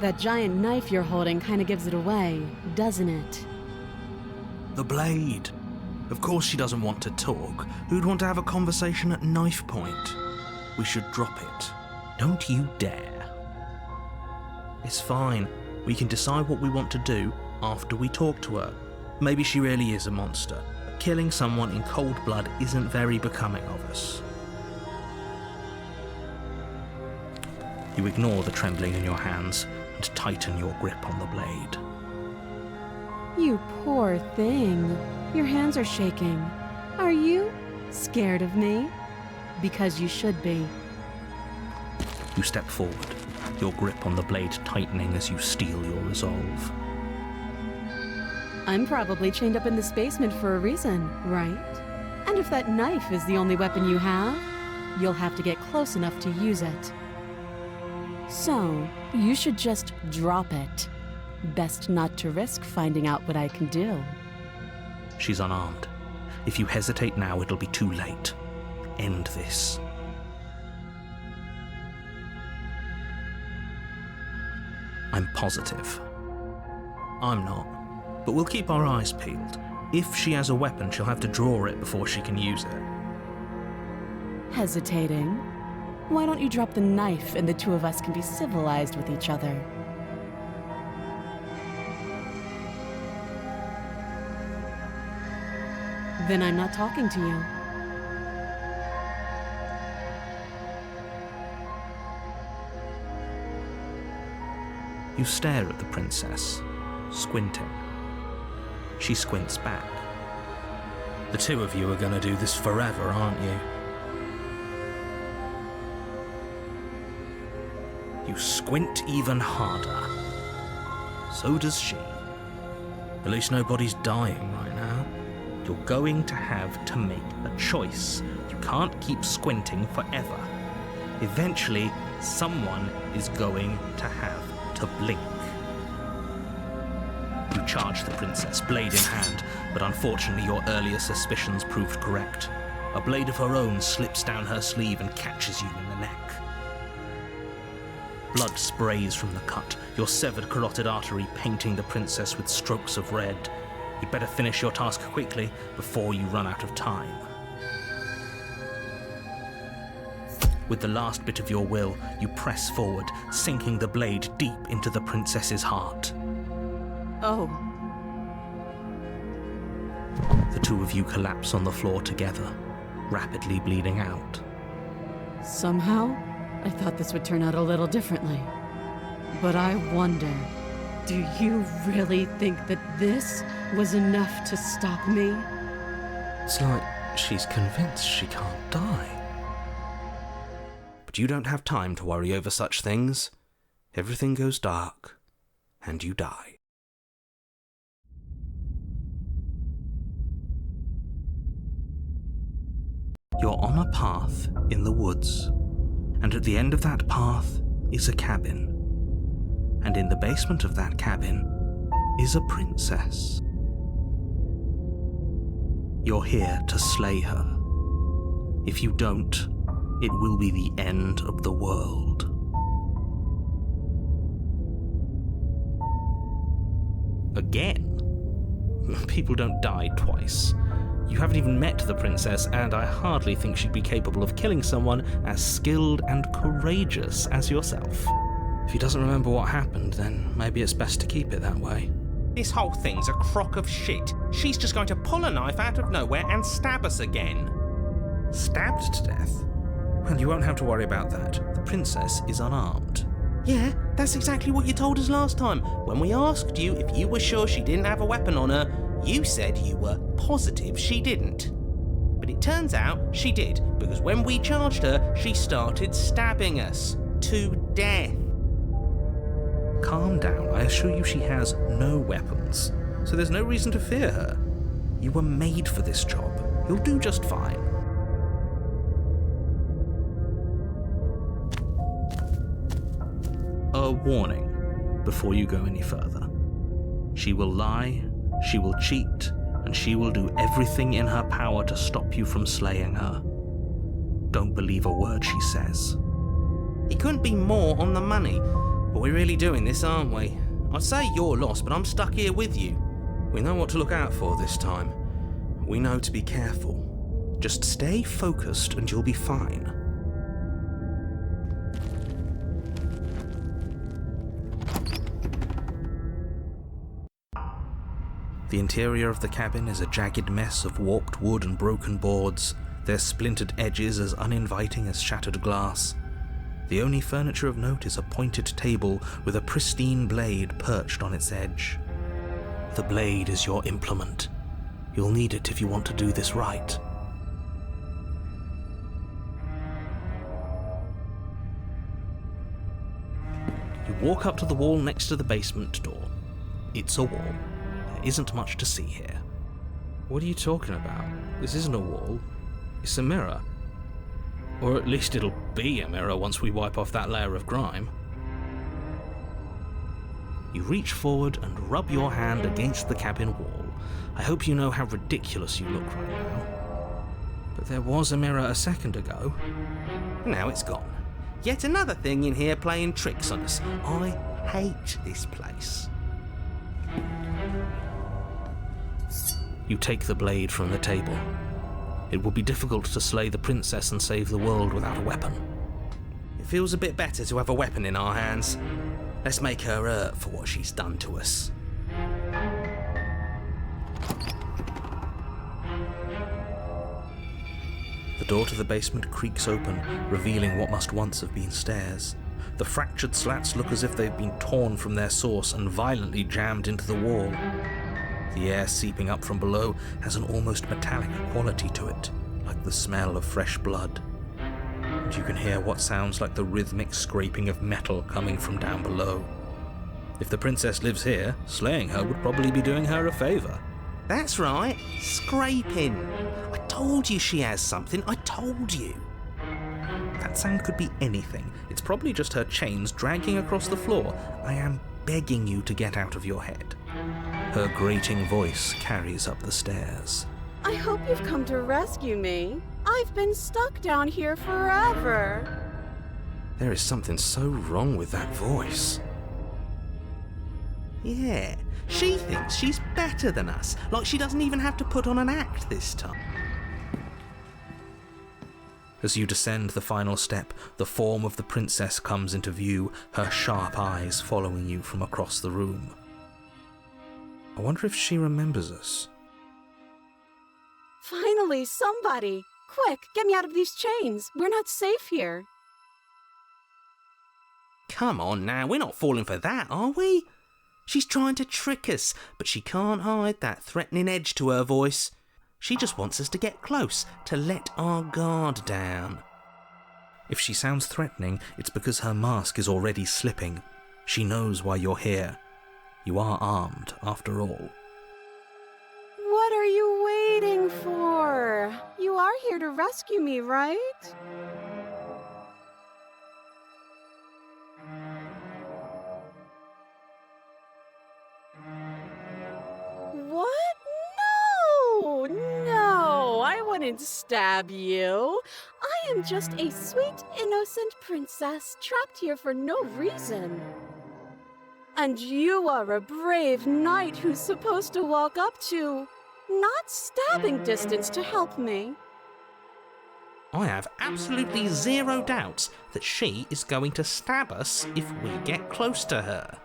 That giant knife you're holding kind of gives it away, doesn't it? The blade. Of course she doesn't want to talk. Who'd want to have a conversation at knife point? We should drop it. Don't you dare. It's fine. We can decide what we want to do after we talk to her. Maybe she really is a monster. Killing someone in cold blood isn't very becoming of us. You ignore the trembling in your hands and tighten your grip on the blade. You poor thing. Your hands are shaking. Are you scared of me? Because you should be. You step forward, your grip on the blade tightening as you steel your resolve. I'm probably chained up in this basement for a reason, right? And if that knife is the only weapon you have, you'll have to get close enough to use it. So, you should just drop it. Best not to risk finding out what I can do. She's unarmed. If you hesitate now, it'll be too late. End this. I'm positive. I'm not. But we'll keep our eyes peeled. If she has a weapon, she'll have to draw it before she can use it. Hesitating? Why don't you drop the knife and the two of us can be civilized with each other? Then I'm not talking to you. You stare at the princess, squinting. She squints back. The two of you are gonna do this forever, aren't you? You squint even harder. So does she. At least nobody's dying right now. You're going to have to make a choice. You can't keep squinting forever. Eventually, someone is going to have to blink. You charge the princess, blade in hand, but unfortunately your earlier suspicions proved correct. A blade of her own slips down her sleeve and catches you in the neck. Blood sprays from the cut, your severed carotid artery painting the princess with strokes of red. You'd better finish your task quickly before you run out of time. With the last bit of your will, you press forward, sinking the blade deep into the princess's heart. Oh. The two of you collapse on the floor together, rapidly bleeding out. Somehow, I thought this would turn out a little differently. But I wonder, do you really think that this was enough to stop me? It's like she's convinced she can't die. But you don't have time to worry over such things. Everything goes dark, and you die. You're on a path in the woods, and at the end of that path is a cabin. And in the basement of that cabin is a princess. You're here to slay her. If you don't, it will be the end of the world. Again? People don't die twice. You haven't even met the princess, and I hardly think she'd be capable of killing someone as skilled and courageous as yourself. If he doesn't remember what happened, then maybe it's best to keep it that way. This whole thing's a crock of shit. She's just going to pull a knife out of nowhere and stab us again. Stabbed to death? Well, you won't have to worry about that. The princess is unarmed. Yeah, that's exactly what you told us last time. When we asked you if you were sure she didn't have a weapon on her, you said you were positive she didn't. But it turns out she did, because when we charged her, she started stabbing us to death. Calm down. I assure you she has no weapons, so there's no reason to fear her. You were made for this job. You'll do just fine. A warning before you go any further. She will lie, she will cheat, and she will do everything in her power to stop you from slaying her. Don't believe a word she says. It couldn't be more on the money. But we're really doing this, aren't we? I'd say you're lost, but I'm stuck here with you. We know what to look out for this time. We know to be careful. Just stay focused and you'll be fine. The interior of the cabin is a jagged mess of warped wood and broken boards, their splintered edges as uninviting as shattered glass. The only furniture of note is a pointed table with a pristine blade perched on its edge. The blade is your implement. You'll need it if you want to do this right. You walk up to the wall next to the basement door. It's a wall. There isn't much to see here. What are you talking about? This isn't a wall. It's a mirror. Or at least it'll be a mirror once we wipe off that layer of grime. You reach forward and rub your hand against the cabin wall. I hope you know how ridiculous you look right now. But there was a mirror a second ago. Now it's gone. Yet another thing in here playing tricks on us. I hate this place. You take the blade from the table. It will be difficult to slay the princess and save the world without a weapon. It feels a bit better to have a weapon in our hands. Let's make her hurt for what she's done to us. The door to the basement creaks open, revealing what must once have been stairs. The fractured slats look as if they've been torn from their source and violently jammed into the wall. The air seeping up from below has an almost metallic quality to it, like the smell of fresh blood. And you can hear what sounds like the rhythmic scraping of metal coming from down below. If the princess lives here, slaying her would probably be doing her a favour. That's right, scraping. I told you she has something, I told you. That sound could be anything. It's probably just her chains dragging across the floor. I am begging you to get out of your head. Her grating voice carries up the stairs. I hope you've come to rescue me. I've been stuck down here forever. There is something so wrong with that voice. Yeah, she thinks she's better than us, like she doesn't even have to put on an act this time. As you descend the final step, the form of the princess comes into view, her sharp eyes following you from across the room. I wonder if she remembers us. Finally, somebody! Quick, get me out of these chains. We're not safe here. Come on now, we're not falling for that, are we? She's trying to trick us, but she can't hide that threatening edge to her voice. She just wants us to get close, to let our guard down. If she sounds threatening, it's because her mask is already slipping. She knows why you're here. You are armed, after all. What are you waiting for? You are here to rescue me, right? What? No, I wouldn't stab you. I am just a sweet, innocent princess trapped here for no reason. And you are a brave knight who's supposed to walk up to, not stabbing distance to help me. I have absolutely zero doubts that she is going to stab us if we get close to her.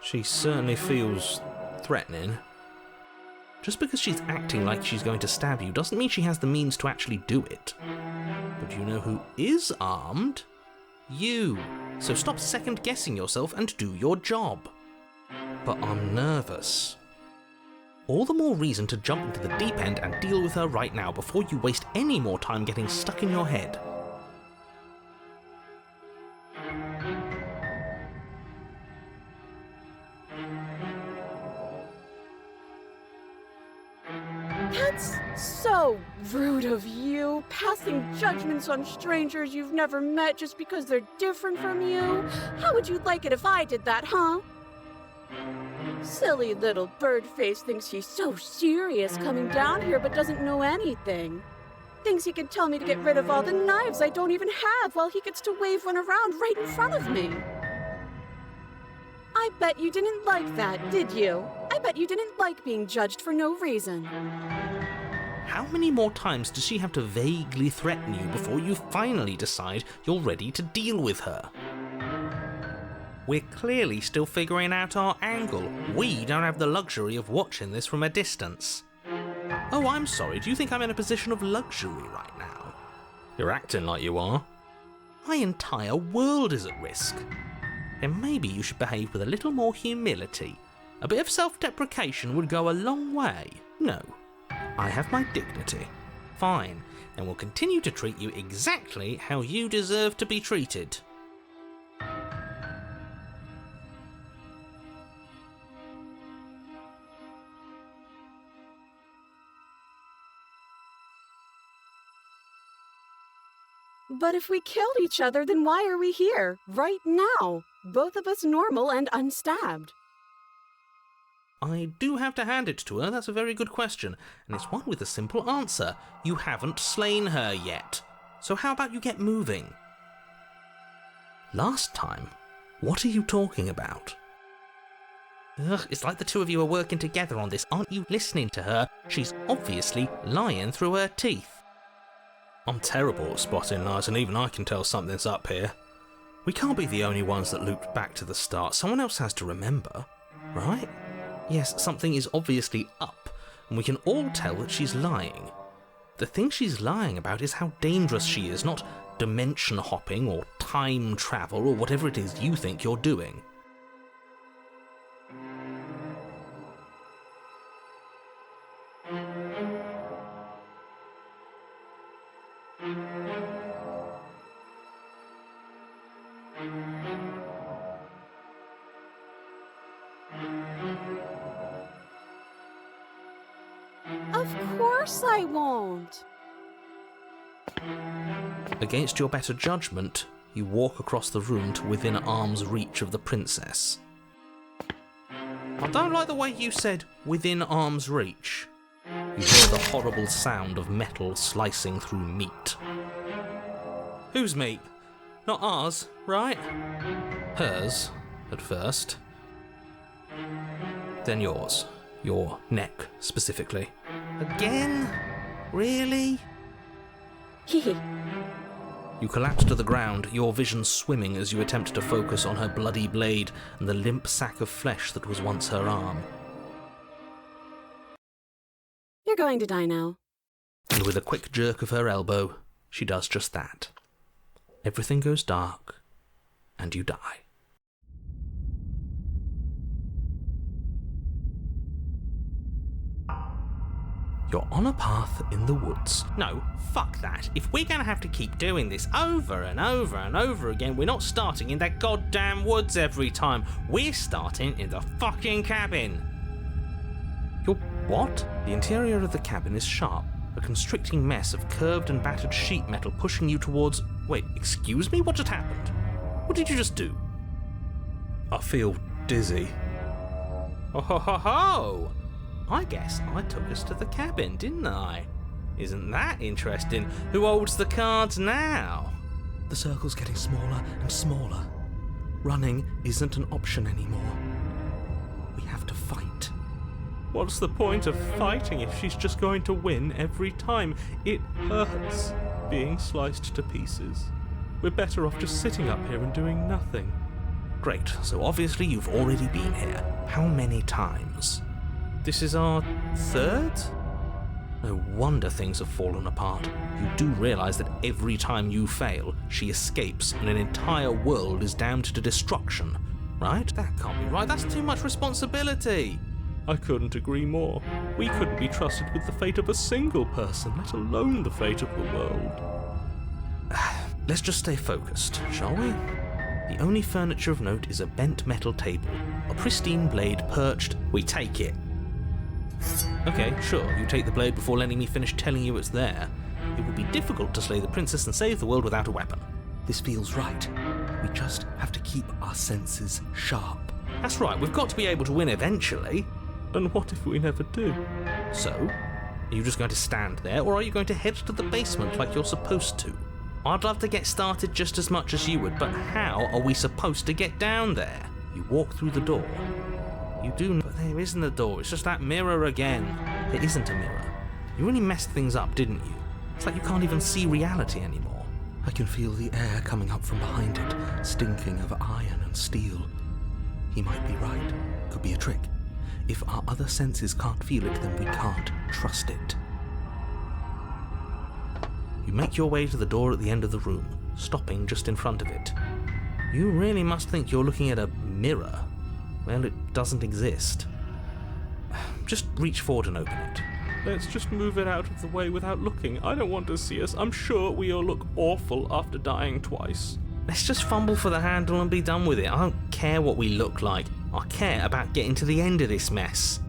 She certainly feels threatening. Just because she's acting like she's going to stab you doesn't mean she has the means to actually do it. But you know who is armed? You. So stop second-guessing yourself and do your job. But I'm nervous. All the more reason to jump into the deep end and deal with her right now before you waste any more time getting stuck in your head. That's so rude of you, passing judgments on strangers you've never met just because they're different from you. How would you like it if I did that, huh? Silly little bird-face thinks he's so serious coming down here but doesn't know anything. Thinks he can tell me to get rid of all the knives I don't even have while he gets to wave one around right in front of me. I bet you didn't like that, did you? I bet you didn't like being judged for no reason. How many more times does she have to vaguely threaten you before you finally decide you're ready to deal with her? We're clearly still figuring out our angle. We don't have the luxury of watching this from a distance. Oh, I'm sorry. Do you think I'm in a position of luxury right now? You're acting like you are. My entire world is at risk. Then maybe you should behave with a little more humility. A bit of self-deprecation would go a long way. No, I have my dignity. Fine, then we'll continue to treat you exactly how you deserve to be treated. But if we killed each other, then why are we here, right now? Both of us normal and unstabbed. I do have to hand it to her, that's a very good question, and it's one with a simple answer. You haven't slain her yet. So how about you get moving? Last time? What are you talking about? Ugh, it's like the two of you are working together on this. Aren't you listening to her? She's obviously lying through her teeth. I'm terrible at spotting lies, and even I can tell something's up here. We can't be the only ones that looped back to the start. Someone else has to remember, right? Yes, something is obviously up, and we can all tell that she's lying. The thing she's lying about is how dangerous she is, not dimension hopping or time travel or whatever it is you think you're doing. Of course I won't. Against your better judgment, you walk across the room to within arm's reach of the princess. I don't like the way you said within arm's reach. You hear the horrible sound of metal slicing through meat. Whose meat? Not ours, right? Hers, at first. Then yours. Your neck, specifically. Again? Really? Hehe. You collapse to the ground, your vision swimming as you attempt to focus on her bloody blade and the limp sack of flesh that was once her arm. You're going to die now. And with a quick jerk of her elbow, she does just that. Everything goes dark, and you die. You're on a path in the woods. No, fuck that. If we're gonna have to keep doing this over and over and over again, we're not starting in that goddamn woods every time. We're starting in the fucking cabin. You're what? The interior of the cabin is sharp, a constricting mess of curved and battered sheet metal pushing you towards... Wait, excuse me? What just happened? What did you just do? I feel dizzy. Oh ho ho ho! I guess I took us to the cabin, didn't I? Isn't that interesting? Who holds the cards now? The circle's getting smaller and smaller. Running isn't an option anymore. We have to fight. What's the point of fighting if she's just going to win every time? It hurts being sliced to pieces. We're better off just sitting up here and doing nothing. Great, so obviously you've already been here. How many times? This is our third? No wonder things have fallen apart. You do realise that every time you fail, she escapes and an entire world is damned to destruction, right? That can't be right, that's too much responsibility. I couldn't agree more. We couldn't be trusted with the fate of a single person, let alone the fate of the world. Let's just stay focused, shall we? The only furniture of note is a bent metal table, a pristine blade perched. We take it. Okay, sure, you take the blade before letting me finish telling you it's there. It would be difficult to slay the princess and save the world without a weapon. This feels right. We just have to keep our senses sharp. That's right, we've got to be able to win eventually. And what if we never do? So, are you just going to stand there, or are you going to head to the basement like you're supposed to? I'd love to get started just as much as you would, but how are we supposed to get down there? You walk through the door. You do know, but there isn't a door, it's just that mirror again. It isn't a mirror. You really messed things up, didn't you? It's like you can't even see reality anymore. I can feel the air coming up from behind it, stinking of iron and steel. He might be right. Could be a trick. If our other senses can't feel it, then we can't trust it. You make your way to the door at the end of the room. stopping just in front of it. You really must think you're looking at a mirror. Well, it doesn't exist. Just reach forward and open it. Let's just move it out of the way without looking. I don't want to see us. I'm sure we all look awful after dying twice. Let's just fumble for the handle and be done with it. I don't care what we look like. I care about getting to the end of this mess.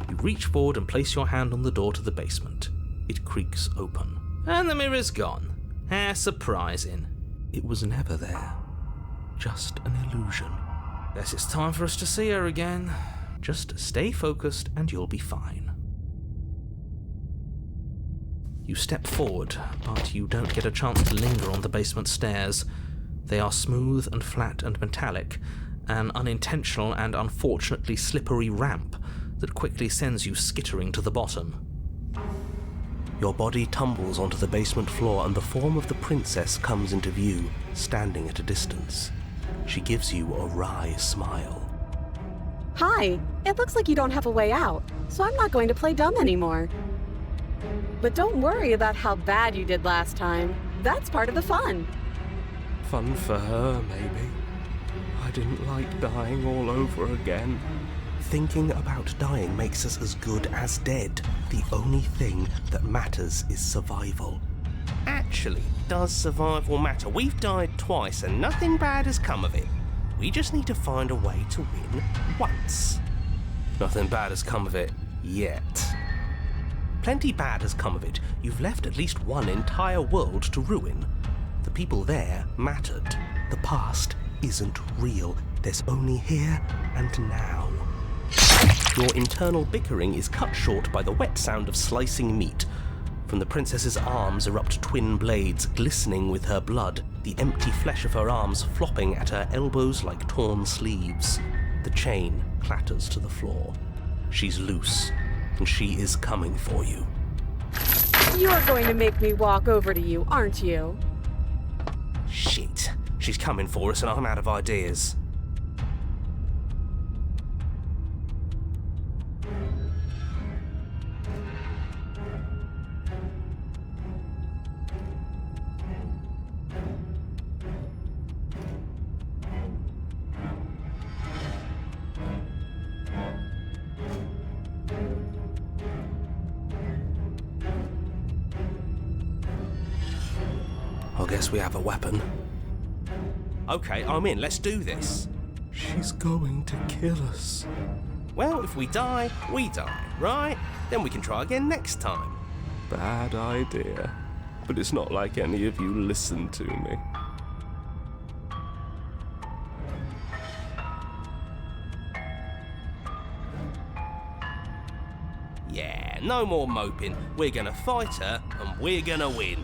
You reach forward and place your hand on the door to the basement. It creaks open. And the mirror's gone. How surprising. It was never there. Just an illusion. Guess it's time for us to see her again. Just stay focused and you'll be fine. You step forward, but you don't get a chance to linger on the basement stairs. They are smooth and flat and metallic, an unintentional and unfortunately slippery ramp that quickly sends you skittering to the bottom. Your body tumbles onto the basement floor and the form of the princess comes into view, standing at a distance. She gives you a wry smile. Hi, it looks like you don't have a way out, so I'm not going to play dumb anymore. But don't worry about how bad you did last time. That's part of the fun. Fun for her, maybe. I didn't like dying all over again. Thinking about dying makes us as good as dead. The only thing that matters is survival. Actually, does survival matter? We've died twice and nothing bad has come of it. We just need to find a way to win once. Nothing bad has come of it yet. Plenty bad has come of it. You've left at least one entire world to ruin. The people there mattered. The past isn't real. There's only here and now. Your internal bickering is cut short by the wet sound of slicing meat. From the princess's arms erupt twin blades, glistening with her blood, the empty flesh of her arms flopping at her elbows like torn sleeves. The chain clatters to the floor. She's loose, and she is coming for you. You're going to make me walk over to you, aren't you? Shit. She's coming for us and I'm out of ideas. I guess we have a weapon. Okay, I'm in. Let's do this. She's going to kill us. Well, if we die, right? Then we can try again next time. Bad idea. But it's not like any of you listen to me. Yeah, no more moping. We're gonna fight her, and we're gonna win.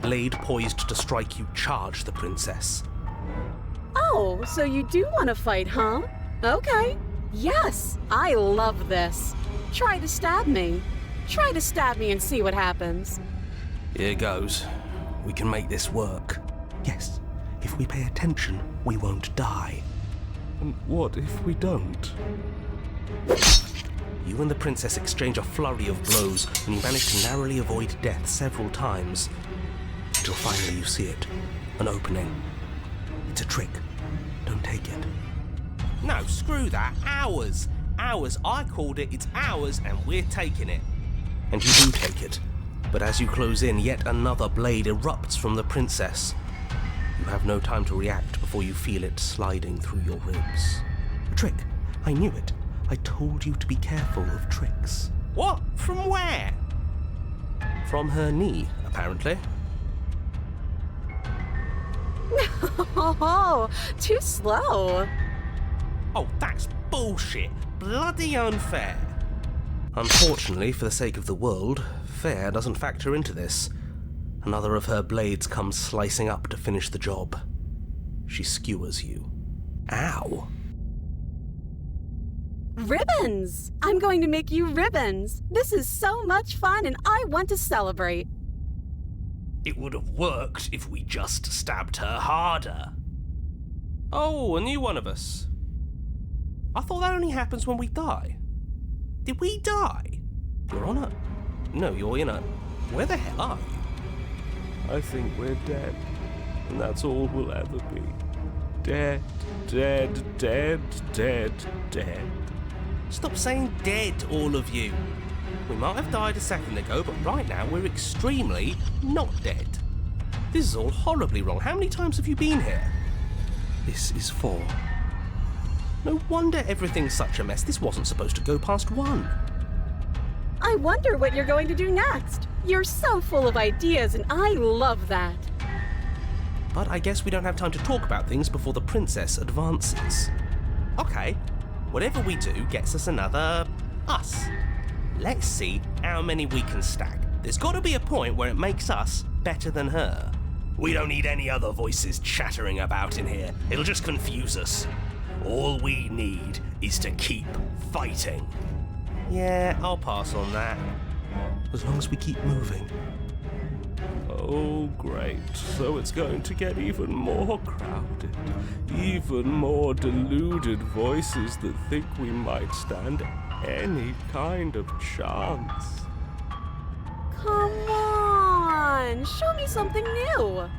Blade poised to strike, you charge the princess. Oh, so you do want to fight, huh? Okay. Yes, I love this. Try to stab me. Try to stab me and see what happens. Here goes. We can make this work. Yes, if we pay attention, we won't die. And what if we don't? You and the princess exchange a flurry of blows, and you manage to narrowly avoid death several times. Until finally you see it. An opening. It's a trick. Don't take it. No, screw that. Ours. Ours. I called it. It's ours, and we're taking it. And you do take it. But as you close in, yet another blade erupts from the princess. You have no time to react before you feel it sliding through your ribs. A trick. I knew it. I told you to be careful of tricks. What? From where? From her knee, apparently. Oh, too slow. Oh, that's bullshit. Bloody unfair. Unfortunately, for the sake of the world, fair doesn't factor into this. Another of her blades comes slicing up to finish the job. She skewers you. Ow. Ribbons! I'm going to make you ribbons. This is so much fun and I want to celebrate. It would have worked if we just stabbed her harder. Oh, a new one of us. I thought that only happens when we die. Did we die? You're on a... No, you're in a... Where the hell are you? I think we're dead, and that's all we'll ever be. Dead, dead, dead, dead, dead. Stop saying dead, all of you. We might have died a second ago, but right now we're extremely not dead. This is all horribly wrong. How many times have you been here? This is 4. No wonder everything's such a mess. This wasn't supposed to go past 1. I wonder what you're going to do next. You're so full of ideas, and I love that. But I guess we don't have time to talk about things before the princess advances. Okay, whatever we do gets us another us. Let's see how many we can stack. There's got to be a point where it makes us better than her. We don't need any other voices chattering about in here. It'll just confuse us. All we need is to keep fighting. Yeah, I'll pass on that. As long as we keep moving. Oh, great. So it's going to get even more crowded. Even more deluded voices that think we might stand any kind of chance. Come on, show me something new.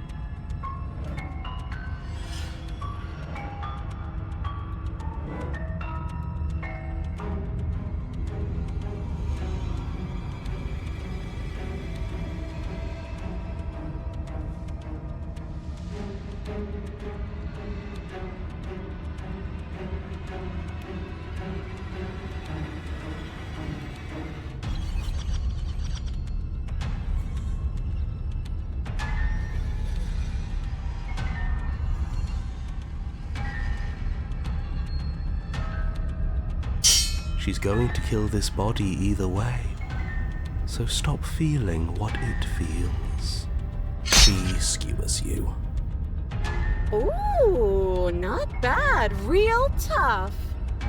She's going to kill this body either way. So stop feeling what it feels. She skewers you. Ooh, not bad. Real tough.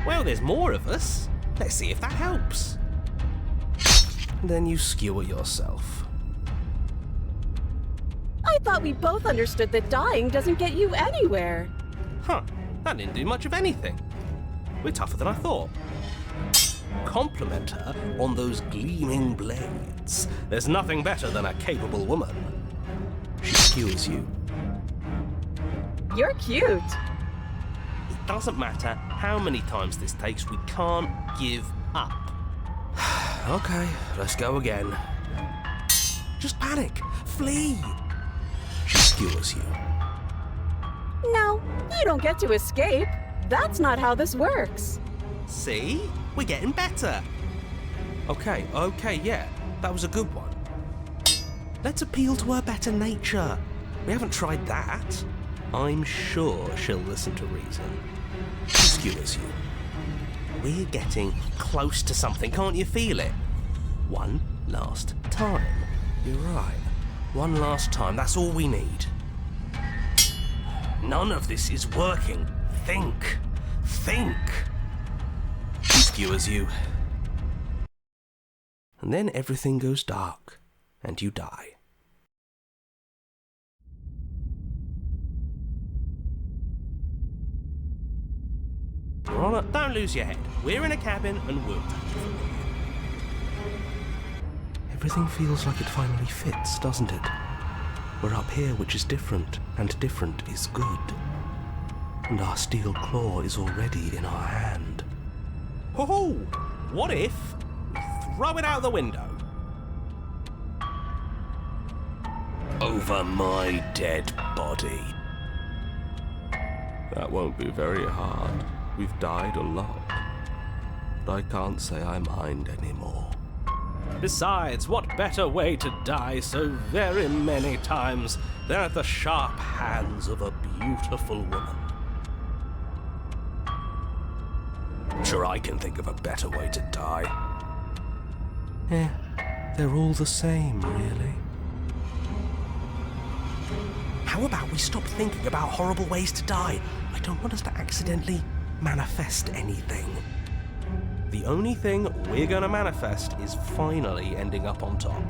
Well, there's more of us. Let's see if that helps. Then you skewer yourself. I thought we both understood that dying doesn't get you anywhere. Huh, that didn't do much of anything. We're tougher than I thought. Compliment her on those gleaming blades. There's nothing better than a capable woman. She skewers you. You're cute. It doesn't matter how many times this takes, we can't give up. Okay, let's go again. Just panic. Flee. She skewers you. No, you don't get to escape. That's not how this works. See? We're getting better. Okay, yeah. That was a good one. Let's appeal to her better nature. We haven't tried that. I'm sure she'll listen to reason. She skewers you. We're getting close to something, can't you feel it? One last time. You're right. One last time, that's all we need. None of this is working. Think. She skewers you. And then everything goes dark, and you die. Don't lose your head. We're in a cabin and we'll take it from here. Everything feels like it finally fits, doesn't it? We're up here, which is different, and different is good. And our steel claw is already in our hand. Oh, what if we throw it out the window? Over my dead body. That won't be very hard. We've died a lot. But I can't say I mind anymore. Besides, what better way to die so very many times than at the sharp hands of a beautiful woman? I'm sure I can think of a better way to die. They're all the same, really. How about we stop thinking about horrible ways to die? I don't want us to accidentally manifest anything. The only thing we're gonna manifest is finally ending up on top.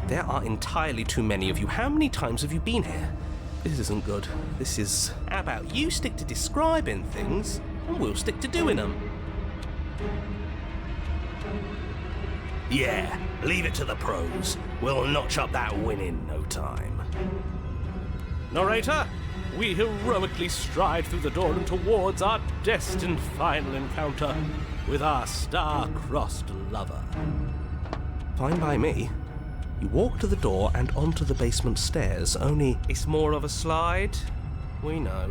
There are entirely too many of you. How many times have you been here? This isn't good. This is... How about you stick to describing things, and we'll stick to doing them. Yeah, leave it to the pros. We'll notch up that win in no time. Narrator, we heroically stride through the door and towards our destined final encounter with our star-crossed lover. Fine by me. You walk to the door and onto the basement stairs, only it's more of a slide. We know.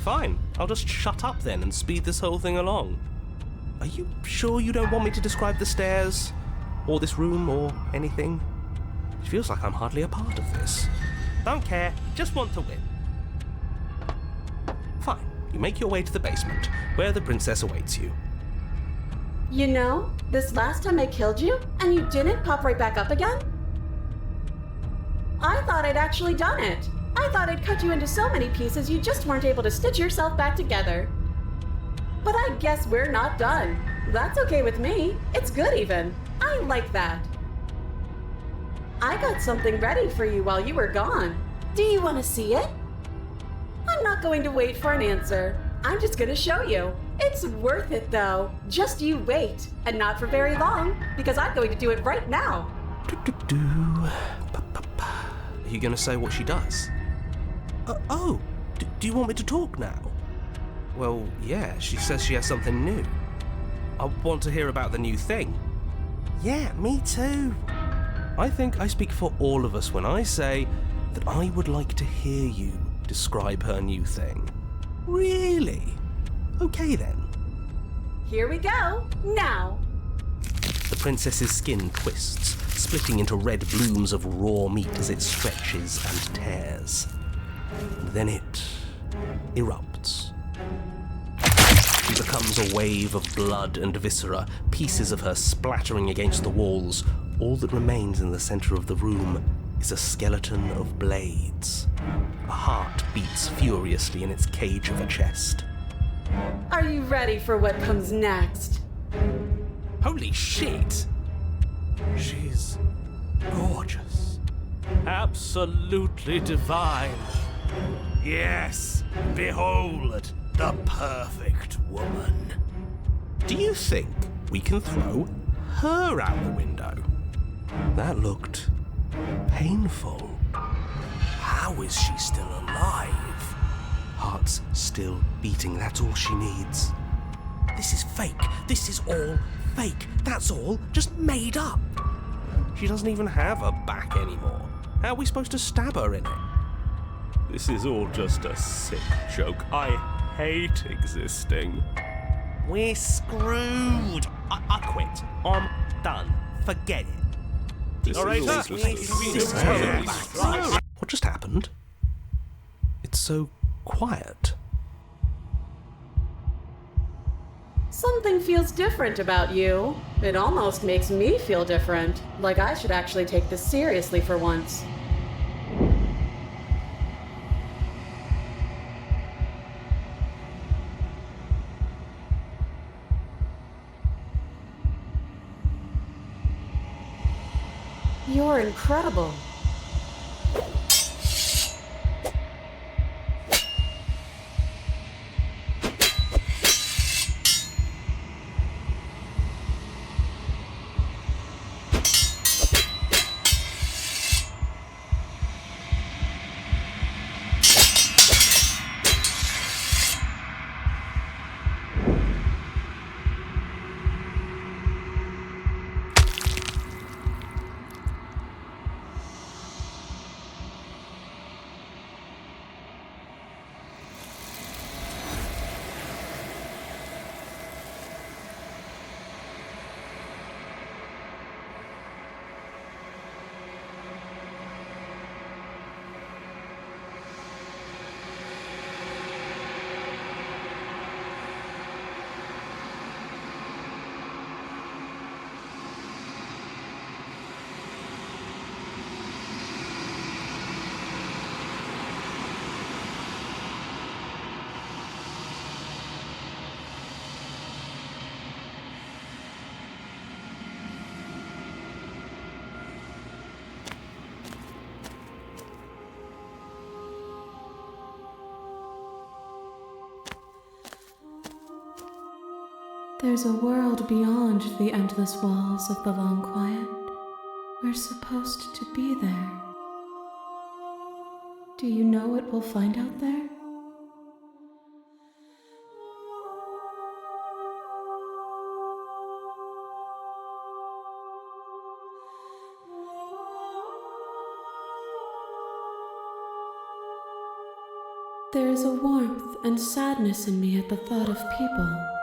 Fine, I'll just shut up then and speed this whole thing along. Are you sure you don't want me to describe the stairs? Or this room, or anything? It feels like I'm hardly a part of this. Don't care, just want to win. Fine, you make your way to the basement, where the princess awaits you. You know, this last time I killed you, and you didn't pop right back up again? I thought I'd actually done it. I thought I'd cut you into so many pieces you just weren't able to stitch yourself back together. But I guess we're not done. That's okay with me. It's good even. I like that. I got something ready for you while you were gone. Do you want to see it? I'm not going to wait for an answer. I'm just going to show you. It's worth it though. Just you wait. And not for very long, because I'm going to do it right now. Are you going to say what she does? Do you want me to talk now? Well, yeah, she says she has something new. I want to hear about the new thing. Yeah, me too. I think I speak for all of us when I say that I would like to hear you describe her new thing. Really? Okay then. Here we go. Now. The princess's skin twists, splitting into red blooms of raw meat as it stretches and tears. And then it erupts. She becomes a wave of blood and viscera, pieces of her splattering against the walls. All that remains in the center of the room is a skeleton of blades. A heart beats furiously in its cage of a chest. Are you ready for what comes next? Holy shit! She's gorgeous. Absolutely divine. Yes, behold, the perfect woman. Do you think we can throw her out the window? That looked painful. How is she still alive? Heart's still beating, that's all she needs. This is fake. This is all fake. That's all just made up. She doesn't even have a back anymore. How are we supposed to stab her in it? This is all just a sick joke. I hate existing. We're screwed. I quit. I'm done. Forget it. What just happened? It's so quiet. Something feels different about you. It almost makes me feel different. Like I should actually take this seriously for once. You're incredible. There's a world beyond the endless walls of the long quiet. We're supposed to be there. Do you know what we'll find out there? There is a warmth and sadness in me at the thought of people.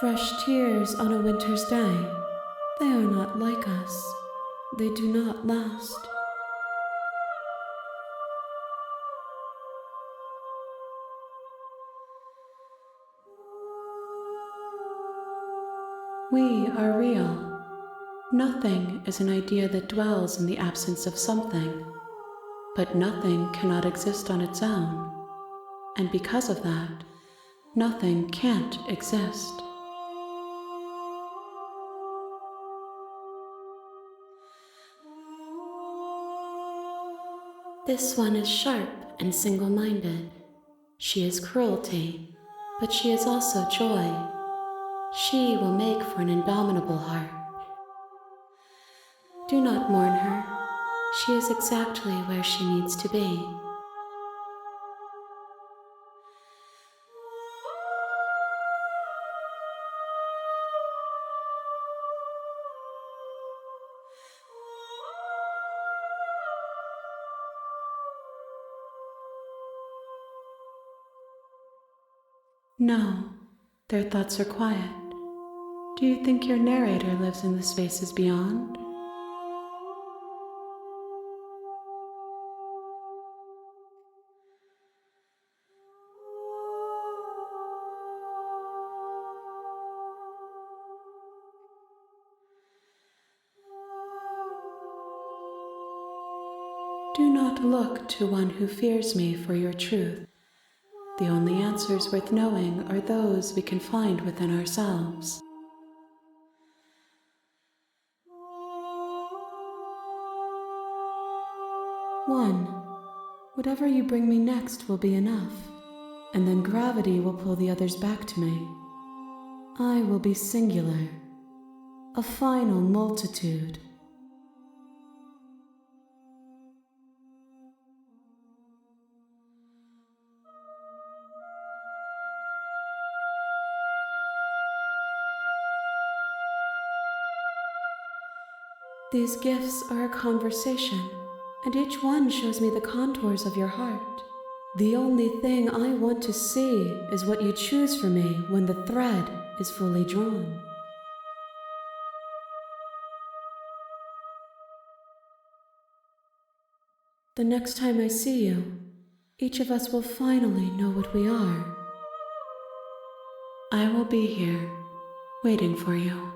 Fresh tears on a winter's day. They are not like us. They do not last. We are real. Nothing is an idea that dwells in the absence of something. But nothing cannot exist on its own. And because of that, nothing can't exist. This one is sharp and single-minded. She is cruelty, but she is also joy. She will make for an indomitable heart. Do not mourn her. She is exactly where she needs to be. No, their thoughts are quiet. Do you think your narrator lives in the spaces beyond? Do not look to one who fears me for your truth. The only answers worth knowing are those we can find within ourselves. One, whatever you bring me next will be enough, and then gravity will pull the others back to me. I will be singular, a final multitude. These gifts are a conversation, and each one shows me the contours of your heart. The only thing I want to see is what you choose for me when the thread is fully drawn. The next time I see you, each of us will finally know what we are. I will be here, waiting for you.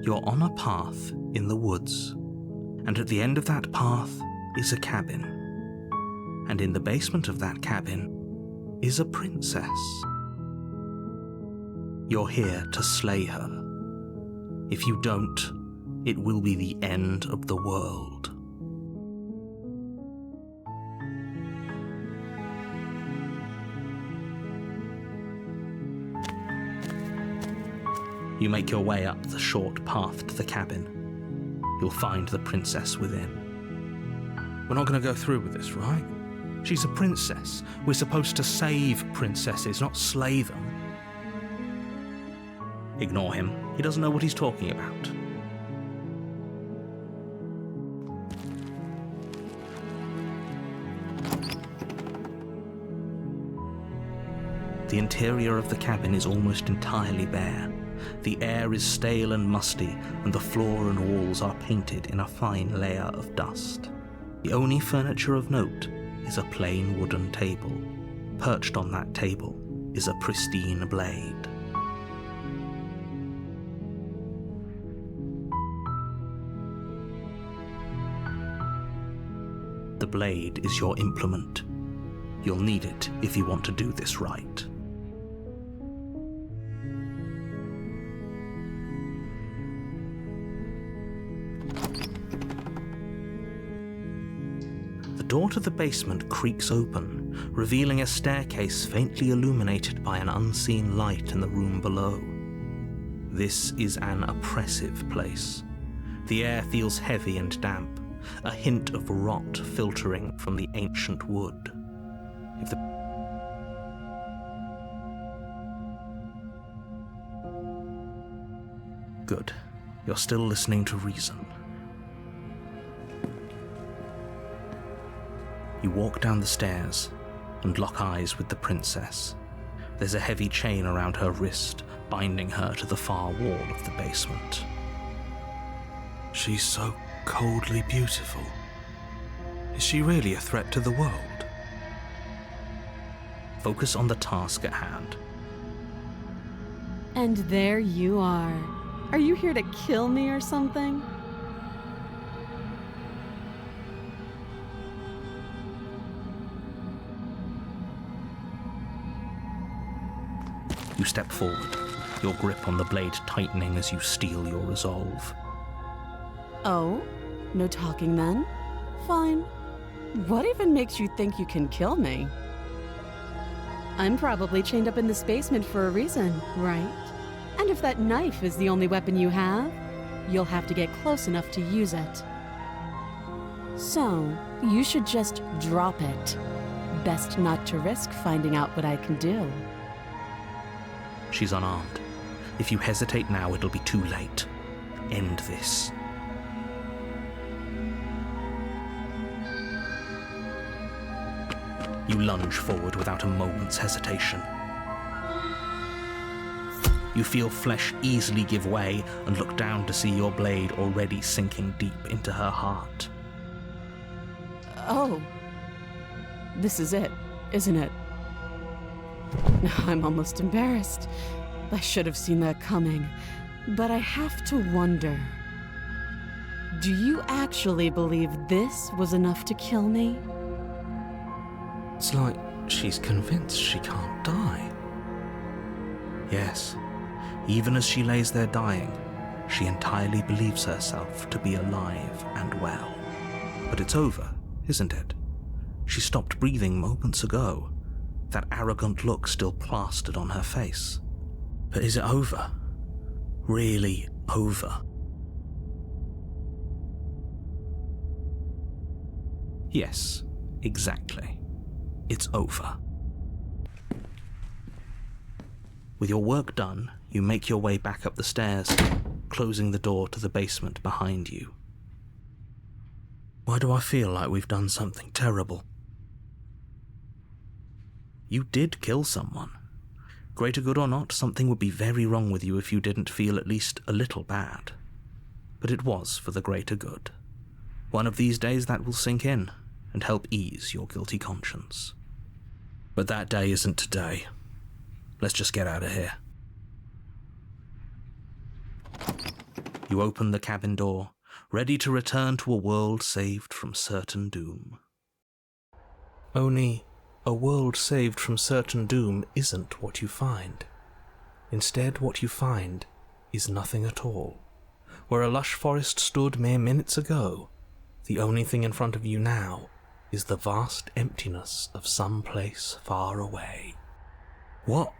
You're on a path in the woods, and at the end of that path is a cabin. And in the basement of that cabin is a princess. You're here to slay her. If you don't, it will be the end of the world. You make your way up the short path to the cabin. You'll find the princess within. We're not going to go through with this, right? She's a princess. We're supposed to save princesses, not slay them. Ignore him. He doesn't know what he's talking about. The interior of the cabin is almost entirely bare. The air is stale and musty, and the floor and walls are painted in a fine layer of dust. The only furniture of note is a plain wooden table. Perched on that table is a pristine blade. The blade is your implement. You'll need it if you want to do this right. door to the basement creaks open, revealing a staircase faintly illuminated by an unseen light in the room below. This is an oppressive place. The air feels heavy and damp, a hint of rot filtering from the ancient wood. Good. You're still listening to reason. You walk down the stairs and lock eyes with the princess. There's a heavy chain around her wrist, binding her to the far wall of the basement. She's so coldly beautiful. Is she really a threat to the world? Focus on the task at hand. And there you are. Are you here to kill me or something? You step forward, your grip on the blade tightening as you steel your resolve. Oh? No talking then? Fine. What even makes you think you can kill me? I'm probably chained up in this basement for a reason, right? And if that knife is the only weapon you have, you'll have to get close enough to use it. So, you should just drop it. Best not to risk finding out what I can do. She's unarmed. If you hesitate now, it'll be too late. End this. You lunge forward without a moment's hesitation. You feel flesh easily give way and look down to see your blade already sinking deep into her heart. Oh. This is it, isn't it? I'm almost embarrassed. I should have seen that coming. But I have to wonder. Do you actually believe this was enough to kill me? It's like she's convinced she can't die. Yes, even as she lays there dying, she entirely believes herself to be alive and well. But it's over, isn't it? She stopped breathing moments ago, that arrogant look still plastered on her face. But is it over? Really over? Yes, exactly. It's over. With your work done, you make your way back up the stairs, closing the door to the basement behind you. Why do I feel like we've done something terrible? You did kill someone. Greater good or not, something would be very wrong with you if you didn't feel at least a little bad. But it was for the greater good. One of these days that will sink in and help ease your guilty conscience. But that day isn't today. Let's just get out of here. You open the cabin door, ready to return to a world saved from certain doom. Only, a world saved from certain doom isn't what you find. Instead, what you find is nothing at all. Where a lush forest stood mere minutes ago, the only thing in front of you now is the vast emptiness of some place far away. What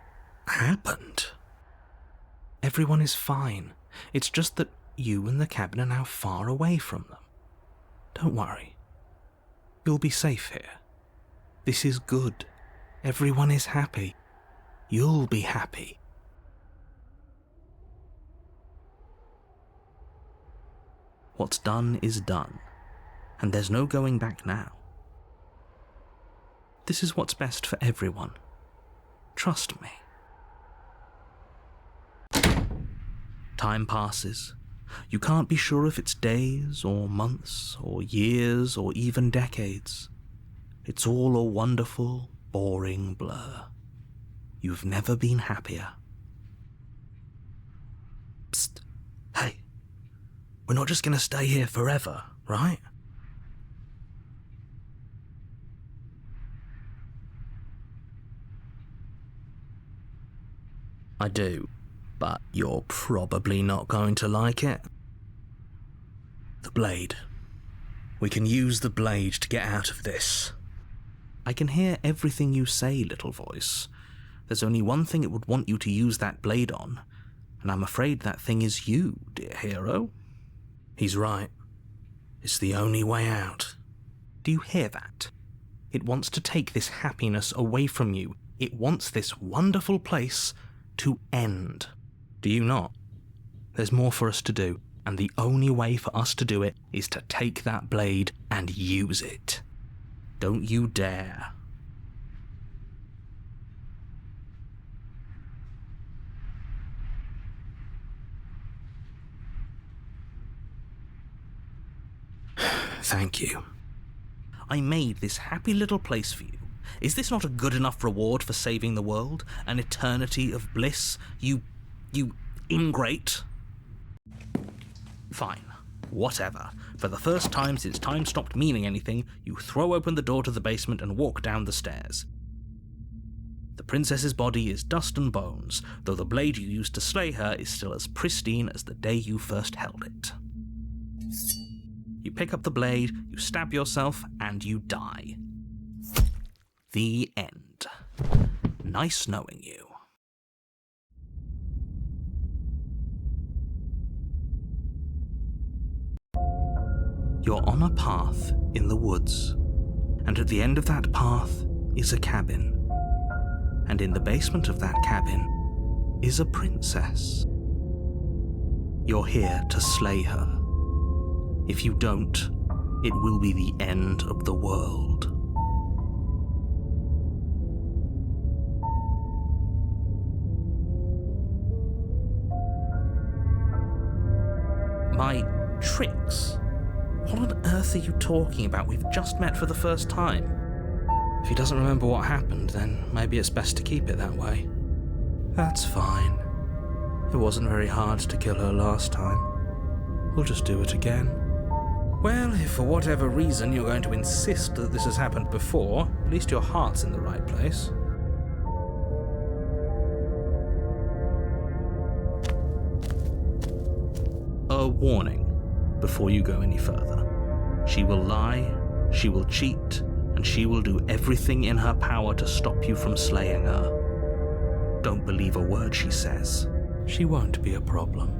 happened? Everyone is fine. It's just that you and the cabin are now far away from them. Don't worry. You'll be safe here. This is good. Everyone is happy. You'll be happy. What's done is done, and there's no going back now. This is what's best for everyone. Trust me. Time passes. You can't be sure if it's days or months or years or even decades. It's all a wonderful, boring blur. You've never been happier. Psst. Hey. We're not just gonna stay here forever, right? I do, but you're probably not going to like it. The blade. We can use the blade to get out of this. I can hear everything you say, little voice. There's only one thing it would want you to use that blade on, and I'm afraid that thing is you, dear hero. He's right. It's the only way out. Do you hear that? It wants to take this happiness away from you. It wants this wonderful place to end. Do you not? There's more for us to do, and the only way for us to do it is to take that blade and use it. Don't you dare. Thank you. I made this happy little place for you. Is this not a good enough reward for saving the world? An eternity of bliss? You ingrate? Fine. Whatever. For the first time since time stopped meaning anything, you throw open the door to the basement and walk down the stairs. The princess's body is dust and bones, though the blade you used to slay her is still as pristine as the day you first held it. You pick up the blade, you stab yourself, and you die. The end. Nice knowing you. You're on a path in the woods, and at the end of that path is a cabin. And in the basement of that cabin is a princess. You're here to slay her. If you don't, it will be the end of the world. My tricks? What on earth are you talking about? We've just met for the first time. If he doesn't remember what happened, then maybe it's best to keep it that way. That's fine. It wasn't very hard to kill her last time. We'll just do it again. Well, if for whatever reason you're going to insist that this has happened before, at least your heart's in the right place. A warning before you go any further. She will lie, she will cheat, and she will do everything in her power to stop you from slaying her. Don't believe a word she says. She won't be a problem.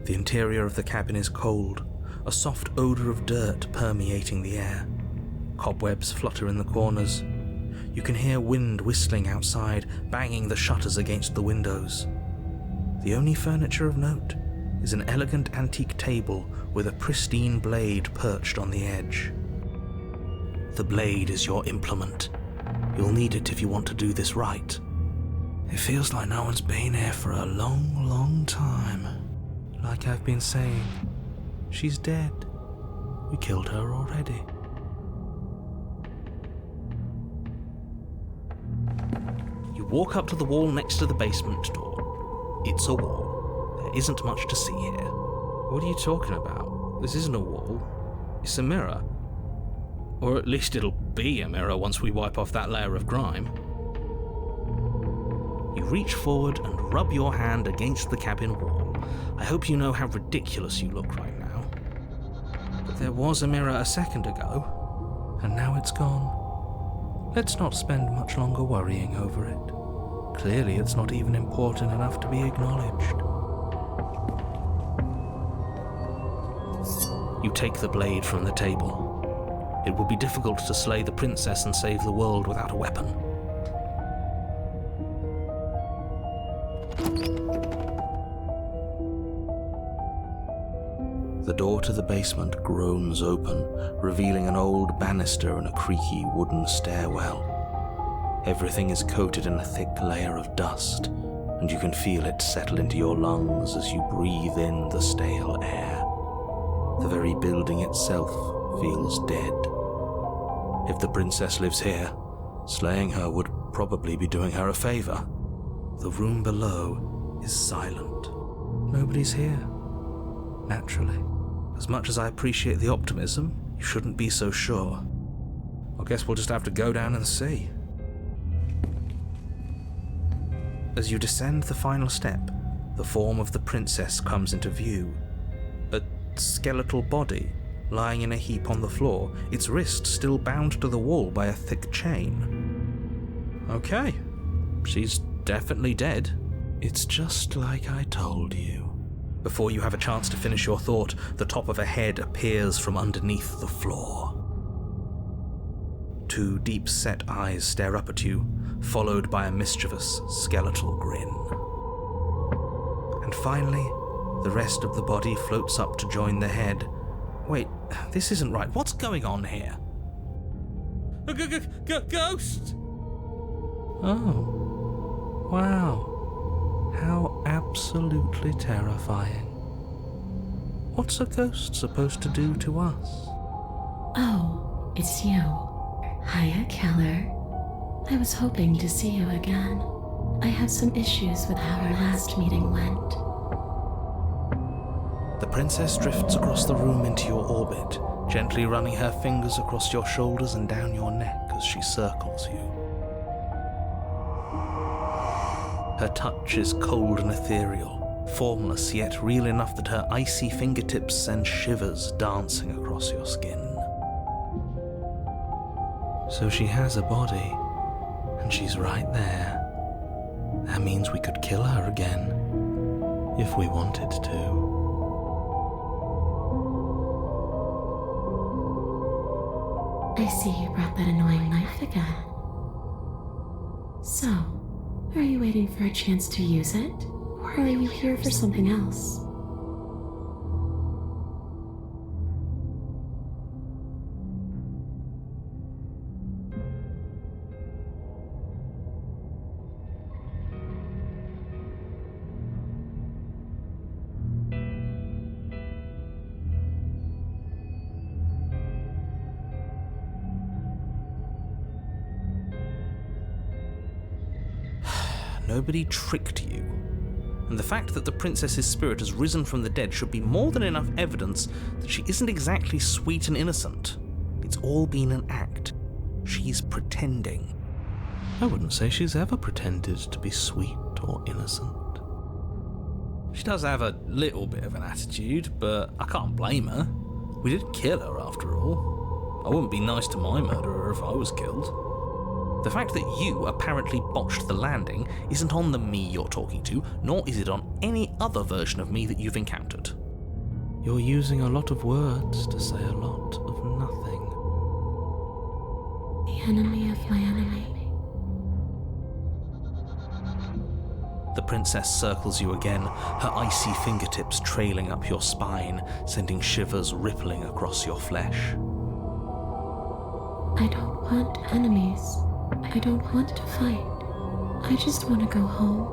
The interior of the cabin is cold, a soft odour of dirt permeating the air. Cobwebs flutter in the corners. You can hear wind whistling outside, banging the shutters against the windows. The only furniture of note is an elegant antique table with a pristine blade perched on the edge. The blade is your implement. You'll need it if you want to do this right. It feels like no one's been here for a long, long time. Like I've been saying, she's dead. We killed her already. You walk up to the wall next to the basement door. It's a wall. There isn't much to see here. What are you talking about? This isn't a wall. It's a mirror. Or at least it'll be a mirror once we wipe off that layer of grime. You reach forward and rub your hand against the cabin wall. I hope you know how ridiculous you look right now. But there was a mirror a second ago, and now it's gone. Let's not spend much longer worrying over it. Clearly it's not even important enough to be acknowledged. You take the blade from the table. It would be difficult to slay the princess and save the world without a weapon. The door to the basement groans open, revealing an old banister and a creaky wooden stairwell. Everything is coated in a thick layer of dust, and you can feel it settle into your lungs as you breathe in the stale air. The very building itself feels dead. If the princess lives here, slaying her would probably be doing her a favor. The room below is silent. Nobody's here. Naturally. As much as I appreciate the optimism, you shouldn't be so sure. I guess we'll just have to go down and see. As you descend the final step, the form of the princess comes into view. A skeletal body lying in a heap on the floor, its wrist still bound to the wall by a thick chain. Okay, she's definitely dead. It's just like I told you. Before you have a chance to finish your thought, the top of a head appears from underneath the floor. Two deep-set eyes stare up at you, followed by a mischievous, skeletal grin. And finally, the rest of the body floats up to join the head. Wait, this isn't right. What's going on here? Ghost! Oh. Wow. How absolutely terrifying. What's a ghost supposed to do to us? Oh, it's you. Hiya, Keller. I was hoping to see you again. I have some issues with how our last meeting went. The princess drifts across the room into your orbit, gently running her fingers across your shoulders and down your neck as she circles you. Her touch is cold and ethereal, formless yet real enough that her icy fingertips send shivers dancing across your skin. So she has a body, and she's right there. That means we could kill her again, if we wanted to. I see you brought that annoying knife again. So, are you waiting for a chance to use it? Or are you here for something else? Nobody tricked you. And the fact that the princess's spirit has risen from the dead should be more than enough evidence that she isn't exactly sweet and innocent. It's all been an act. She's pretending. I wouldn't say she's ever pretended to be sweet or innocent. She does have a little bit of an attitude, but I can't blame her. We did kill her after all. I wouldn't be nice to my murderer if I was killed. The fact that you apparently botched the landing isn't on the me you're talking to, nor is it on any other version of me that you've encountered. You're using a lot of words to say a lot of nothing. The enemy of my enemy. The princess circles you again, her icy fingertips trailing up your spine, sending shivers rippling across your flesh. I don't want enemies. I don't want to fight. I just want to go home.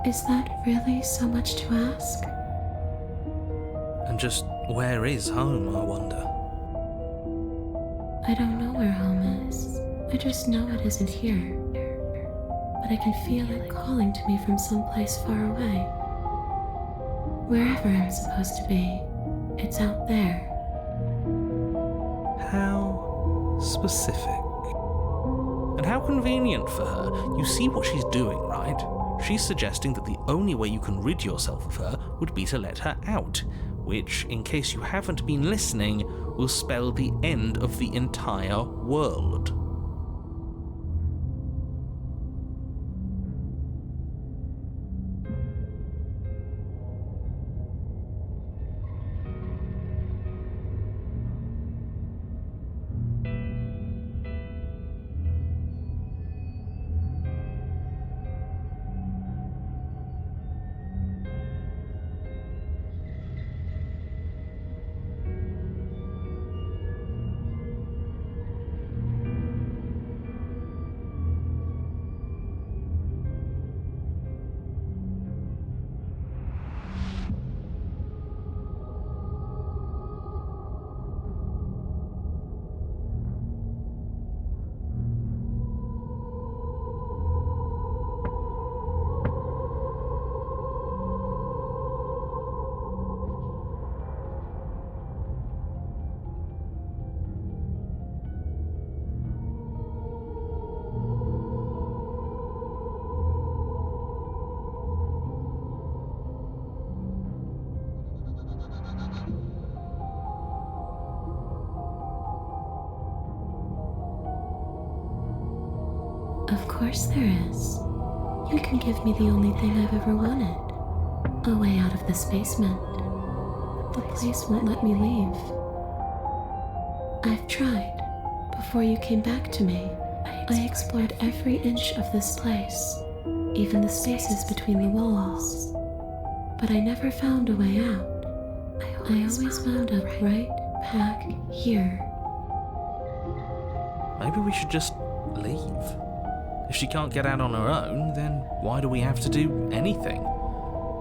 Is that really so much to ask? And just where is home, I wonder? I don't know where home is. I just know it isn't here. But I can feel it calling to me from someplace far away. Wherever I'm supposed to be, it's out there. How specific. And how convenient for her. You see what she's doing, right? She's suggesting that the only way you can rid yourself of her would be to let her out, which, in case you haven't been listening, will spell the end of the entire world. Of course there is. You can give me the only thing I've ever wanted. A way out of this basement. The place won't let me leave. I've tried. Before you came back to me, I explored every inch of this place, even the spaces between the walls. But I never found a way out. I always wound up right back here. Maybe we should just leave. If she can't get out on her own, then why do we have to do anything?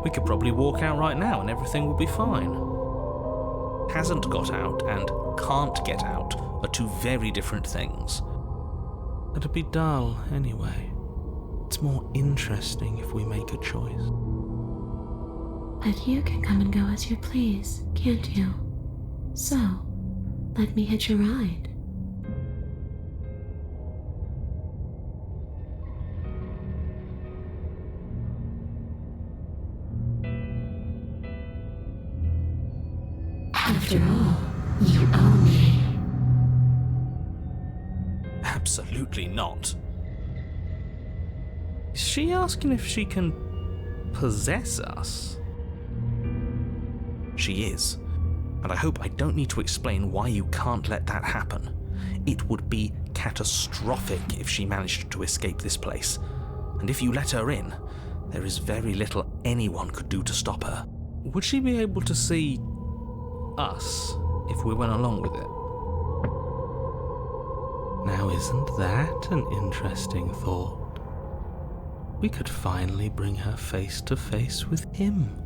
We could probably walk out right now and everything will be fine. Hasn't got out and can't get out are two very different things. It'd be dull anyway. It's more interesting if we make a choice. But you can come and go as you please, can't you? So, let me hitch a ride. After all, you owe me. Absolutely not. Is she asking if she can possess us? She is. And I hope I don't need to explain why you can't let that happen. It would be catastrophic if she managed to escape this place. And if you let her in, there is very little anyone could do to stop her. Would she be able to see us if we went along with it? Now, isn't that an interesting thought? We could finally bring her face to face with him.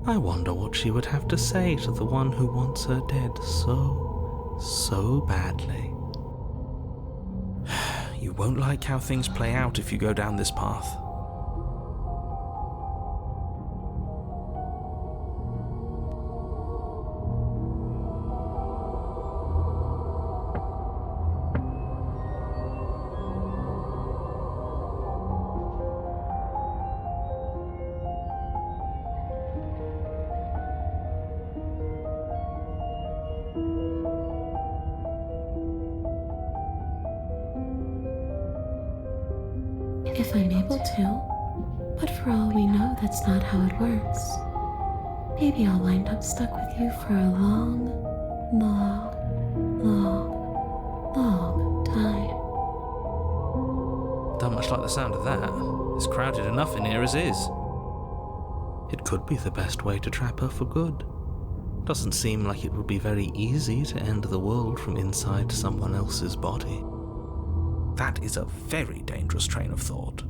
I wonder what she would have to say to the one who wants her dead so badly. You won't like how things play out if you go down this path. If I'm able to, but for all we know, that's not how it works. Maybe I'll wind up stuck with you for a long time. Don't much like the sound of that. It's crowded enough in here as is. It could be the best way to trap her for good. Doesn't seem like it would be very easy to end the world from inside someone else's body. That is a very dangerous train of thought.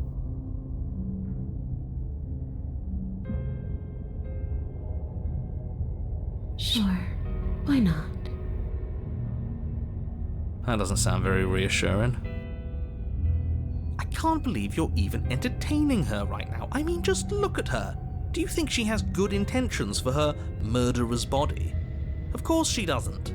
Sure, why not? That doesn't sound very reassuring. I can't believe you're even entertaining her right now. I mean, just look at her. Do you think she has good intentions for her murderer's body? Of course she doesn't.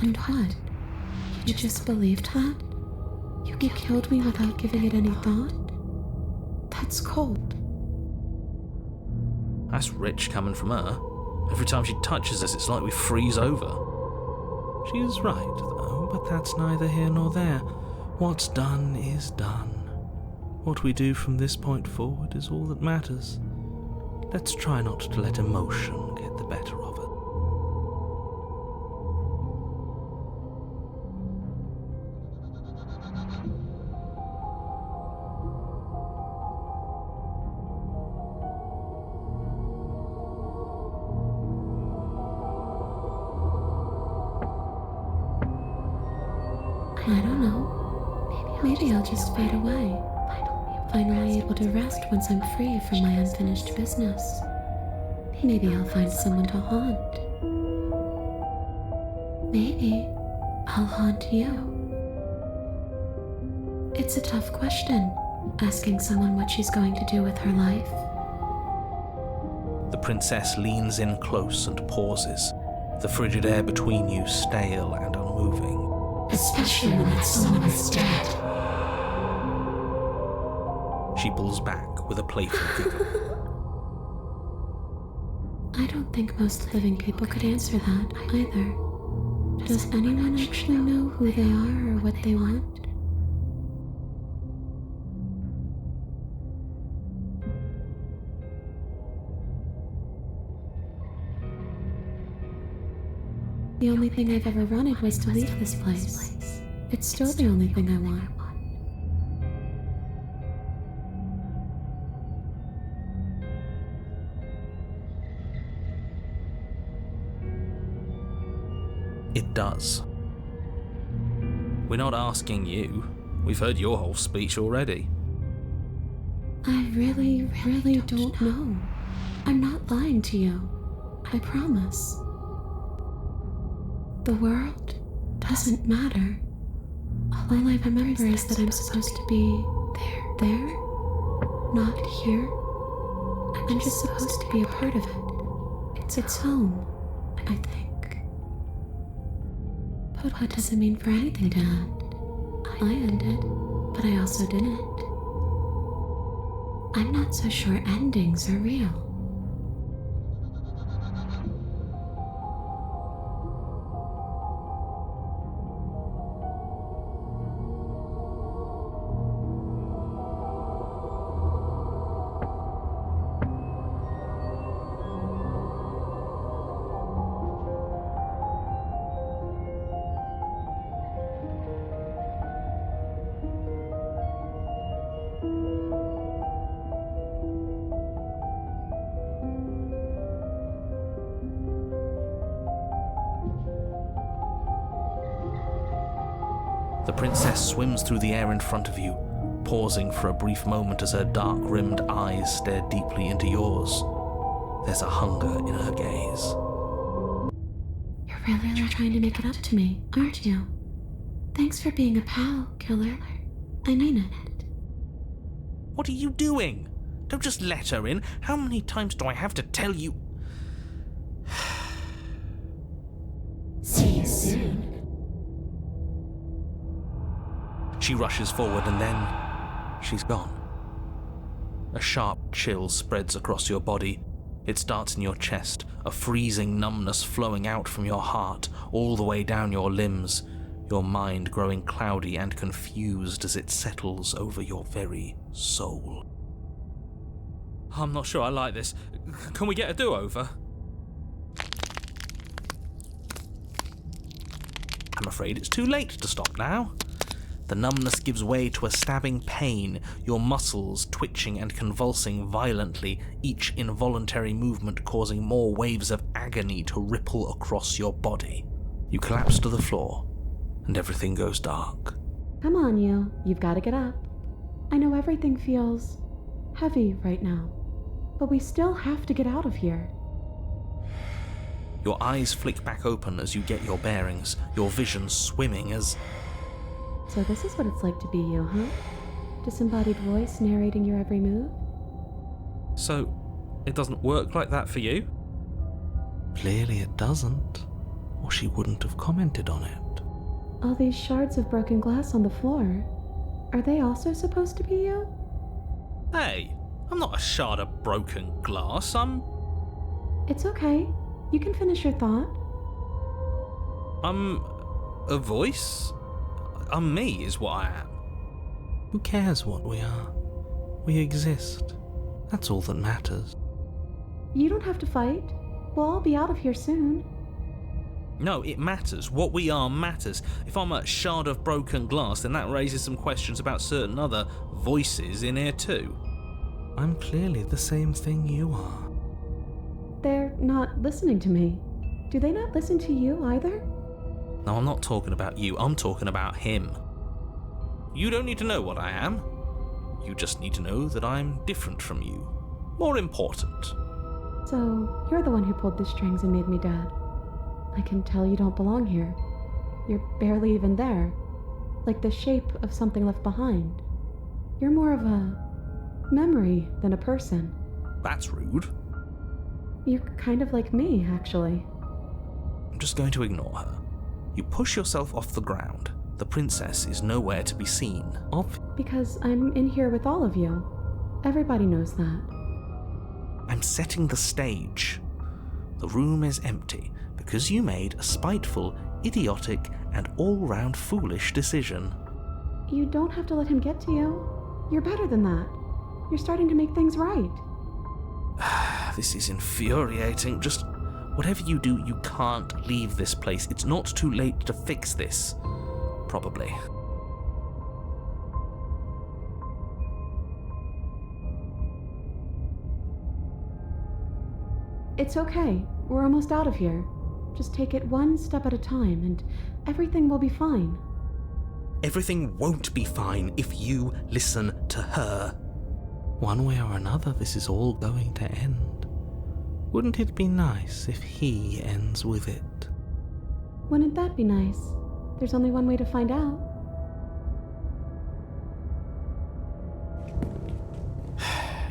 And what? You just believed that? You killed me without giving it any thought? That's cold. That's rich coming from her. Every time she touches us, it's like we freeze over. She is right, though, but that's neither here nor there. What's done is done. What we do from this point forward is all that matters. Let's try not to let emotion get the better of it. I don't know. Maybe I'll just fade away. Finally able to rest once I'm free from my unfinished business. Maybe I'll find someone to haunt. Maybe I'll haunt you. It's a tough question, asking someone what she's going to do with her life. The princess leans in close and pauses, the frigid air between you stale and unmoving. Especially when that someone is dead. She pulls back with a playful giggle. I don't think most living people could answer that either. Does anyone actually know who they are or what they want? The only thing I've ever wanted was to leave this place. It's still the only thing I want. It does. We're not asking you. We've heard your whole speech already. I really don't know. I'm not lying to you. I promise. The world doesn't matter. All I remember is that I'm supposed to be there, not here. I'm just supposed to be a part of it. It's home, I think. But what does it mean for anything to end? I ended, but I also didn't. I'm not so sure endings are real. The princess swims through the air in front of you, pausing for a brief moment as her dark-rimmed eyes stare deeply into yours. There's a hunger in her gaze. You're really trying to make it up to me, aren't you? Thanks for being a pal, killer. I mean it. What are you doing? Don't just let her in. How many times do I have to tell you? See you soon. She rushes forward and then she's gone. A sharp chill spreads across your body. It starts in your chest, a freezing numbness flowing out from your heart, all the way down your limbs, your mind growing cloudy and confused as it settles over your very soul. I'm not sure I like this. Can we get a do-over? I'm afraid it's too late to stop now. The numbness gives way to a stabbing pain, your muscles twitching and convulsing violently, each involuntary movement causing more waves of agony to ripple across your body. You collapse to the floor, and everything goes dark. Come on, you've got to get up. I know everything feels heavy right now, but we still have to get out of here. Your eyes flick back open as you get your bearings, your vision swimming as... So this is what it's like to be you, huh? Disembodied voice narrating your every move? So, it doesn't work like that for you? Clearly it doesn't, or she wouldn't have commented on it. All these shards of broken glass on the floor, are they also supposed to be you? Hey, I'm not a shard of broken glass, I'm... It's okay. You can finish your thought. I'm... a voice? I'm me, is what I am. Who cares what we are? We exist. That's all that matters. You don't have to fight. We'll all be out of here soon. No, it matters. What we are matters. If I'm a shard of broken glass, then that raises some questions about certain other voices in here too. I'm clearly the same thing you are. They're not listening to me. Do they not listen to you either? No, I'm not talking about you. I'm talking about him. You don't need to know what I am. You just need to know that I'm different from you. More important. So, you're the one who pulled the strings and made me dead. I can tell you don't belong here. You're barely even there. Like the shape of something left behind. You're more of a memory than a person. That's rude. You're kind of like me, actually. I'm just going to ignore her. You push yourself off the ground. The princess is nowhere to be seen. Because I'm in here with all of you. Everybody knows that. I'm setting the stage. The room is empty because you made a spiteful, idiotic, and all-round foolish decision. You don't have to let him get to you. You're better than that. You're starting to make things right. This is infuriating. Just whatever you do, you can't leave this place. It's not too late to fix this. Probably. It's okay. We're almost out of here. Just take it one step at a time, and everything will be fine. Everything won't be fine if you listen to her. One way or another, this is all going to end. Wouldn't it be nice if he ends with it? Wouldn't that be nice? There's only one way to find out.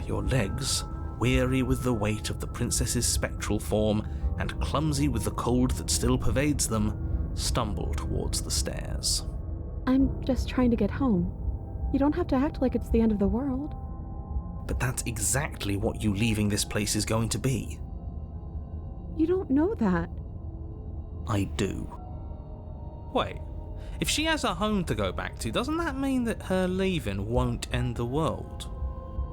Your legs, weary with the weight of the princess's spectral form and clumsy with the cold that still pervades them, stumble towards the stairs. I'm just trying to get home. You don't have to act like it's the end of the world. But that's exactly what you leaving this place is going to be. You don't know that. I do. Wait, if she has a home to go back to, doesn't that mean that her leaving won't end the world?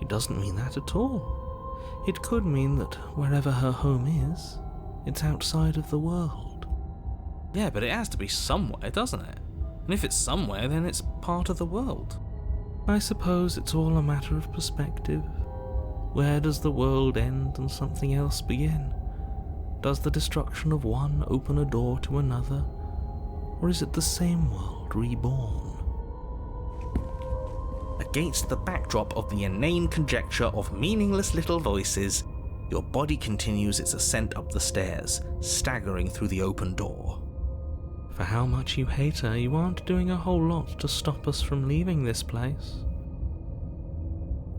It doesn't mean that at all. It could mean that wherever her home is, it's outside of the world. Yeah, but it has to be somewhere, doesn't it? And if it's somewhere, then it's part of the world. I suppose it's all a matter of perspective. Where does the world end and something else begin? Does the destruction of one open a door to another? Or is it the same world reborn? Against the backdrop of the inane conjecture of meaningless little voices, your body continues its ascent up the stairs, staggering through the open door. For how much you hate her, you aren't doing a whole lot to stop us from leaving this place.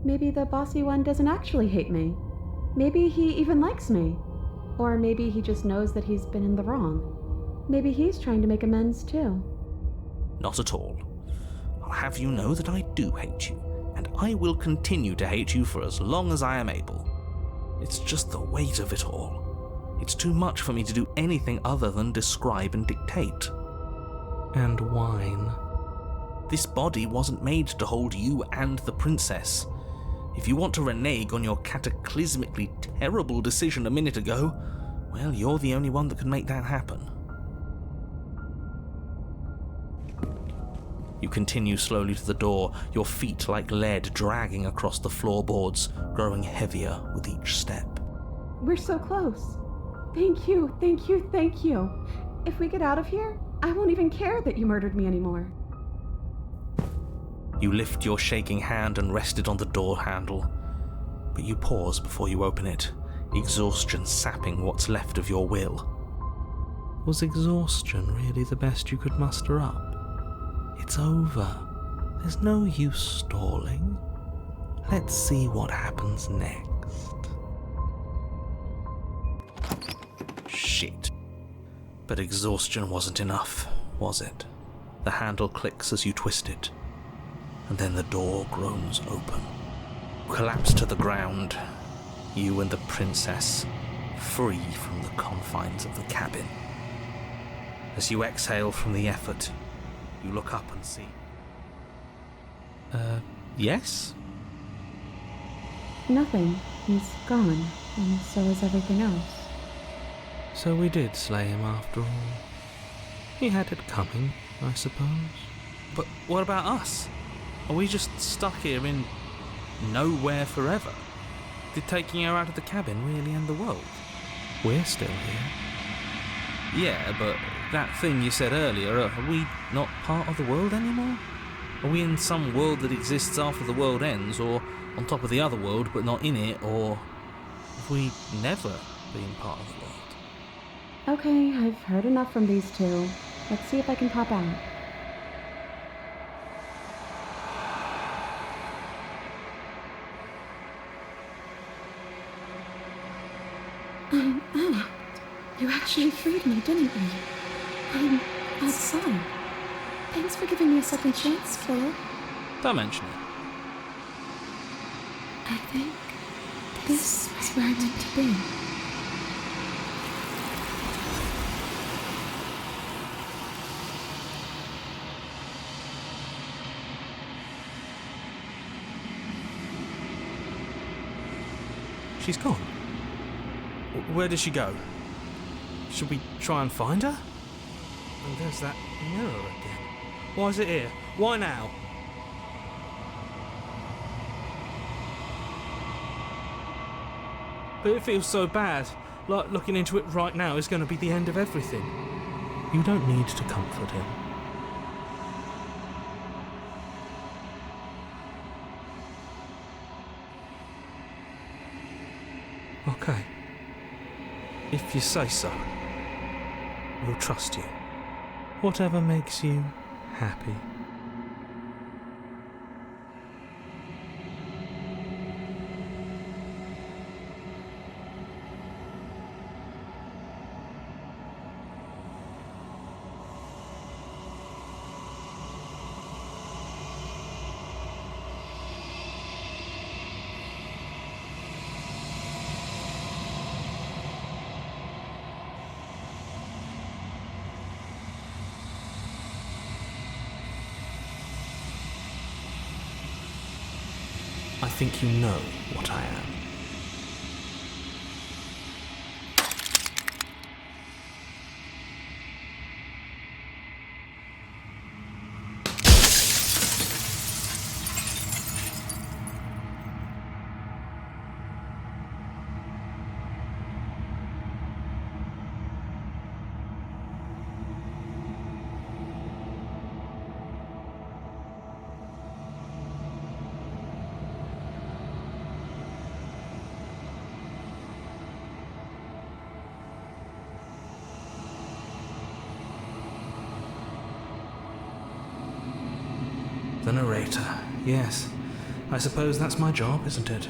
Maybe the bossy one doesn't actually hate me. Maybe he even likes me. Or maybe he just knows that he's been in the wrong. Maybe he's trying to make amends too. Not at all. I'll have you know that I do hate you, and I will continue to hate you for as long as I am able. It's just the weight of it all. It's too much for me to do anything other than describe and dictate. And whine. This body wasn't made to hold you and the princess. If you want to renege on your cataclysmically terrible decision a minute ago, well, you're the only one that can make that happen. You continue slowly to the door, your feet like lead dragging across the floorboards, growing heavier with each step. We're so close. Thank you, thank you, thank you. If we get out of here, I won't even care that you murdered me anymore. You lift your shaking hand and rest it on the door handle, but you pause before you open it, exhaustion sapping what's left of your will. Was exhaustion really the best you could muster up? It's over. There's no use stalling. Let's see what happens next. Shit. But exhaustion wasn't enough, was it? The handle clicks as you twist it, and then the door groans open. You collapse to the ground, you and the princess, free from the confines of the cabin. As you exhale from the effort, you look up and see... yes? Nothing. He's gone, and so is everything else. So we did slay him after all. He had it coming, I suppose. But what about us? Are we just stuck here in nowhere forever? Did taking her out of the cabin really end the world? We're still here. Yeah, but that thing you said earlier, are we not part of the world anymore? Are we in some world that exists after the world ends, or on top of the other world but not in it, or have we never been part of the world? Okay, I've heard enough from these two. Let's see if I can pop out. I'm out. You actually freed me, didn't you? I'm outside. Thanks for giving me a second chance, Killer. Don't mention it. I think this is where I meant to be. She's gone. Where did she go? Should we try and find her? And there's that mirror again. Why is it here? Why now? But it feels so bad. Like looking into it right now is going to be the end of everything. You don't need to comfort him. Okay. If you say so, we'll trust you. Whatever makes you happy. I think you know what I am. The narrator. Yes. I suppose that's my job, isn't it?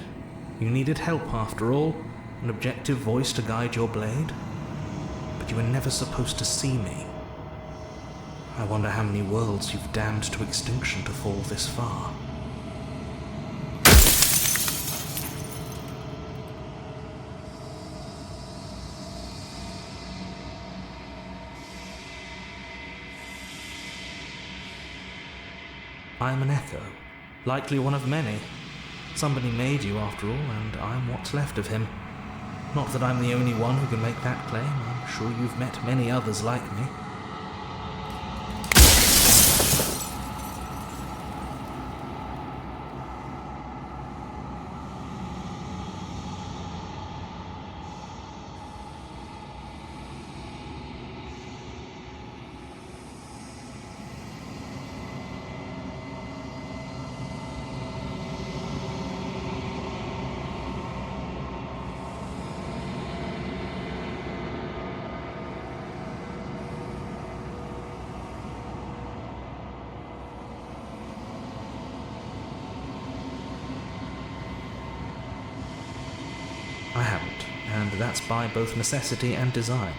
You needed help after all, an objective voice to guide your blade. But you were never supposed to see me. I wonder how many worlds you've damned to extinction to fall this far. I'm an echo, likely one of many. Somebody made you after all, and I'm what's left of him. Not that I'm the only one who can make that claim. I'm sure you've met many others like me. I haven't, and that's by both necessity and design.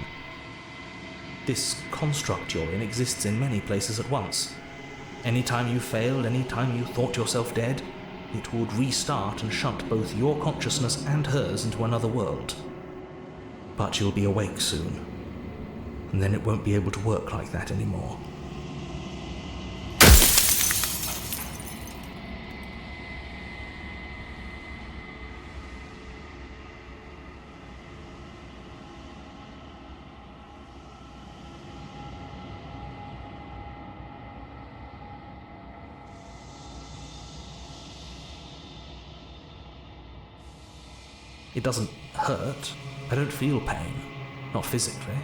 This construct you're in exists in many places at once. Any time you failed, any time you thought yourself dead, it would restart and shunt both your consciousness and hers into another world. But you'll be awake soon, and then it won't be able to work like that anymore. It doesn't hurt. I don't feel pain. Not physically.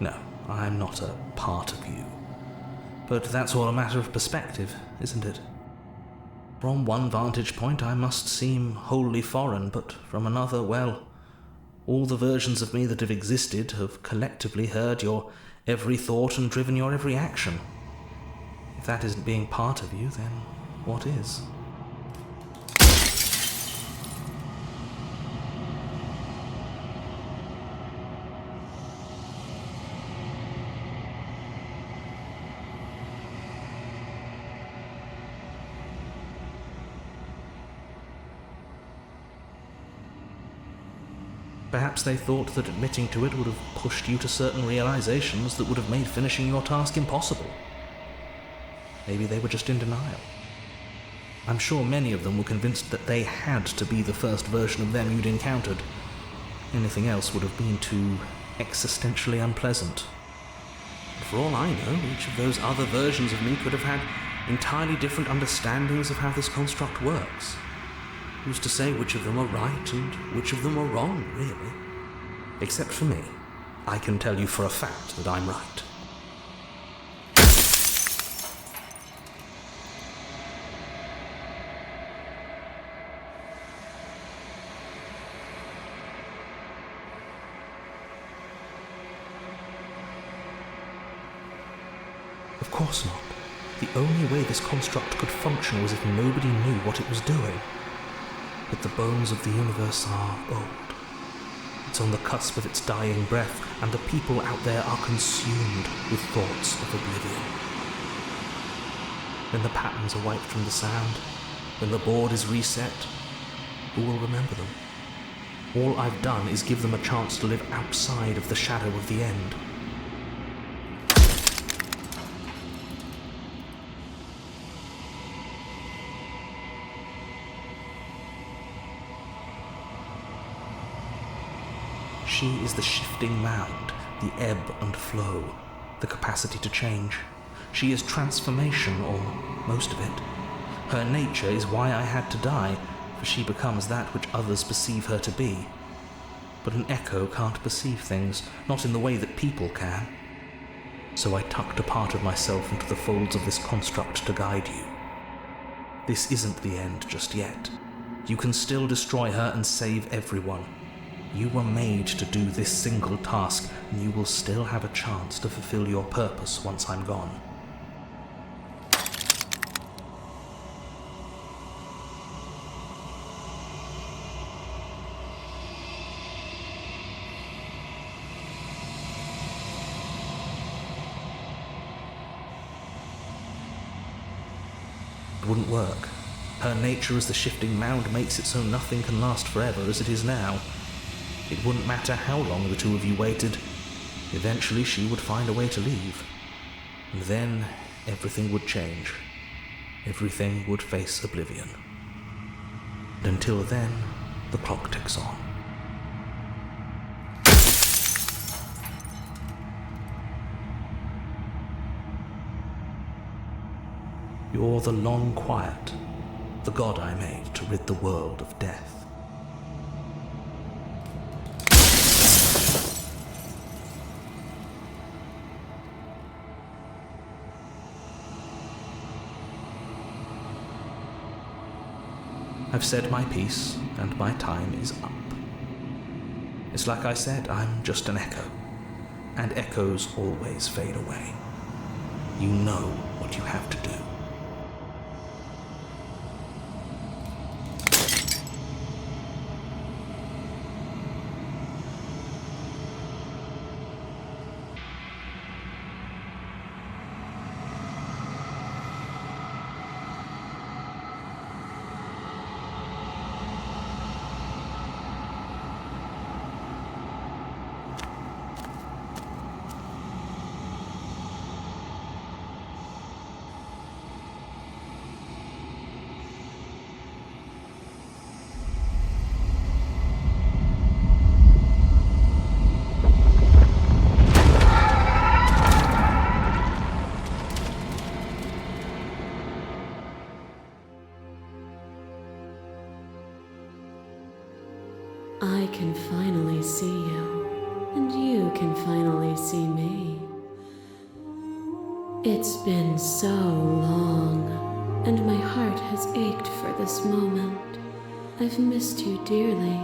No, I'm not a part of you. But that's all a matter of perspective, isn't it? From one vantage point I must seem wholly foreign, but from another, well, all the versions of me that have existed have collectively heard your every thought and driven your every action. If that isn't being part of you, then what is? Perhaps they thought that admitting to it would have pushed you to certain realizations that would have made finishing your task impossible. Maybe they were just in denial. I'm sure many of them were convinced that they had to be the first version of them you'd encountered. Anything else would have been too existentially unpleasant. And for all I know, each of those other versions of me could have had entirely different understandings of how this construct works. Who's to say which of them are right and which of them are wrong, really? Except for me, I can tell you for a fact that I'm right. Of course not. The only way this construct could function was if nobody knew what it was doing. But the bones of the universe are old. It's on the cusp of its dying breath, and the people out there are consumed with thoughts of oblivion. When the patterns are wiped from the sand, when the board is reset, who will remember them? All I've done is give them a chance to live outside of the shadow of the end. She is the shifting mound, the ebb and flow, the capacity to change. She is transformation, or most of it. Her nature is why I had to die, for she becomes that which others perceive her to be. But an echo can't perceive things, not in the way that people can. So I tucked a part of myself into the folds of this construct to guide you. This isn't the end just yet. You can still destroy her and save everyone. You were made to do this single task, and you will still have a chance to fulfill your purpose once I'm gone. It wouldn't work. Her nature as the shifting mound makes it so nothing can last forever as it is now. It wouldn't matter how long the two of you waited. Eventually she would find a way to leave. And then everything would change. Everything would face oblivion. And until then, the clock ticks on. You're the long quiet, the god I made to rid the world of death. I've said my piece, and my time is up. It's like I said, I'm just an echo, and echoes always fade away. You know what you have to do. I can finally see you, and you can finally see me. It's been so long, and my heart has ached for this moment. I've missed you dearly.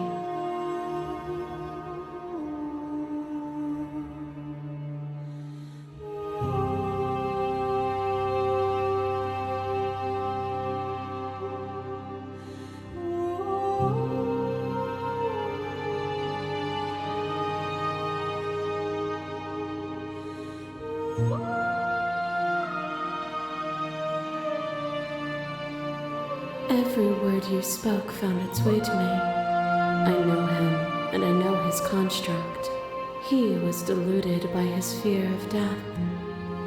Every word you spoke found its way to me. I know him, and I know his construct. He was deluded by his fear of death.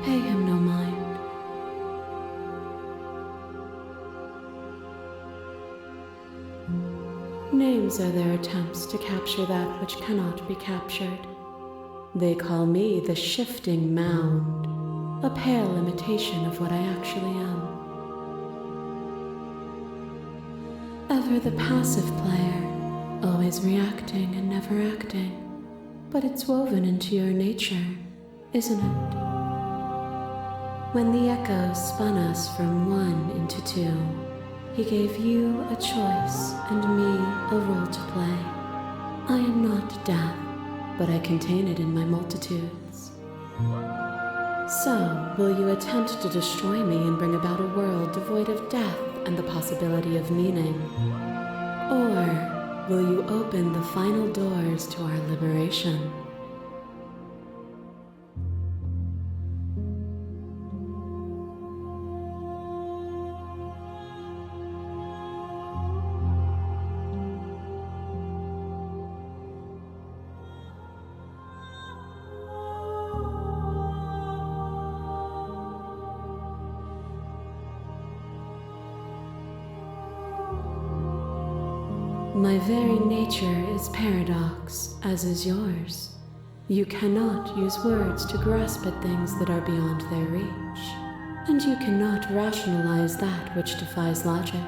Pay him no mind. Names are their attempts to capture that which cannot be captured. They call me the shifting mound, a pale imitation of what I actually am. Ever the passive player, always reacting and never acting. But it's woven into your nature, isn't it? When the echoes spun us from one into two, he gave you a choice and me a role to play. I am not death, but I contain it in my multitudes. So, will you attempt to destroy me and bring about a world devoid of death and the possibility of meaning? Or will you open the final doors to our liberation? My very nature is paradox, as is yours. You cannot use words to grasp at things that are beyond their reach, and you cannot rationalize that which defies logic.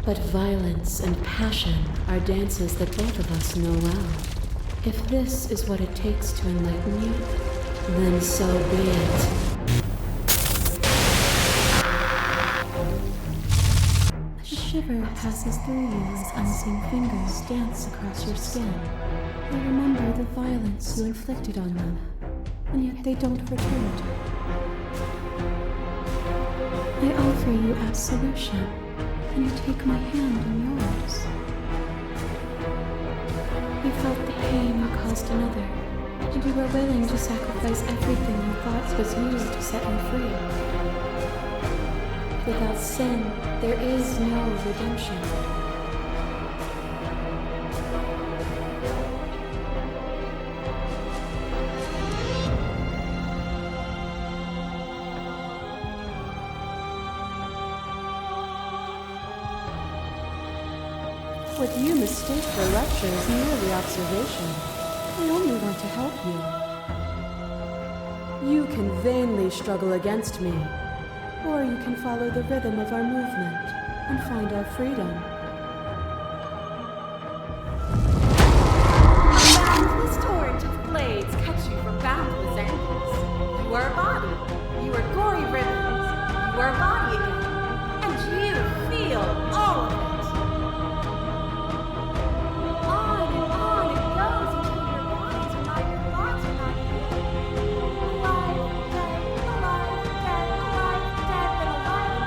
But violence and passion are dances that both of us know well. If this is what it takes to enlighten you, then so be it. A shiver passes through you as unseen fingers dance across your skin. They remember the violence you inflicted on them, and yet they don't return it. I offer you absolution, and you take my hand in yours. You felt the pain you caused another, and you were willing to sacrifice everything you thought was used to set me free. Without sin, there is no redemption. What you mistake for lecture is merely observation. I only want to help you. You can vainly struggle against me, or you can follow the rhythm of our movement and find our freedom. A boundless torrent of blades cut you from boundless angles. You are a body. You are gory ribbons. You are a body again. And you feel all of it. On and on it goes until your bodies are not your thoughts are not you. Alive, dead, alive, dead, alive, dead,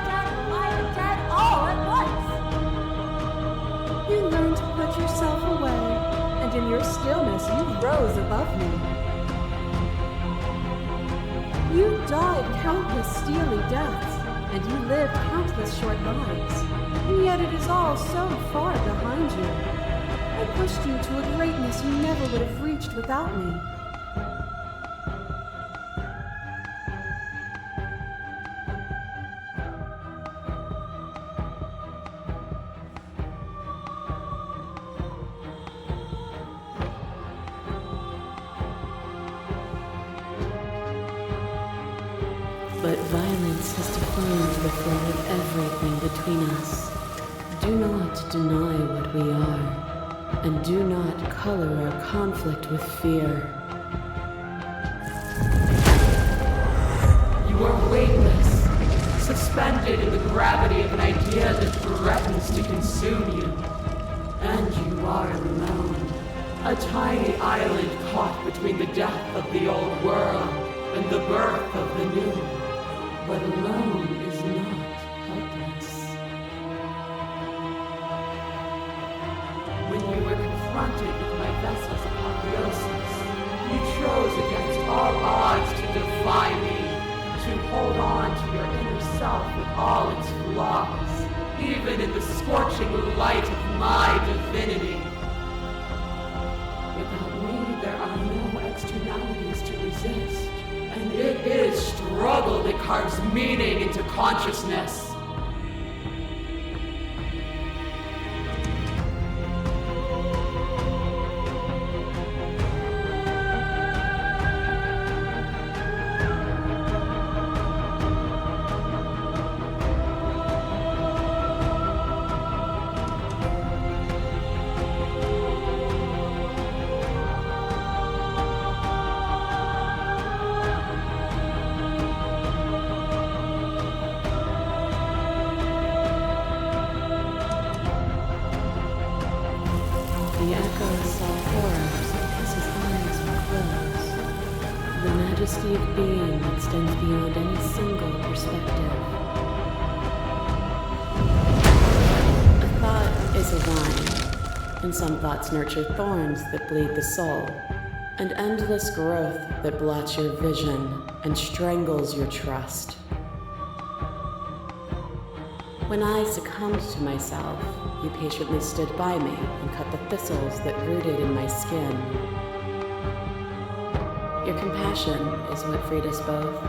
then alive, dead, all at once. You learn to put yourself away, and in your stillness you rose above me. You died countless steely deaths, and you lived countless short lives, and yet it is all so far behind you. I pushed you to a greatness you never would have reached without me. But violence has defined the flow of everything between us. Do not deny what we are, and do not color our conflict with fear. You are weightless, suspended in the gravity of an idea that threatens to consume you. And you are alone, a tiny island caught between the death of the old world and the birth of the new. But alone is not helpless. When we were confronted with my vessel's apotheosis, you chose against all odds to defy me, to hold on to your inner self with all its flaws, even in the scorching light of my divinity. exist. And it is struggle that carves meaning into consciousness. The echo saw horrors because his eyes were closed. The majesty of being extends beyond any single perspective. A thought is a vine, and some thoughts nurture thorns that bleed the soul, and endless growth that blots your vision and strangles your trust. When I succumbed to myself, you patiently stood by me and cut the thistles that rooted in my skin. Your compassion is what freed us both,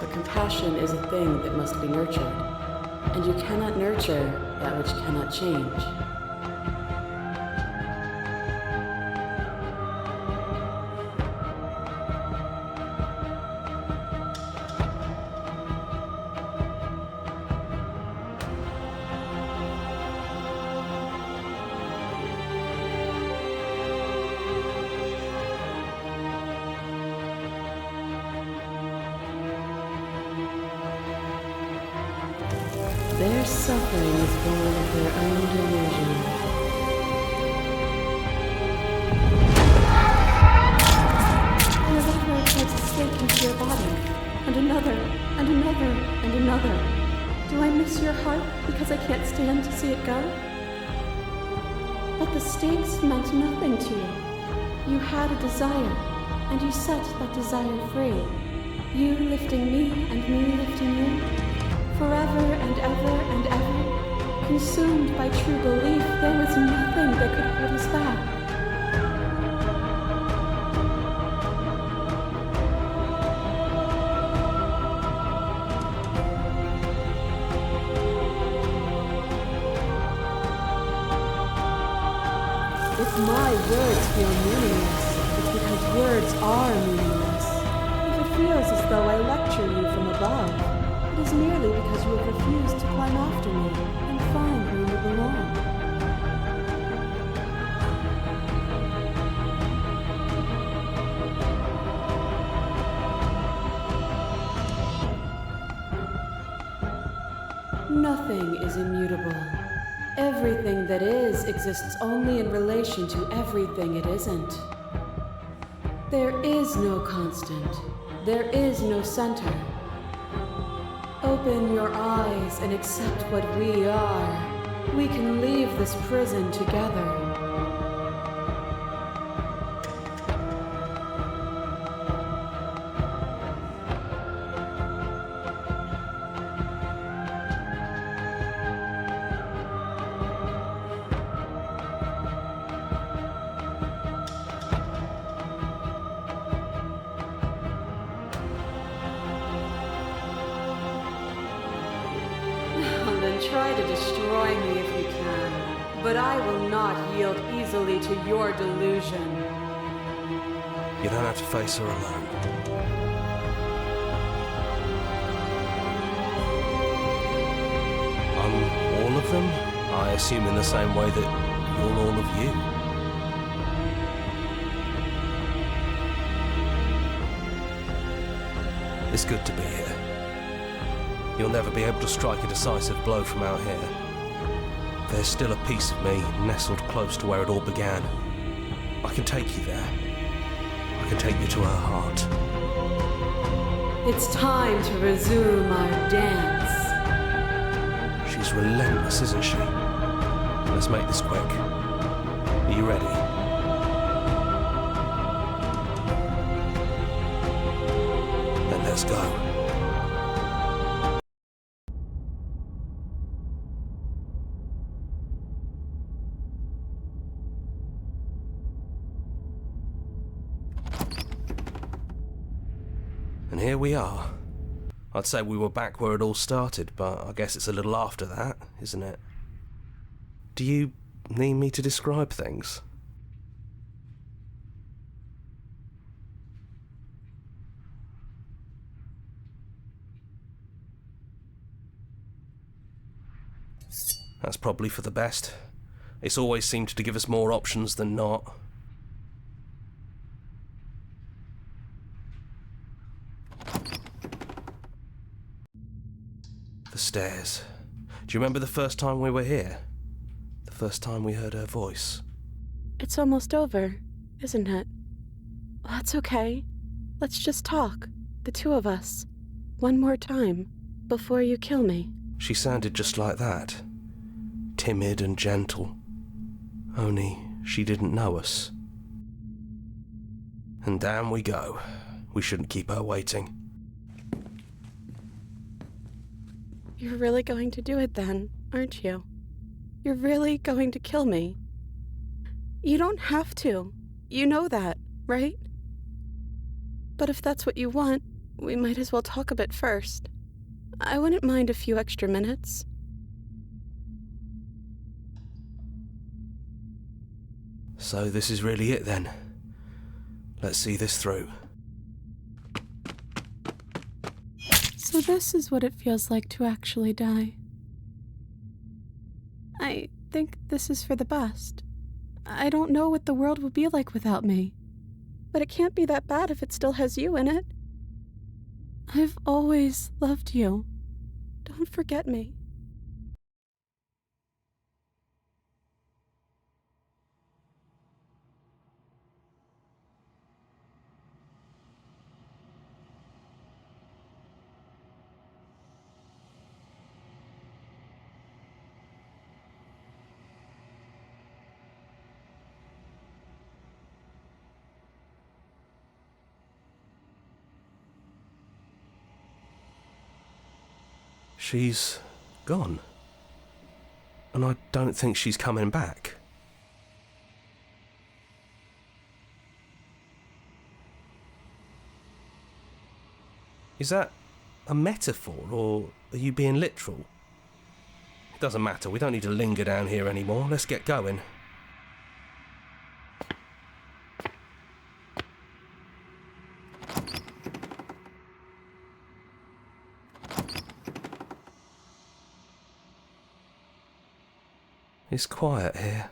but compassion is a thing that must be nurtured, and you cannot nurture that which cannot change. Their suffering is born of their own delusion. Another thread takes a stake into your body, and another, and another, and another. Do I miss your heart because I can't stand to see it go? But the stakes meant nothing to you. You had a desire, and you set that desire free. You lifting me and me lifting you. Forever and ever and ever, consumed by true belief, there was nothing that could hold us back. If my words feel meaningless, it's because words are meaningless. If it feels as though I lecture you from above, it is merely because you have refused to climb after me and find where you belong. Nothing is immutable. Everything that is exists only in relation to everything it isn't. There is no constant. There is no center. Open your eyes and accept what we are. We can leave this prison together. Then try to destroy me if you can, but I will not yield easily to your delusion. You don't have to face her alone. I'm all of them? I assume in the same way that you're all of you. It's good to be here. You'll never be able to strike a decisive blow from out here. There's still a piece of me nestled close to where it all began. I can take you there. I can take you to her heart. It's time to resume our dance. She's relentless, isn't she? Let's make this quick. Are you ready? Then let's go. And here we are. I'd say we were back where it all started, but I guess it's a little after that, isn't it? Do you need me to describe things? That's probably for the best. It's always seemed to give us more options than not. The stairs. Do you remember the first time we were here? The first time we heard her voice? It's almost over, isn't it? That's okay. Let's just talk, the two of us. One more time, before you kill me. She sounded just like that. Timid and gentle. Only she didn't know us. And down we go. We shouldn't keep her waiting. You're really going to do it then, aren't you? You're really going to kill me. You don't have to. You know that, right? But if that's what you want, we might as well talk a bit first. I wouldn't mind a few extra minutes. So this is really it then. Let's see this through. So this is what it feels like to actually die. I think this is for the best. I don't know what the world would be like without me, but it can't be that bad if it still has you in it. I've always loved you. Don't forget me. She's gone. And I don't think she's coming back. Is that a metaphor, or are you being literal? It doesn't matter, we don't need to linger down here anymore. Let's get going. It's quiet here.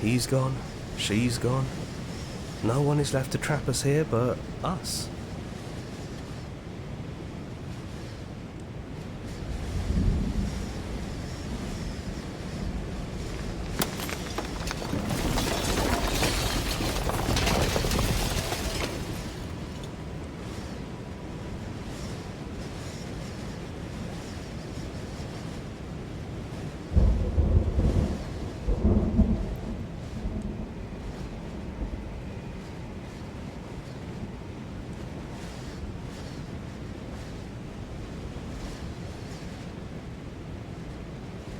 He's gone, she's gone. No one is left to trap us here but us.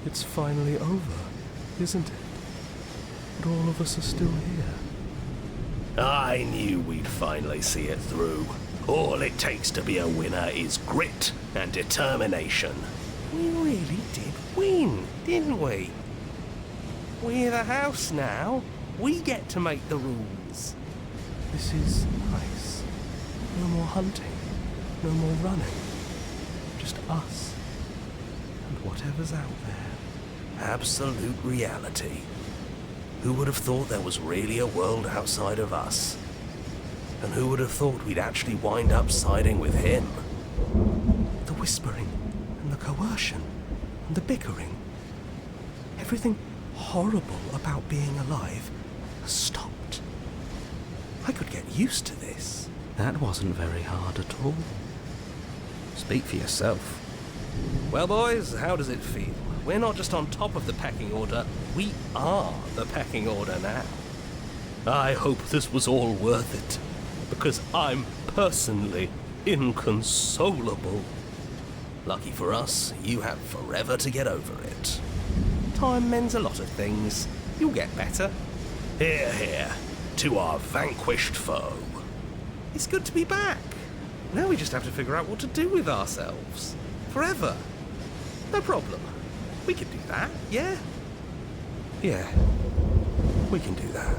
It's finally over, isn't it? But all of us are still here. I knew we'd finally see it through. All it takes to be a winner is grit and determination. We really did win, didn't we? We're the house now. We get to make the rules. This is nice. No more hunting. No more running. Just us. And whatever's out there. Absolute reality. Who would have thought there was really a world outside of us? And who would have thought we'd actually wind up siding with him? The whispering and the coercion the bickering, everything horrible about being alive has stopped. I could get used to this. That wasn't very hard at all. Speak for yourself. Well, boys, how does it feel? We're not just on top of the pecking order, we are the pecking order now. I hope this was all worth it, because I'm personally inconsolable. Lucky for us, you have forever to get over it. Time mends a lot of things. You'll get better. Hear, hear, to our vanquished foe. It's good to be back. Now we just have to figure out what to do with ourselves. Forever. No problem. We can do that, yeah? Yeah, we can do that.